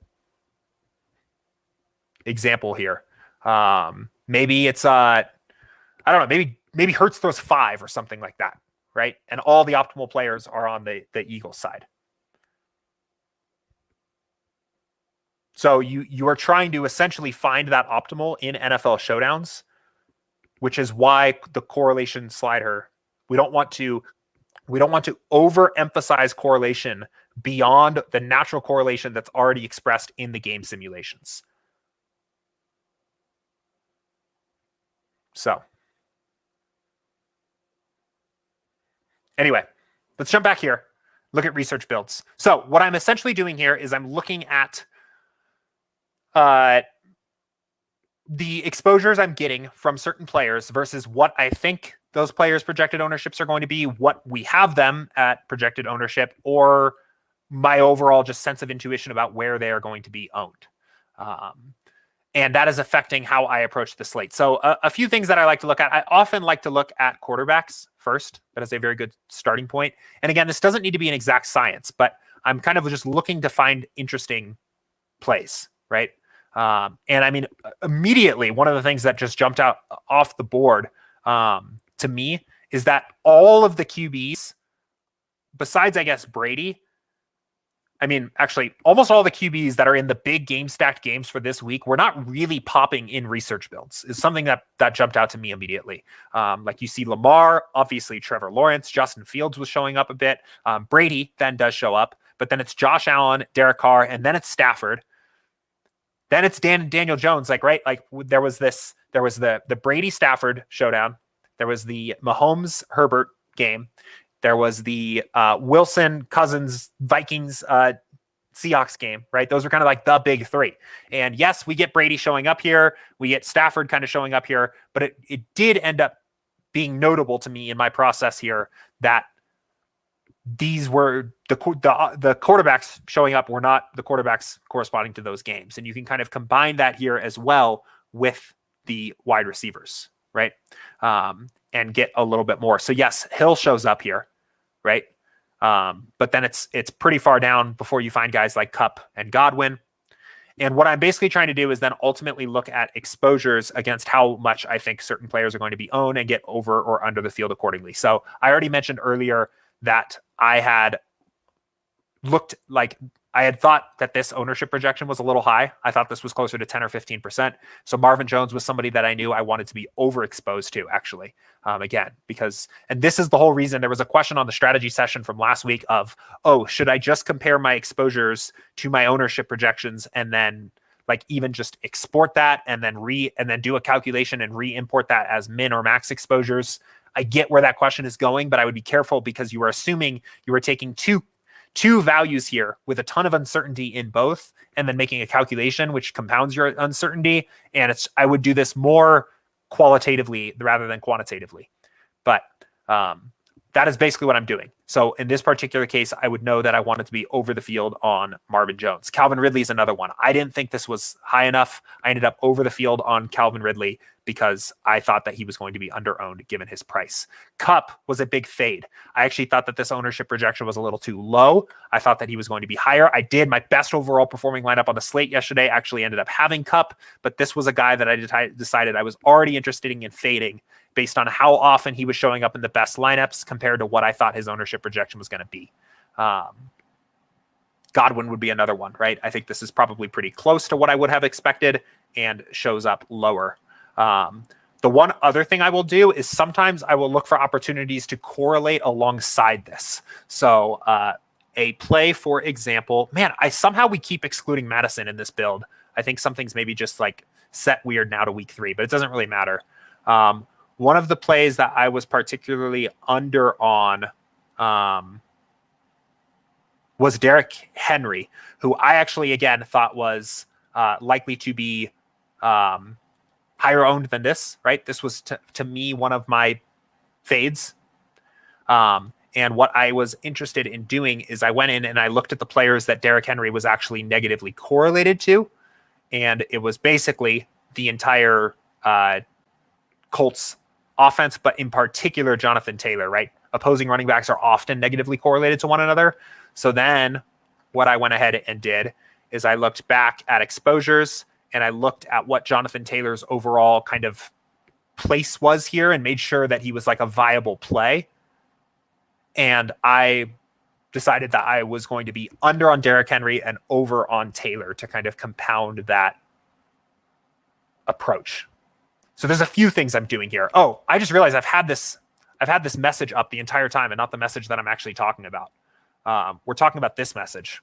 example here. Maybe it's I don't know, maybe Hurts throws 5 or something like that, right? And all the optimal players are on the Eagles side. So you are trying to essentially find that optimal in NFL showdowns, which is why the correlation slider, we don't want to overemphasize correlation beyond the natural correlation that's already expressed in the game simulations. So anyway, let's jump back here, look at research builds. So what I'm essentially doing here is I'm looking at the exposures I'm getting from certain players versus what I think those players' projected ownerships are going to be, what we have them at projected ownership, or my overall just sense of intuition about where they are going to be owned. And that is affecting how I approach the slate. So a few things that I like to look at. I often like to look at quarterbacks first. That is a very good starting point. And again, this doesn't need to be an exact science, but I'm kind of just looking to find interesting plays, right? And I mean, immediately, one of the things that just jumped out off the board to me is that all of the QBs, besides, I guess, Brady, I mean, actually, almost all the QBs that are in the big game stacked games for this week were not really popping in research builds. Is something that jumped out to me immediately. Like you see Lamar, obviously Trevor Lawrence, Justin Fields was showing up a bit. Brady then does show up, but then it's Josh Allen, Derek Carr, and then it's Stafford. Then it's Daniel Jones, like, right? Like there was the Brady Stafford showdown. There was the Mahomes Herbert game. There was the Wilson Cousins Vikings Seahawks game, right? Those are kind of like the big 3. And yes, we get Brady showing up here. We get Stafford kind of showing up here, but it did end up being notable to me in my process here that these were the quarterbacks showing up were not the quarterbacks corresponding to those games. And you can kind of combine that here as well with the wide receivers, right? And get a little bit more. So yes, Hill shows up here, right? But then it's pretty far down before you find guys like Kupp and Godwin. And what I'm basically trying to do is then ultimately look at exposures against how much I think certain players are going to be owned and get over or under the field accordingly. So I already mentioned earlier that I had thought that this ownership projection was a little high. I thought this was closer to 10 or 15%. So Marvin Jones was somebody that I knew I wanted to be overexposed to, actually. Again, and this is the whole reason there was a question on the strategy session from last week of, should I just compare my exposures to my ownership projections and then like even just export that and then do a calculation and re-import that as min or max exposures? I get where that question is going, but I would be careful because you are assuming you are taking two values here with a ton of uncertainty in both and then making a calculation which compounds your uncertainty. And I would do this more qualitatively rather than quantitatively. But that is basically what I'm doing. So in this particular case, I would know that I wanted to be over the field on Marvin Jones. Calvin Ridley is another one. I didn't think this was high enough. I ended up over the field on Calvin Ridley because I thought that he was going to be under-owned given his price. Kupp was a big fade. I actually thought that this ownership projection was a little too low. I thought that he was going to be higher. I did. My best overall performing lineup on the slate yesterday actually ended up having Kupp, but this was a guy that I decided I was already interested in fading based on how often he was showing up in the best lineups compared to what I thought his ownership projection was going to be. Godwin would be another one, right? I think this is probably pretty close to what I would have expected and shows up lower. The one other thing I will do is sometimes I will look for opportunities to correlate alongside this. So a play, for example, we keep excluding Madison in this build. I think something's maybe just like set weird now to week 3, but it doesn't really matter. one of the plays that I was particularly under on was Derrick Henry, who I actually, again, thought was likely to be higher owned than this, right? This was, to me, one of my fades. And what I was interested in doing is I went in and I looked at the players that Derrick Henry was actually negatively correlated to. And it was basically the entire Colts offense, but in particular, Jonathan Taylor, right? Opposing running backs are often negatively correlated to one another. So then what I went ahead and did is I looked back at exposures and I looked at what Jonathan Taylor's overall kind of place was here and made sure that he was like a viable play. And I decided that I was going to be under on Derrick Henry and over on Taylor to kind of compound that approach. So there's a few things I'm doing here. Oh, I just realized I've had this message up the entire time and not the message that I'm actually talking about. We're talking about this message.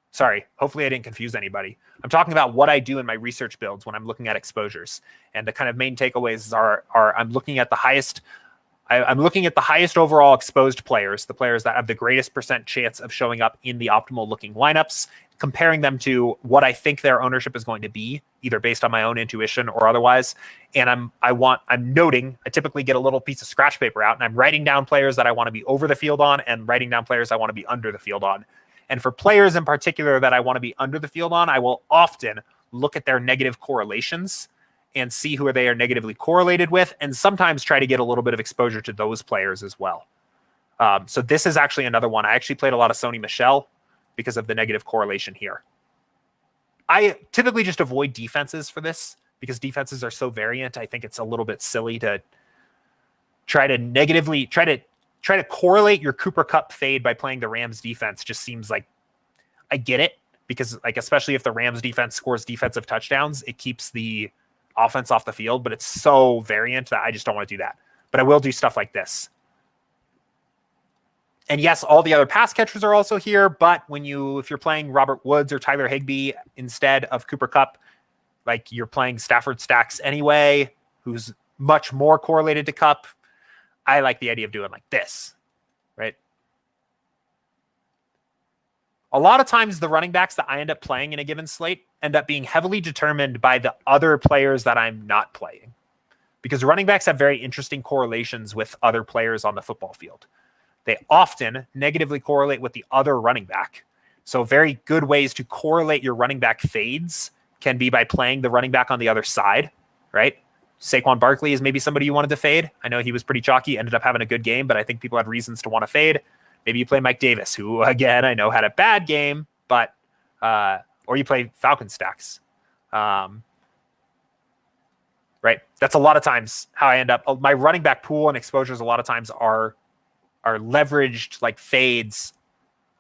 Sorry, hopefully I didn't confuse anybody. I'm talking about what I do in my research builds when I'm looking at exposures. And the kind of main takeaways are I'm looking at the highest overall exposed players, the players that have the greatest percent chance of showing up in the optimal looking lineups, comparing them to what I think their ownership is going to be, either based on my own intuition or otherwise. And I'm noting, I typically get a little piece of scratch paper out and I'm writing down players that I want to be over the field on and writing down players I want to be under the field on. And for players in particular that I want to be under the field on, I will often look at their negative correlations and see who they are negatively correlated with, and sometimes try to get a little bit of exposure to those players as well. So this is actually another one. I actually played a lot of Sony Michel because of the negative correlation here. I typically just avoid defenses for this because defenses are so variant. I think it's a little bit silly to try to correlate your Cooper Kupp fade by playing the Rams defense. Just seems like, I get it, because like, especially if the Rams defense scores defensive touchdowns, it keeps the offense off the field, but it's so variant that I just don't want to do that. But I will do stuff like this. And yes, all the other pass catchers are also here, but if you're playing Robert Woods or Tyler Higbee instead of Cooper Kupp, like you're playing Stafford Stacks anyway, who's much more correlated to Kupp, I like the idea of doing like this, right? A lot of times the running backs that I end up playing in a given slate end up being heavily determined by the other players that I'm not playing, because running backs have very interesting correlations with other players on the football field. They often negatively correlate with the other running back. So very good ways to correlate your running back fades can be by playing the running back on the other side, right? Saquon Barkley is maybe somebody you wanted to fade. I know he was pretty chalky, ended up having a good game, but I think people had reasons to want to fade. Maybe you play Mike Davis, who, again, I know had a bad game, but or you play Falcon stacks. Right? That's a lot of times how I end up. My running back pool and exposures a lot of times are leveraged, like fades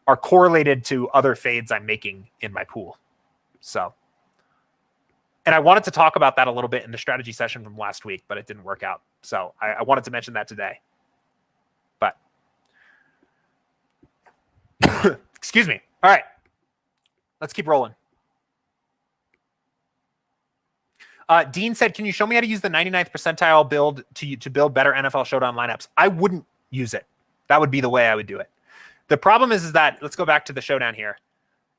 are correlated to other fades I'm making in my pool. So, and I wanted to talk about that a little bit in the strategy session from last week, but it didn't work out. So I wanted to mention that today. But excuse me. All right, let's keep rolling. Dean said, can you show me how to use the 99th percentile build to build better NFL Showdown lineups? I wouldn't use it. That would be the way I would do it. The problem is that, let's go back to the Showdown here.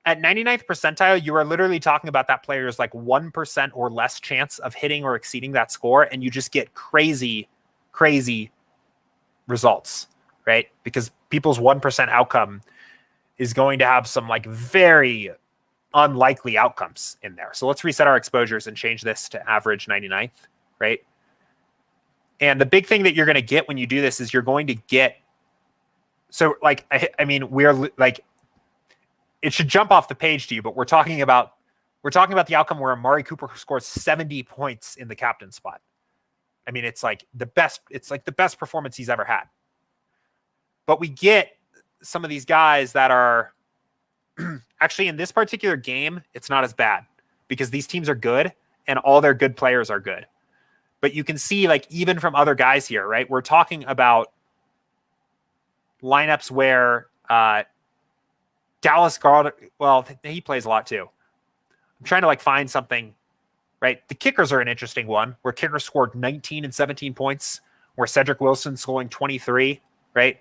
At 99th percentile, you are literally talking about that player's like 1% or less chance of hitting or exceeding that score, and you just get crazy, crazy results, right? Because people's 1% outcome is going to have some like very unlikely outcomes in there. So let's reset our exposures and change this to average 99th, right? And the big thing that you're going to get when you do this is you're going to get, so like, I mean, we're like, it should jump off the page to you, but we're talking about the outcome where Amari Cooper scores 70 points in the captain spot. I mean, it's like the best performance he's ever had. But we get some of these guys that are actually in this particular game, it's not as bad because these teams are good and all their good players are good. But you can see, like, even from other guys here, right? We're talking about lineups where Dallas Goedert, well, he plays a lot too. I'm trying to like find something, right? The kickers are an interesting one where kickers scored 19 and 17 points, where Cedric Wilson's scoring 23, right?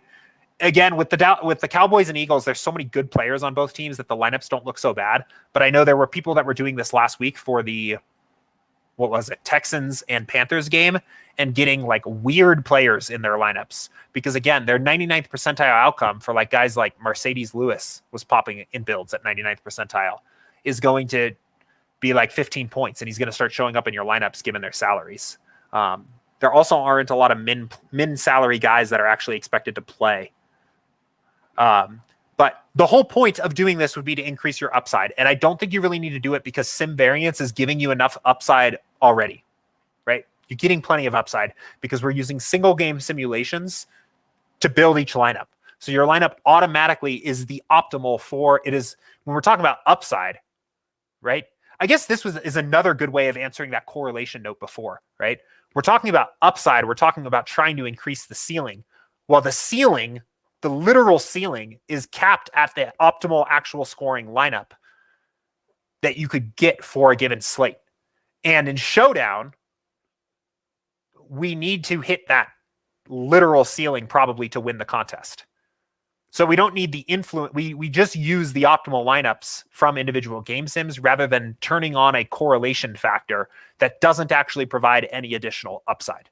Again, with the Cowboys and Eagles, there's so many good players on both teams that the lineups don't look so bad. But I know there were people that were doing this last week for the, what was it, Texans and Panthers game, and getting like weird players in their lineups. Because again, their 99th percentile outcome for like guys like Mercedes Lewis was popping in builds at 99th percentile is going to be like 15 points, and he's going to start showing up in your lineups given their salaries. There also aren't a lot of min salary guys that are actually expected to play. But the whole point of doing this would be to increase your upside. And I don't think you really need to do it because sim variance is giving you enough upside already, right? You're getting plenty of upside because we're using single game simulations to build each lineup. So your lineup automatically is the optimal for it is when we're talking about upside, right? I guess this is another good way of answering that correlation note before, right? We're talking about upside. We're talking about trying to increase the ceiling. While the ceiling, the literal ceiling, is capped at the optimal actual scoring lineup that you could get for a given slate. And in Showdown, we need to hit that literal ceiling probably to win the contest. So we don't need the influence. We just use the optimal lineups from individual game sims rather than turning on a correlation factor that doesn't actually provide any additional upside.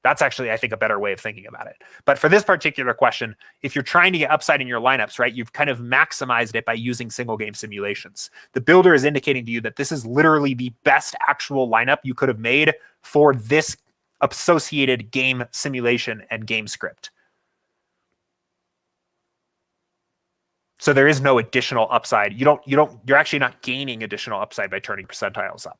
That's actually, I think, a better way of thinking about it. But for this particular question, if you're trying to get upside in your lineups, right, you've kind of maximized it by using single game simulations. The builder is indicating to you that this is literally the best actual lineup you could have made for this associated game simulation and game script. So there is no additional upside. You're actually not gaining additional upside by turning percentiles up.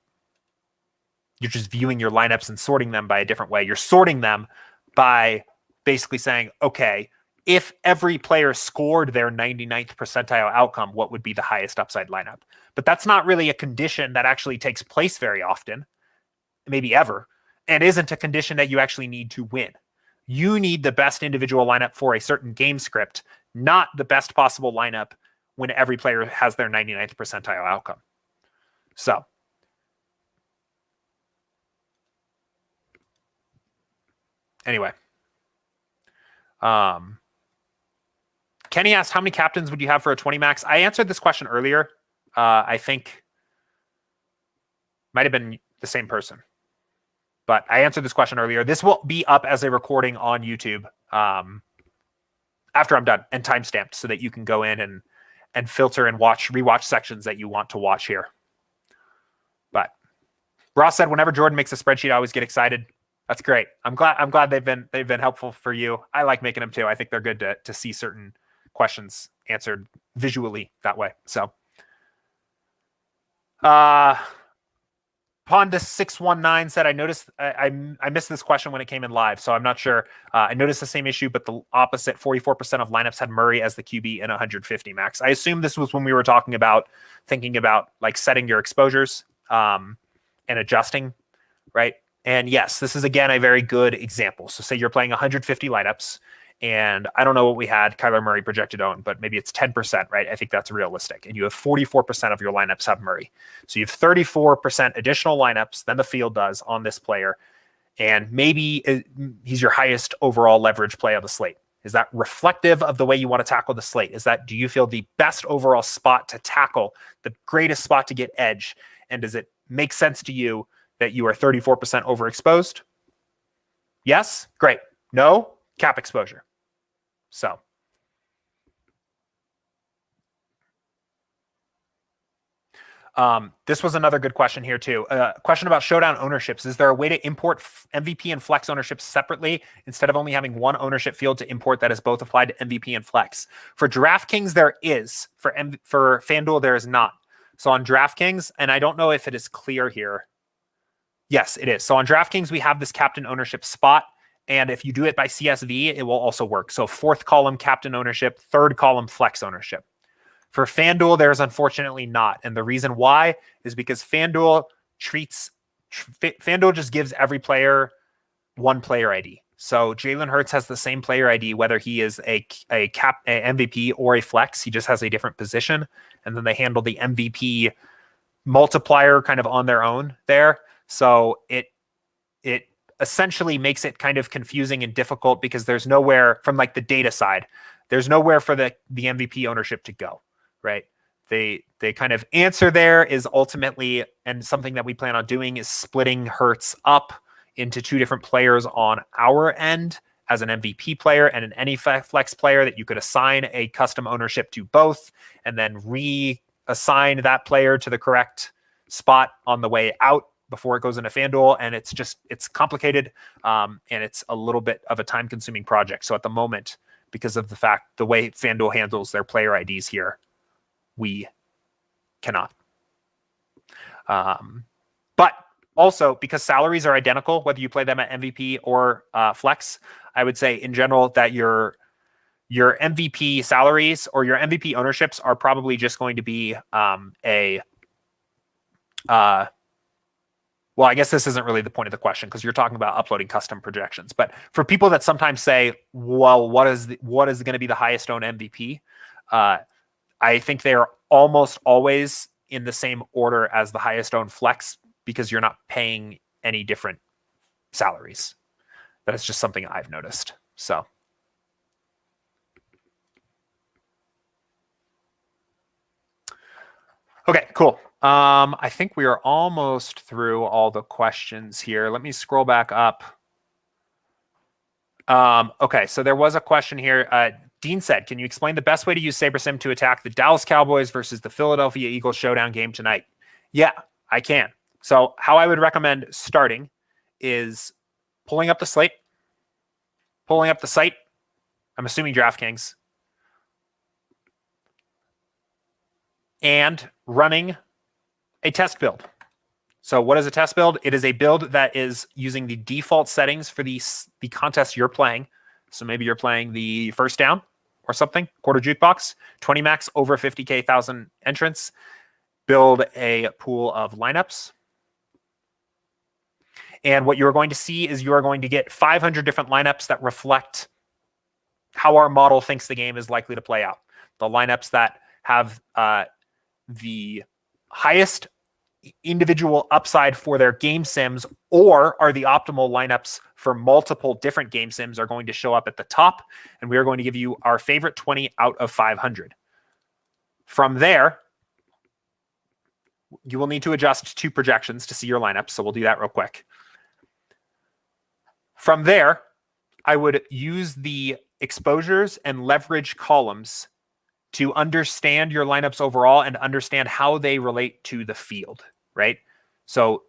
You're just viewing your lineups and sorting them by a different way. You're sorting them by basically saying, okay, if every player scored their 99th percentile outcome, what would be the highest upside lineup? But that's not really a condition that actually takes place very often, maybe ever, and isn't a condition that you actually need to win. You need the best individual lineup for a certain game script, not the best possible lineup when every player has their 99th percentile outcome. So anyway, Kenny asked, how many captains would you have for a 20 max? I answered this question earlier. I think might have been the same person, but I answered this question earlier. This will be up as a recording on YouTube after I'm done and timestamped so that you can go in and filter and rewatch sections that you want to watch here. But Ross said, whenever Jordan makes a spreadsheet, I always get excited. That's great. I'm glad they've been helpful for you. I like making them too. I think they're good to see certain questions answered visually that way. So Ponda619 said, I noticed I missed this question when it came in live, so I'm not sure. I noticed the same issue, but the opposite, 44% of lineups had Murray as the QB in 150 max. I assume this was when we were thinking about like setting your exposures and adjusting, right? And yes, this is again a very good example. So say you're playing 150 lineups, and I don't know what we had Kyler Murray projected on, but maybe it's 10%, right? I think that's realistic. And you have 44% of your lineups have Murray. So you have 34% additional lineups than the field does on this player. And maybe he's your highest overall leverage play on the slate. Is that reflective of the way you want to tackle the slate? Do you feel the best overall spot to tackle, the greatest spot to get edge? And does it make sense to you that you are 34% overexposed? Yes? Great. No? Cap exposure. So this was another good question here too. Question about Showdown ownerships. Is there a way to import MVP and Flex ownerships separately instead of only having one ownership field to import that is both applied to MVP and Flex? For DraftKings, there is. For FanDuel, there is not. So on DraftKings, and I don't know if it is clear here. Yes, it is. So on DraftKings, we have this captain ownership spot. And if you do it by CSV, it will also work. So fourth column captain ownership, third column flex ownership. For FanDuel, there's unfortunately not. And the reason why is because FanDuel just gives every player one player ID. So Jalen Hurts has the same player ID, whether he is a MVP or a flex. He just has a different position. And then they handle the MVP multiplier kind of on their own there. So it essentially makes it kind of confusing and difficult because there's nowhere from like the data side, there's nowhere for the MVP ownership to go, right? They kind of answer there is ultimately, and something that we plan on doing is splitting Hurts up into two different players on our end as an MVP player and an any flex player that you could assign a custom ownership to both and then reassign that player to the correct spot on the way out before it goes into FanDuel. And it's complicated and it's a little bit of a time consuming project. So at the moment, because of the way FanDuel handles their player IDs here, we cannot. But also because salaries are identical, whether you play them at MVP or flex, I would say in general that your MVP salaries or your MVP ownerships are probably just going to be well, I guess this isn't really the point of the question because you're talking about uploading custom projections. But for people that sometimes say, well, what is going to be the highest owned MVP? I think they are almost always in the same order as the highest owned flex because you're not paying any different salaries. That is just something I've noticed. So. Okay, cool. I think we are almost through all the questions here. Let me scroll back up. Okay, so there was a question here. Dean said, can you explain the best way to use SaberSim to attack the Dallas Cowboys versus the Philadelphia Eagles showdown game tonight? Yeah, I can. So how I would recommend starting is pulling up the slate, pulling up the site. I'm assuming DraftKings. And running a test build. So what is a test build? It is a build that is using the default settings for the contest you're playing. So maybe you're playing the first down or something, quarter jukebox, 20 max over 50K 1,000 entrants, build a pool of lineups. And what you're going to see is you are going to get 500 different lineups that reflect how our model thinks the game is likely to play out. The lineups that have the highest individual upside for their game sims or are the optimal lineups for multiple different game sims are going to show up at the top. And we are going to give you our favorite 20 out of 500. From there, you will need to adjust two projections to see your lineups. So we'll do that real quick. From there, I would use the exposures and leverage columns to understand your lineups overall and understand how they relate to the field, right? So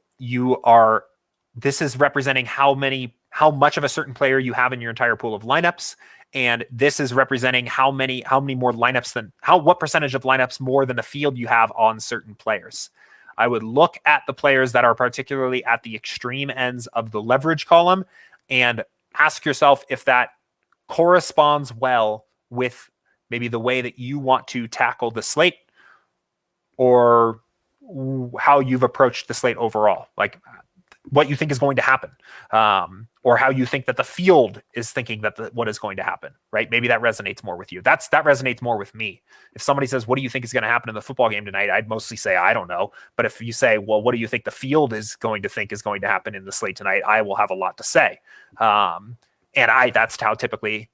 this is representing how much of a certain player you have in your entire pool of lineups. And this is representing how many more lineups what percentage of lineups more than the field you have on certain players. I would look at the players that are particularly at the extreme ends of the leverage column and ask yourself if that corresponds well with maybe the way that you want to tackle the slate or how you've approached the slate overall, like what you think is going to happen, or how you think that the field is thinking that what is going to happen, right? Maybe that resonates more with you. That resonates more with me. If somebody says, what do you think is going to happen in the football game tonight? I'd mostly say, I don't know. But if you say, well, what do you think the field is going to think is going to happen in the slate tonight? I will have a lot to say. That's how typically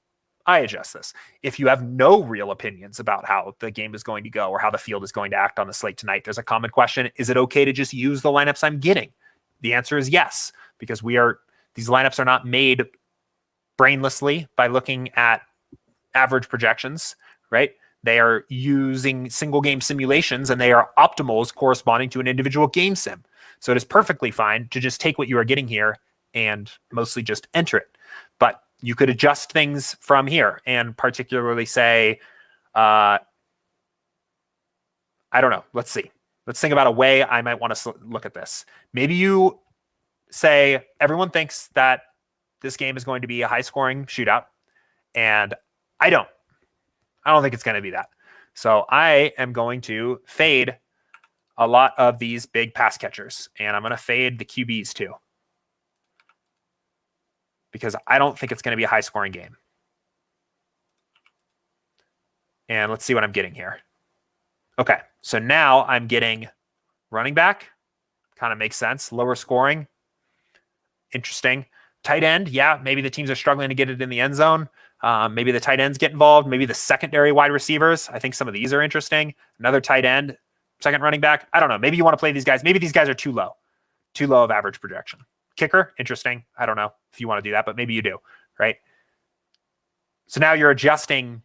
I adjust this. If you have no real opinions about how the game is going to go or how the field is going to act on the slate tonight, there's a common question. Is it okay to just use the lineups I'm getting? The answer is yes, because these lineups are not made brainlessly by looking at average projections, right? They are using single game simulations and they are optimals corresponding to an individual game sim. So it is perfectly fine to just take what you are getting here and mostly just enter it. But you could adjust things from here and particularly say, I don't know. Let's see. Let's think about a way I might want to look at this. Maybe you say everyone thinks that this game is going to be a high-scoring shootout, and I don't think it's going to be that. So I am going to fade a lot of these big pass catchers, and I'm going to fade the QBs too, because I don't think it's going to be a high-scoring game. And let's see what I'm getting here. Okay, so now I'm getting running back. Kind of makes sense. Lower scoring. Interesting. Tight end, yeah, maybe the teams are struggling to get it in the end zone. Maybe the tight ends get involved. Maybe the secondary wide receivers. I think some of these are interesting. Another tight end, second running back. I don't know. Maybe you want to play these guys. Maybe these guys are too low of average projection. Kicker, interesting. I don't know if you want to do that, but maybe you do, right? So now you're adjusting.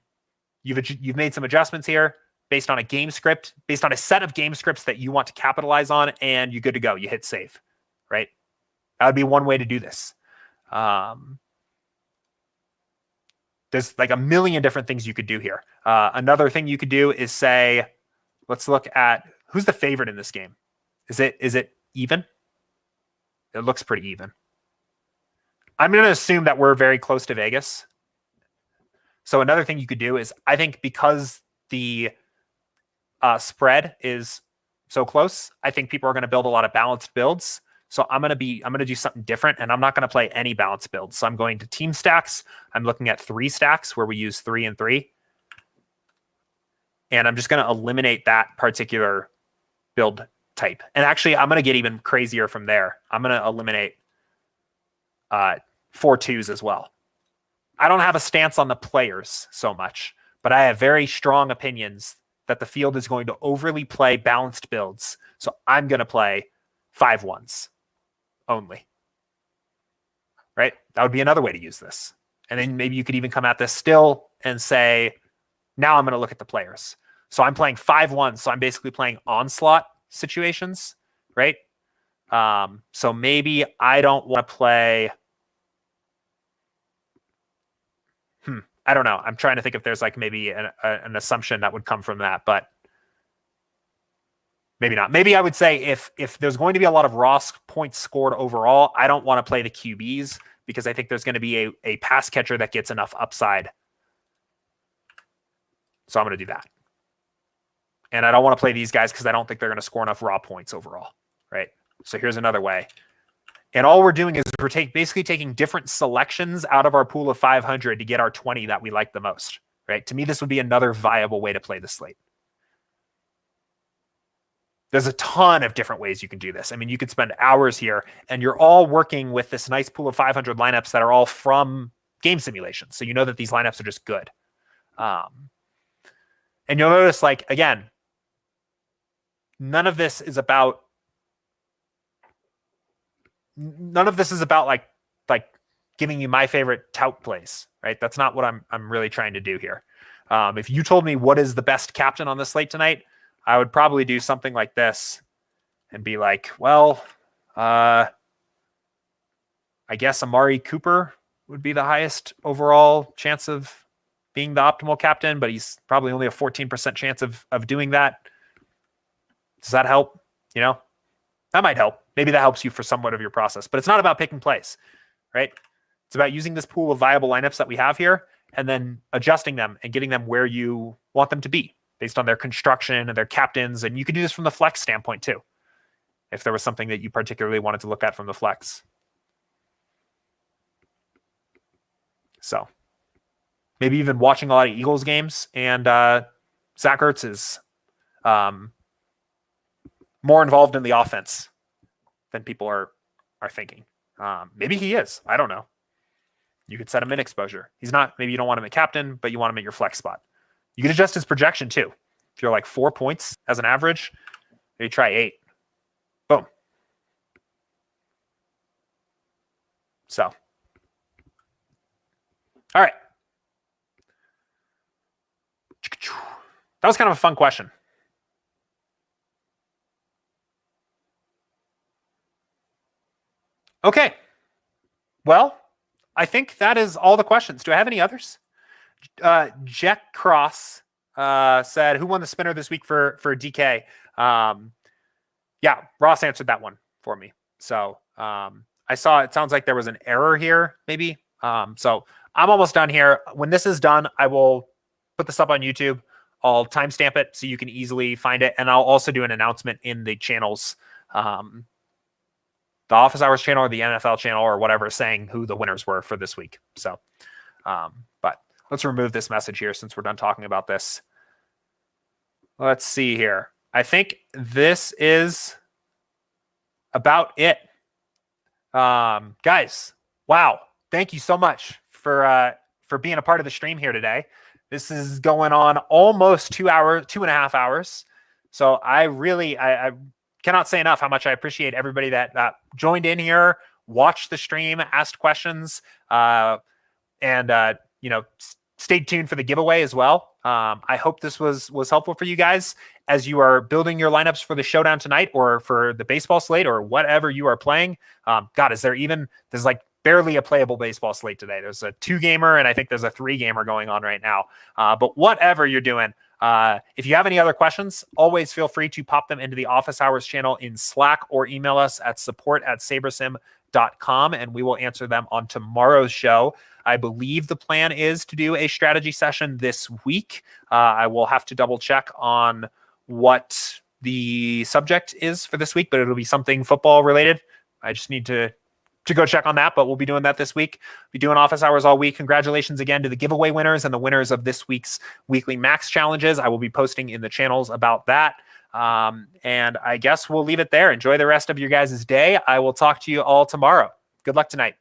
You've made some adjustments here based on a game script, based on a set of game scripts that you want to capitalize on, and you're good to go. You hit save, right? That would be one way to do this. There's like a million different things you could do here. Another thing you could do is say, let's look at who's the favorite in this game. Is it even? It looks pretty even. I'm going to assume that we're very close to Vegas. So another thing you could do is, I think because the spread is so close, I think people are going to build a lot of balanced builds. So I'm going to do something different, and I'm not going to play any balanced builds. So I'm going to team stacks. I'm looking at 3 stacks where we use 3 and 3. And I'm just going to eliminate that particular build type. And actually, I'm going to get even crazier from there. I'm going to eliminate 4 twos as well. I don't have a stance on the players so much, but I have very strong opinions that the field is going to overly play balanced builds. So I'm going to play 5 ones only. Right? That would be another way to use this. And then maybe you could even come at this still and say, now I'm going to look at the players. So I'm playing 5 ones. So I'm basically playing onslaught situations, right? So maybe I don't want to play. I don't know. I'm trying to think if there's like maybe an assumption that would come from that, but maybe not. Maybe I would say if there's going to be a lot of raw points scored overall, I don't want to play the QBs because I think there's going to be a pass catcher that gets enough upside. So I'm going to do that. And I don't want to play these guys because I don't think they're going to score enough raw points overall, right? So here's another way. And all we're doing is we're basically taking different selections out of our pool of 500 to get our 20 that we like the most, right? To me, this would be another viable way to play the slate. There's a ton of different ways you can do this. I mean, you could spend hours here, and you're all working with this nice pool of 500 lineups that are all from game simulations. So you know that these lineups are just good. And you'll notice, like, again, none of this is about like giving you my favorite tout plays, right? That's not what I'm really trying to do here. If you told me what is the best captain on the slate tonight, I would probably do something like this and be like, well, I guess Amari Cooper would be the highest overall chance of being the optimal captain, but he's probably only a 14% chance of doing that. Does that help? You know, that might help. Maybe that helps you for somewhat of your process, but it's not about picking plays, right? It's about using this pool of viable lineups that we have here and then adjusting them and getting them where you want them to be based on their construction and their captains. And you can do this from the flex standpoint too, if there was something that you particularly wanted to look at from the flex. So maybe even watching a lot of Eagles games, and Zach Ertz is more involved in the offense than people are thinking. Maybe he is. I don't know. You could set him in exposure. He's not. Maybe you don't want him at captain, but you want him at your flex spot. You can adjust his projection too. If you're like 4 points as an average, maybe try 8. Boom. So, all right. That was kind of a fun question. Okay. Well, I think that is all the questions. Do I have any others? Jack Cross said, who won the spinner this week for DK? Yeah, Ross answered that one for me. So I saw it sounds like there was an error here, maybe. So I'm almost done here. When this is done, I will put this up on YouTube. I'll timestamp it so you can easily find it. And I'll also do an announcement in the channels, the Office Hours channel or the NFL channel or whatever, saying who the winners were for this week. So, but let's remove this message here since we're done talking about this. Let's see here. I think this is about it. Guys, Wow. Thank you so much for being a part of the stream here today. This is going on almost 2.5 hours. So I cannot say enough how much I appreciate everybody that joined in here, watched the stream, asked questions, and stayed tuned for the giveaway as well. I hope this was helpful for you guys as you are building your lineups for the showdown tonight or for the baseball slate or whatever you are playing. God, there's like barely a playable baseball slate today. There's a 2-gamer and I think there's a 3-gamer going on right now. But whatever you're doing, if you have any other questions, always feel free to pop them into the Office Hours channel in Slack or email us at support@sabersim.com and we will answer them on tomorrow's show. I believe the plan is to do a strategy session this week. I will have to double check on what the subject is for this week, but it'll be something football related. I just need to go check on that, but we'll be doing that this week. Be doing office hours all week. Congratulations again to the giveaway winners and the winners of this week's weekly max challenges. I will be posting in the channels about that. And I guess we'll leave it there. Enjoy the rest of your guys' day. I will talk to you all tomorrow. Good luck tonight.